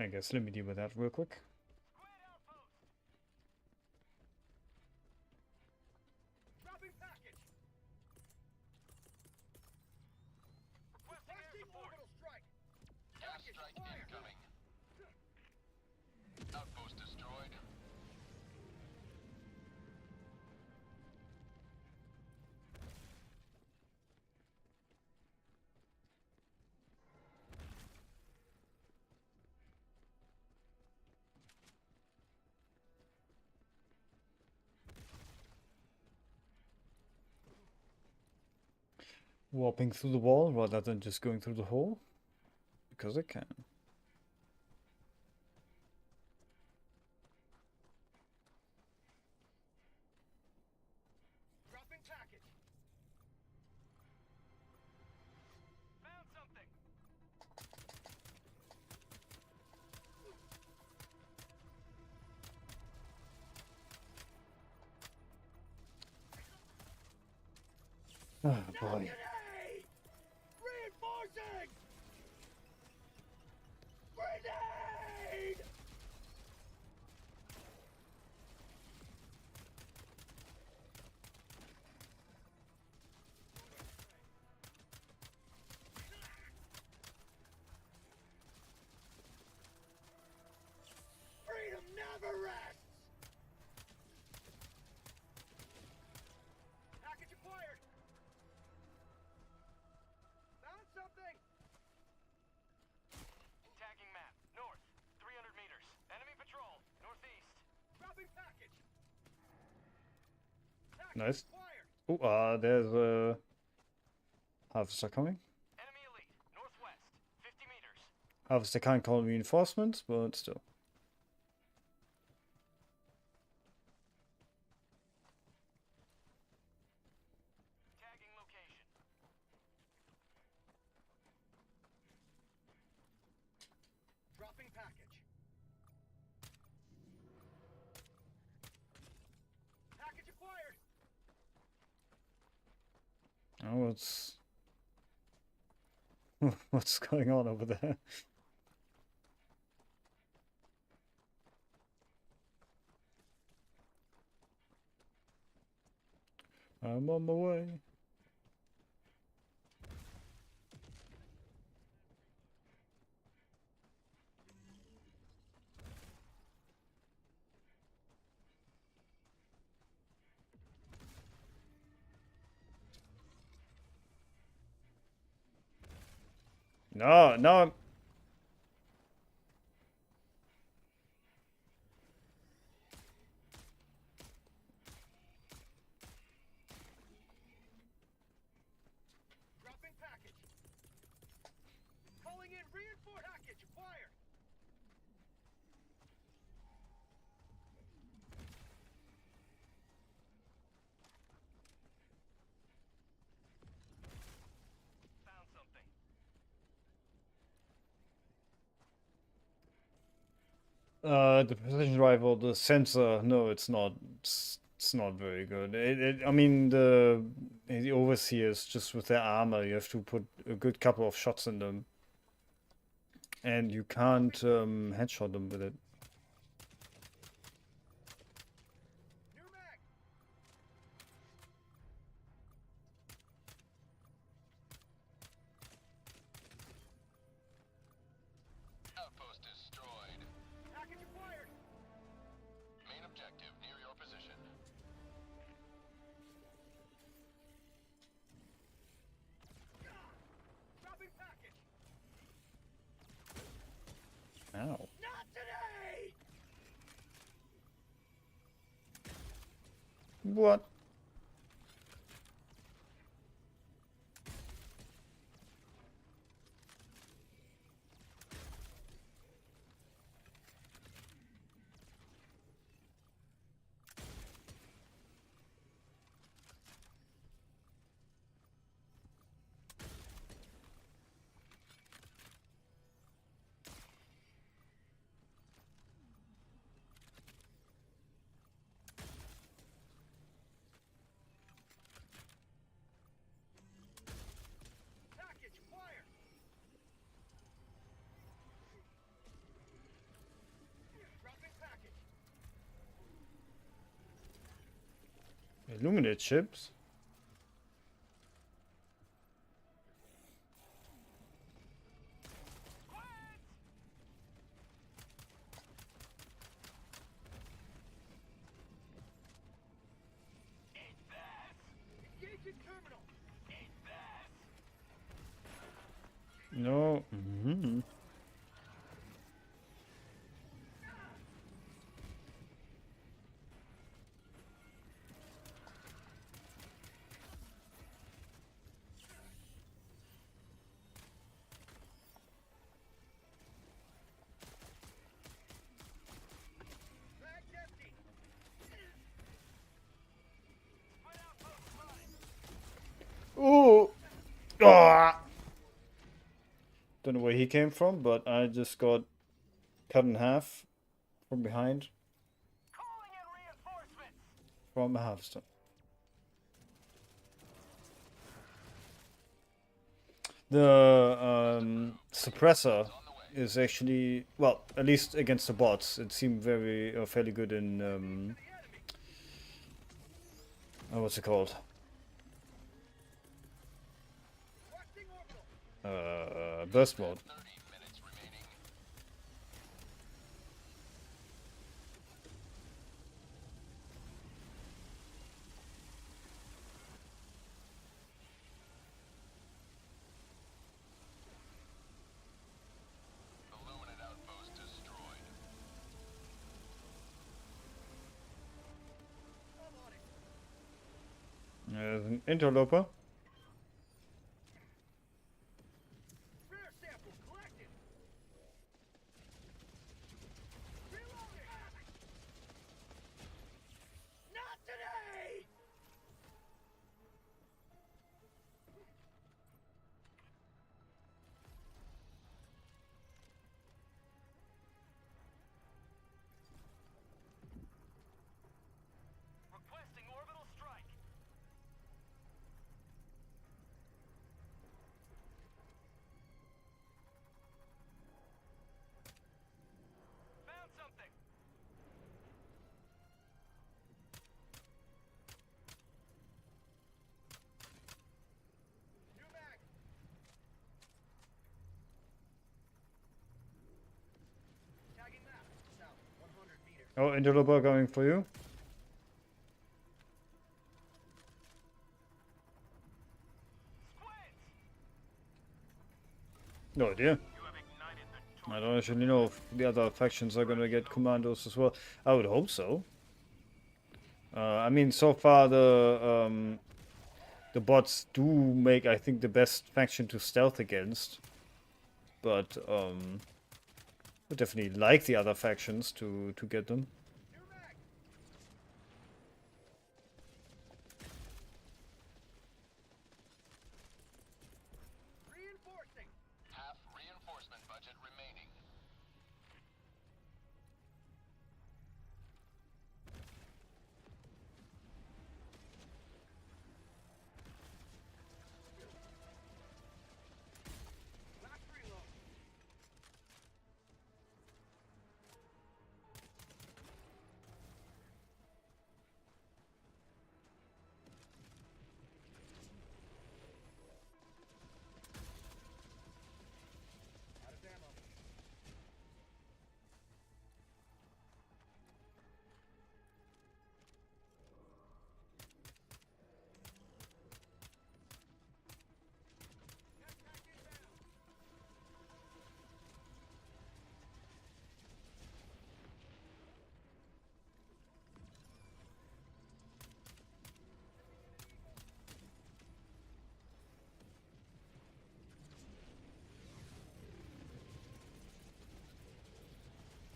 I guess let me deal with that real quick. Dropping package. Requesting orbital strike. Gas strike incoming. Outpost destroyed. Warping through the wall rather than just going through the hole. Because I can. Dropping package. Found something. Oh boy. Grenade! Reinforcing! Grenade! Freedom never rests! Package acquired! Found something! Tagging map. North. 300 meters. Enemy patrol. Northeast. Dropping package. Package Nice. acquired. Oh, there's a harvester coming. Enemy elite. Northwest. 50 meters. Harvester can't call reinforcements, but still. Tagging location. Dropping package. Package acquired. Oh, what's going on over there? I'm on my way. No, no. Dropping package. Calling in reinforced package acquired. Found something. The precision rifle, the sensor. No, it's not. It's not very good. I mean, the overseers just with their armor, you have to put a good couple of shots in them, and you can't headshot them with it. New mag. Outpost destroyed. Package acquired. Main objective near your position. Dropping package. Ow. Not today. What? Illuminate ships? Engaging terminal. No. Mm-hmm. Bag's empty. Ooh! Ah! Don't know where he came from, but I just got cut in half from behind Calling in reinforcements! from a harvester. The suppressor is actually, well, at least against the bots, it seemed very fairly good in what's it called? Requesting orbital. Burst mode. 30 minutes remaining. The Luminant outpost destroyed. I'm on it. There's an interloper. Rare sample collected. Reloading. Not today. Requesting orbital strike! Found something! New mag. Tagging map. South 100 meters. Oh, interloper going for you. Squids! No idea. You have ignited the I don't actually know if the other factions are gonna get commandos as well. I would hope so. I mean, so far the bots do make, I think, the best faction to stealth against. But would definitely like the other factions to get them. New mag. Reinforcing. Half reinforcement budget remaining. Last reload. Out of ammo.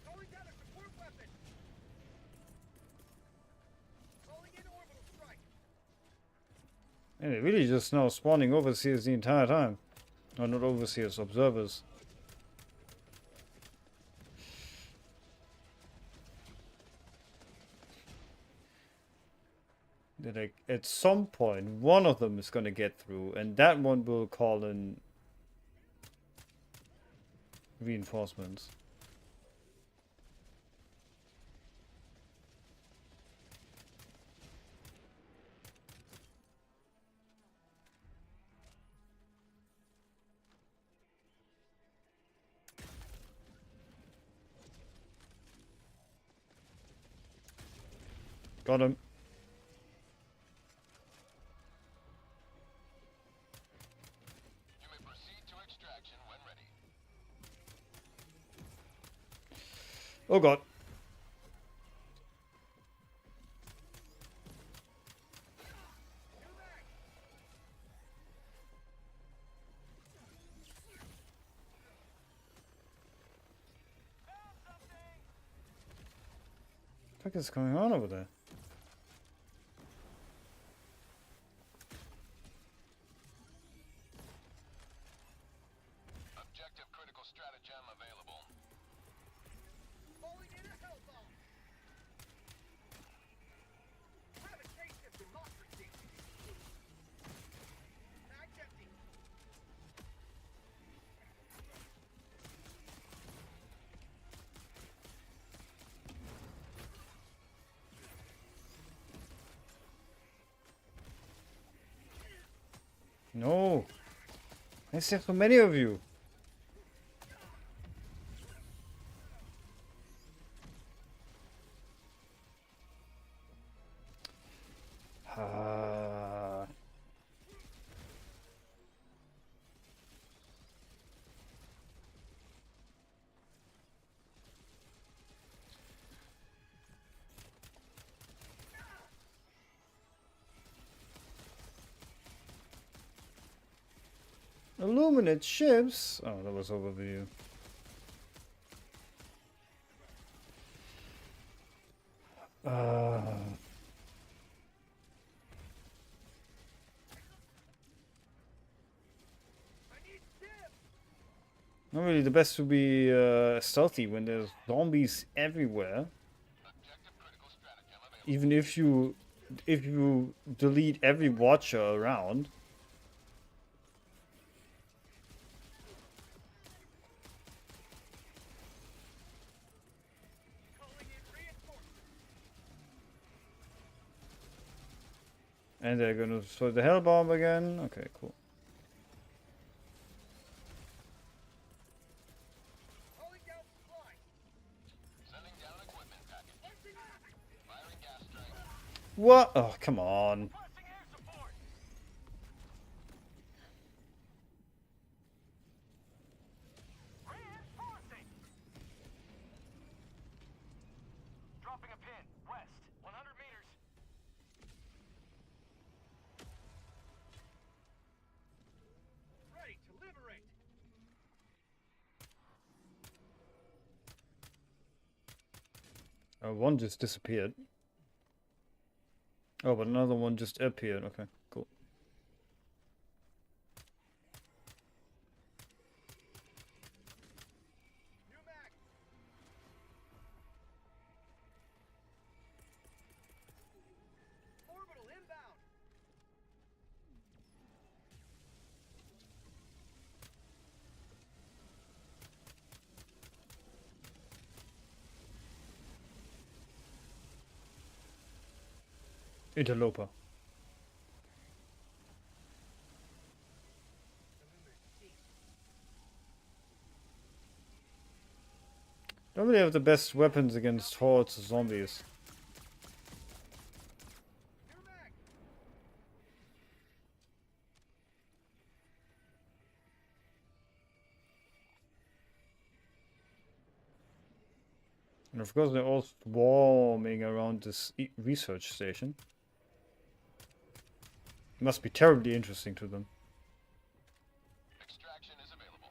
Calling down a support weapon. Calling in orbital strike. And it really just now spawning overseers the entire time. No, not overseers, observers. That, like, at some point, one of them is gonna get through, and that one will call in reinforcements. Got him. You may proceed to extraction when ready. Oh god. What the heck is going on over there? Objective critical stratagem available. Falling in a hell bomb. Have a taste of democracy. Mag's empty. No. I see so many of you. Ah. Illuminate ships? Oh, that was overview. Not really the best to be stealthy when there's zombies everywhere. Objective critical stratagem available. Even if you delete every watcher around. Calling in reinforcements. And they're gonna throw the hell bomb again. Okay, cool. Calling down supplies. Sending down equipment package. Placing Firing gas strike. What? Oh, come on. requesting air support. Reinforcing. Dropping a pin. West. 100 meters. Ready to liberate. One just disappeared. Oh, but another one just appeared. Okay, cool. New mag. Orbital inbound. Interloper. Don't really have the best weapons against hordes of zombies. New mag. And of course, they're all swarming around this research station. It must be terribly interesting to them. Extraction is available.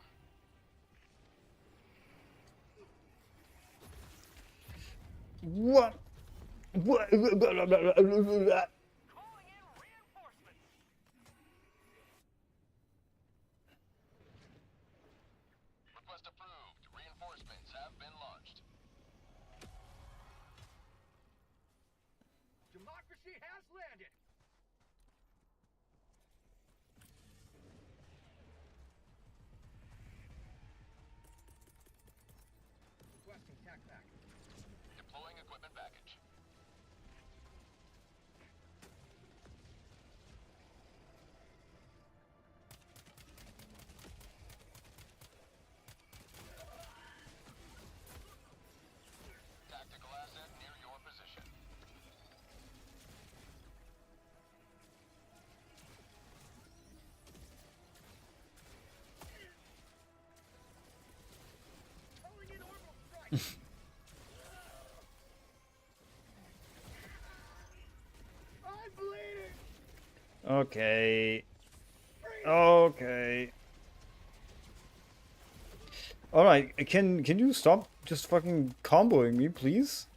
What? What? Calling in reinforcements. Request approved. Reinforcements have been launched. Democracy has landed. Requesting tac pack. Deploying equipment package. Tactical asset near your position. I'm bleeding. Okay. Okay. Alright, can you stop just fucking comboing me, please?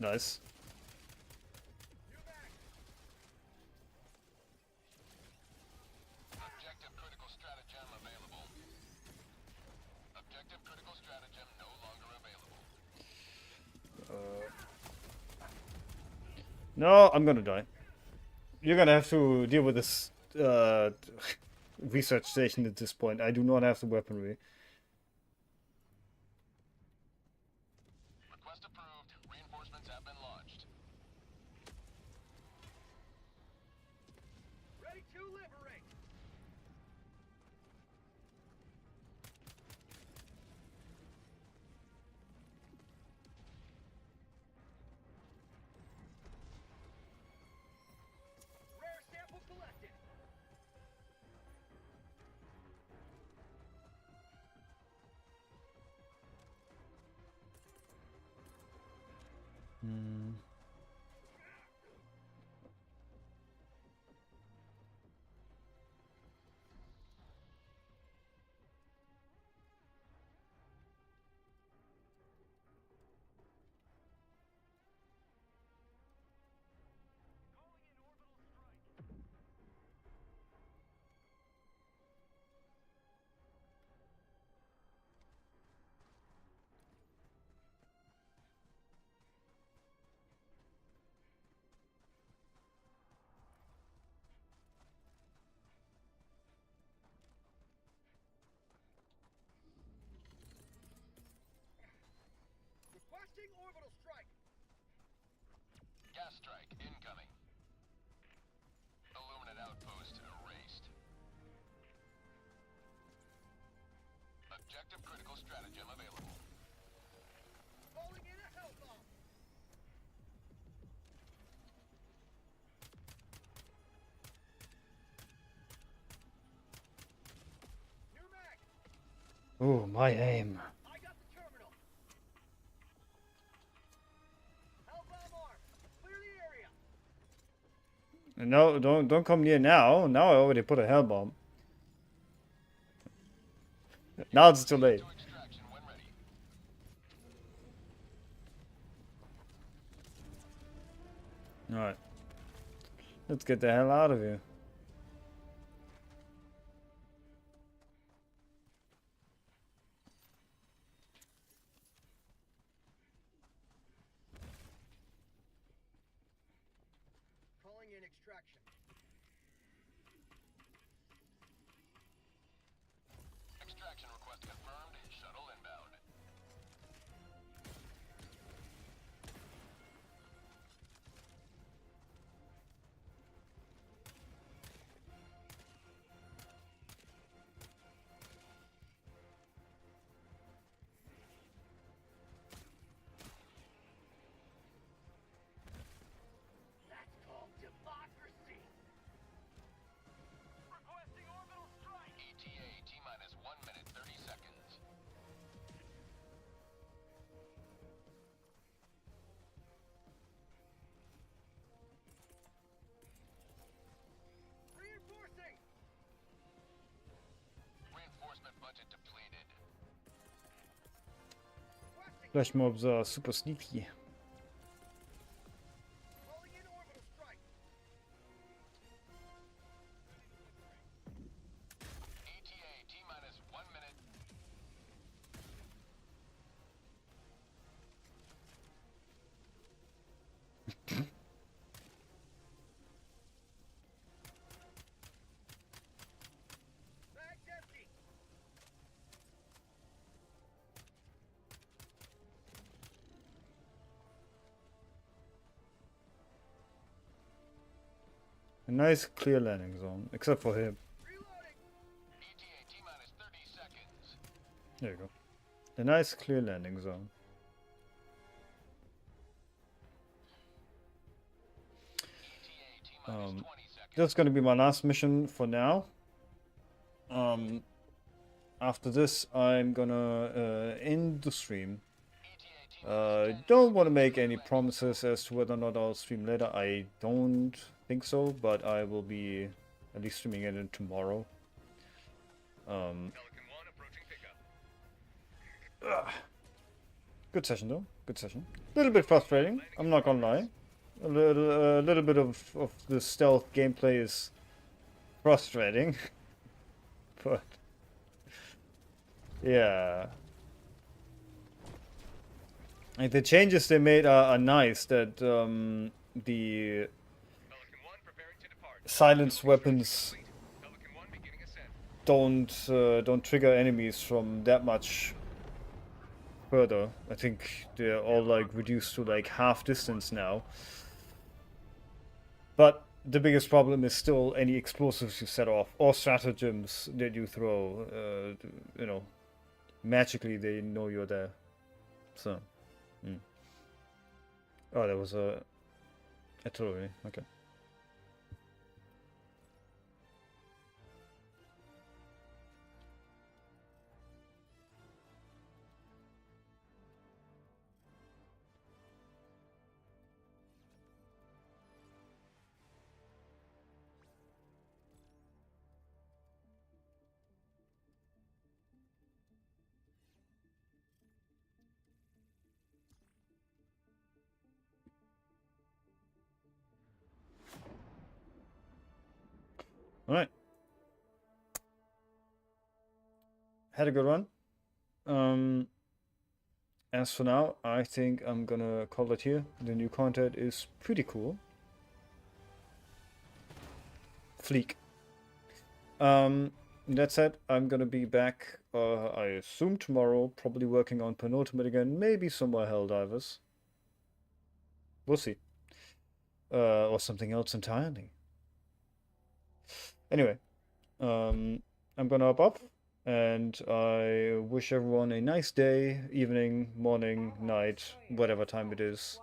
Nice. Objective critical stratagem available. Objective critical stratagem no longer available. No, I'm gonna die. You're gonna have to deal with this research station at this point. I do not have the weaponry. Request approved. Reinforcements have been launched. Ready to liberate. Rare sample collected. Hmm. Requesting orbital strike. Gas strike incoming. Illuminate outpost erased. Objective critical stratagem available. Falling in a hell bomb. New mag. Oh, my aim. I got the terminal. Hell bomb armed. Clear the area. No, don't come near now. Now I already put a hell bomb. Now it's too late. To extraction when ready. Alright. Let's get the hell out of here. Calling in extraction. Extraction request confirmed. Shuttle inbound. That's called democracy. Requesting orbital strike. ETA T-minus 1 minute 30 seconds. Reinforcing. Reinforcement budget depleted. Requesting Flash mobs are super sneaky. calling in orbital strike. ETA T-minus 1 minute. Bag's empty. A nice clear landing zone, except for him. Reloading. ETA T-minus 30 seconds. There you go. A nice clear landing zone. T-minus 20 seconds. That's gonna be my last mission for now. After this, I'm gonna end the stream. ETA T-minus 10 Don't want to seconds make till any landing. promises as to whether or not I'll stream later. I don't think so, but I will be at least streaming it tomorrow. Pelican 1 approaching pickup. Good session though. Good session. A little bit frustrating. I'm not gonna lie. A little bit of the stealth gameplay is frustrating, but yeah. Like the changes they made are nice. That the Pelican 1 preparing to depart. silence weapons Pelican 1 beginning ascent. don't trigger enemies from that much further. I think they're all like reduced to like half distance now. But the biggest problem is still any explosives you set off or stratagems that you throw. You know, magically they know you're there. So, oh, there was a artillery. Okay. All right. Had a good one. As for now, I think I'm gonna call it here. The new content is pretty cool. Fleek. That said, I'm gonna be back, I assume tomorrow, probably working on penultimate again, maybe some more Helldivers. We'll see. Or something else entirely. Anyway, I'm gonna hop off, and I wish everyone a nice day, evening, morning, night, whatever time it is.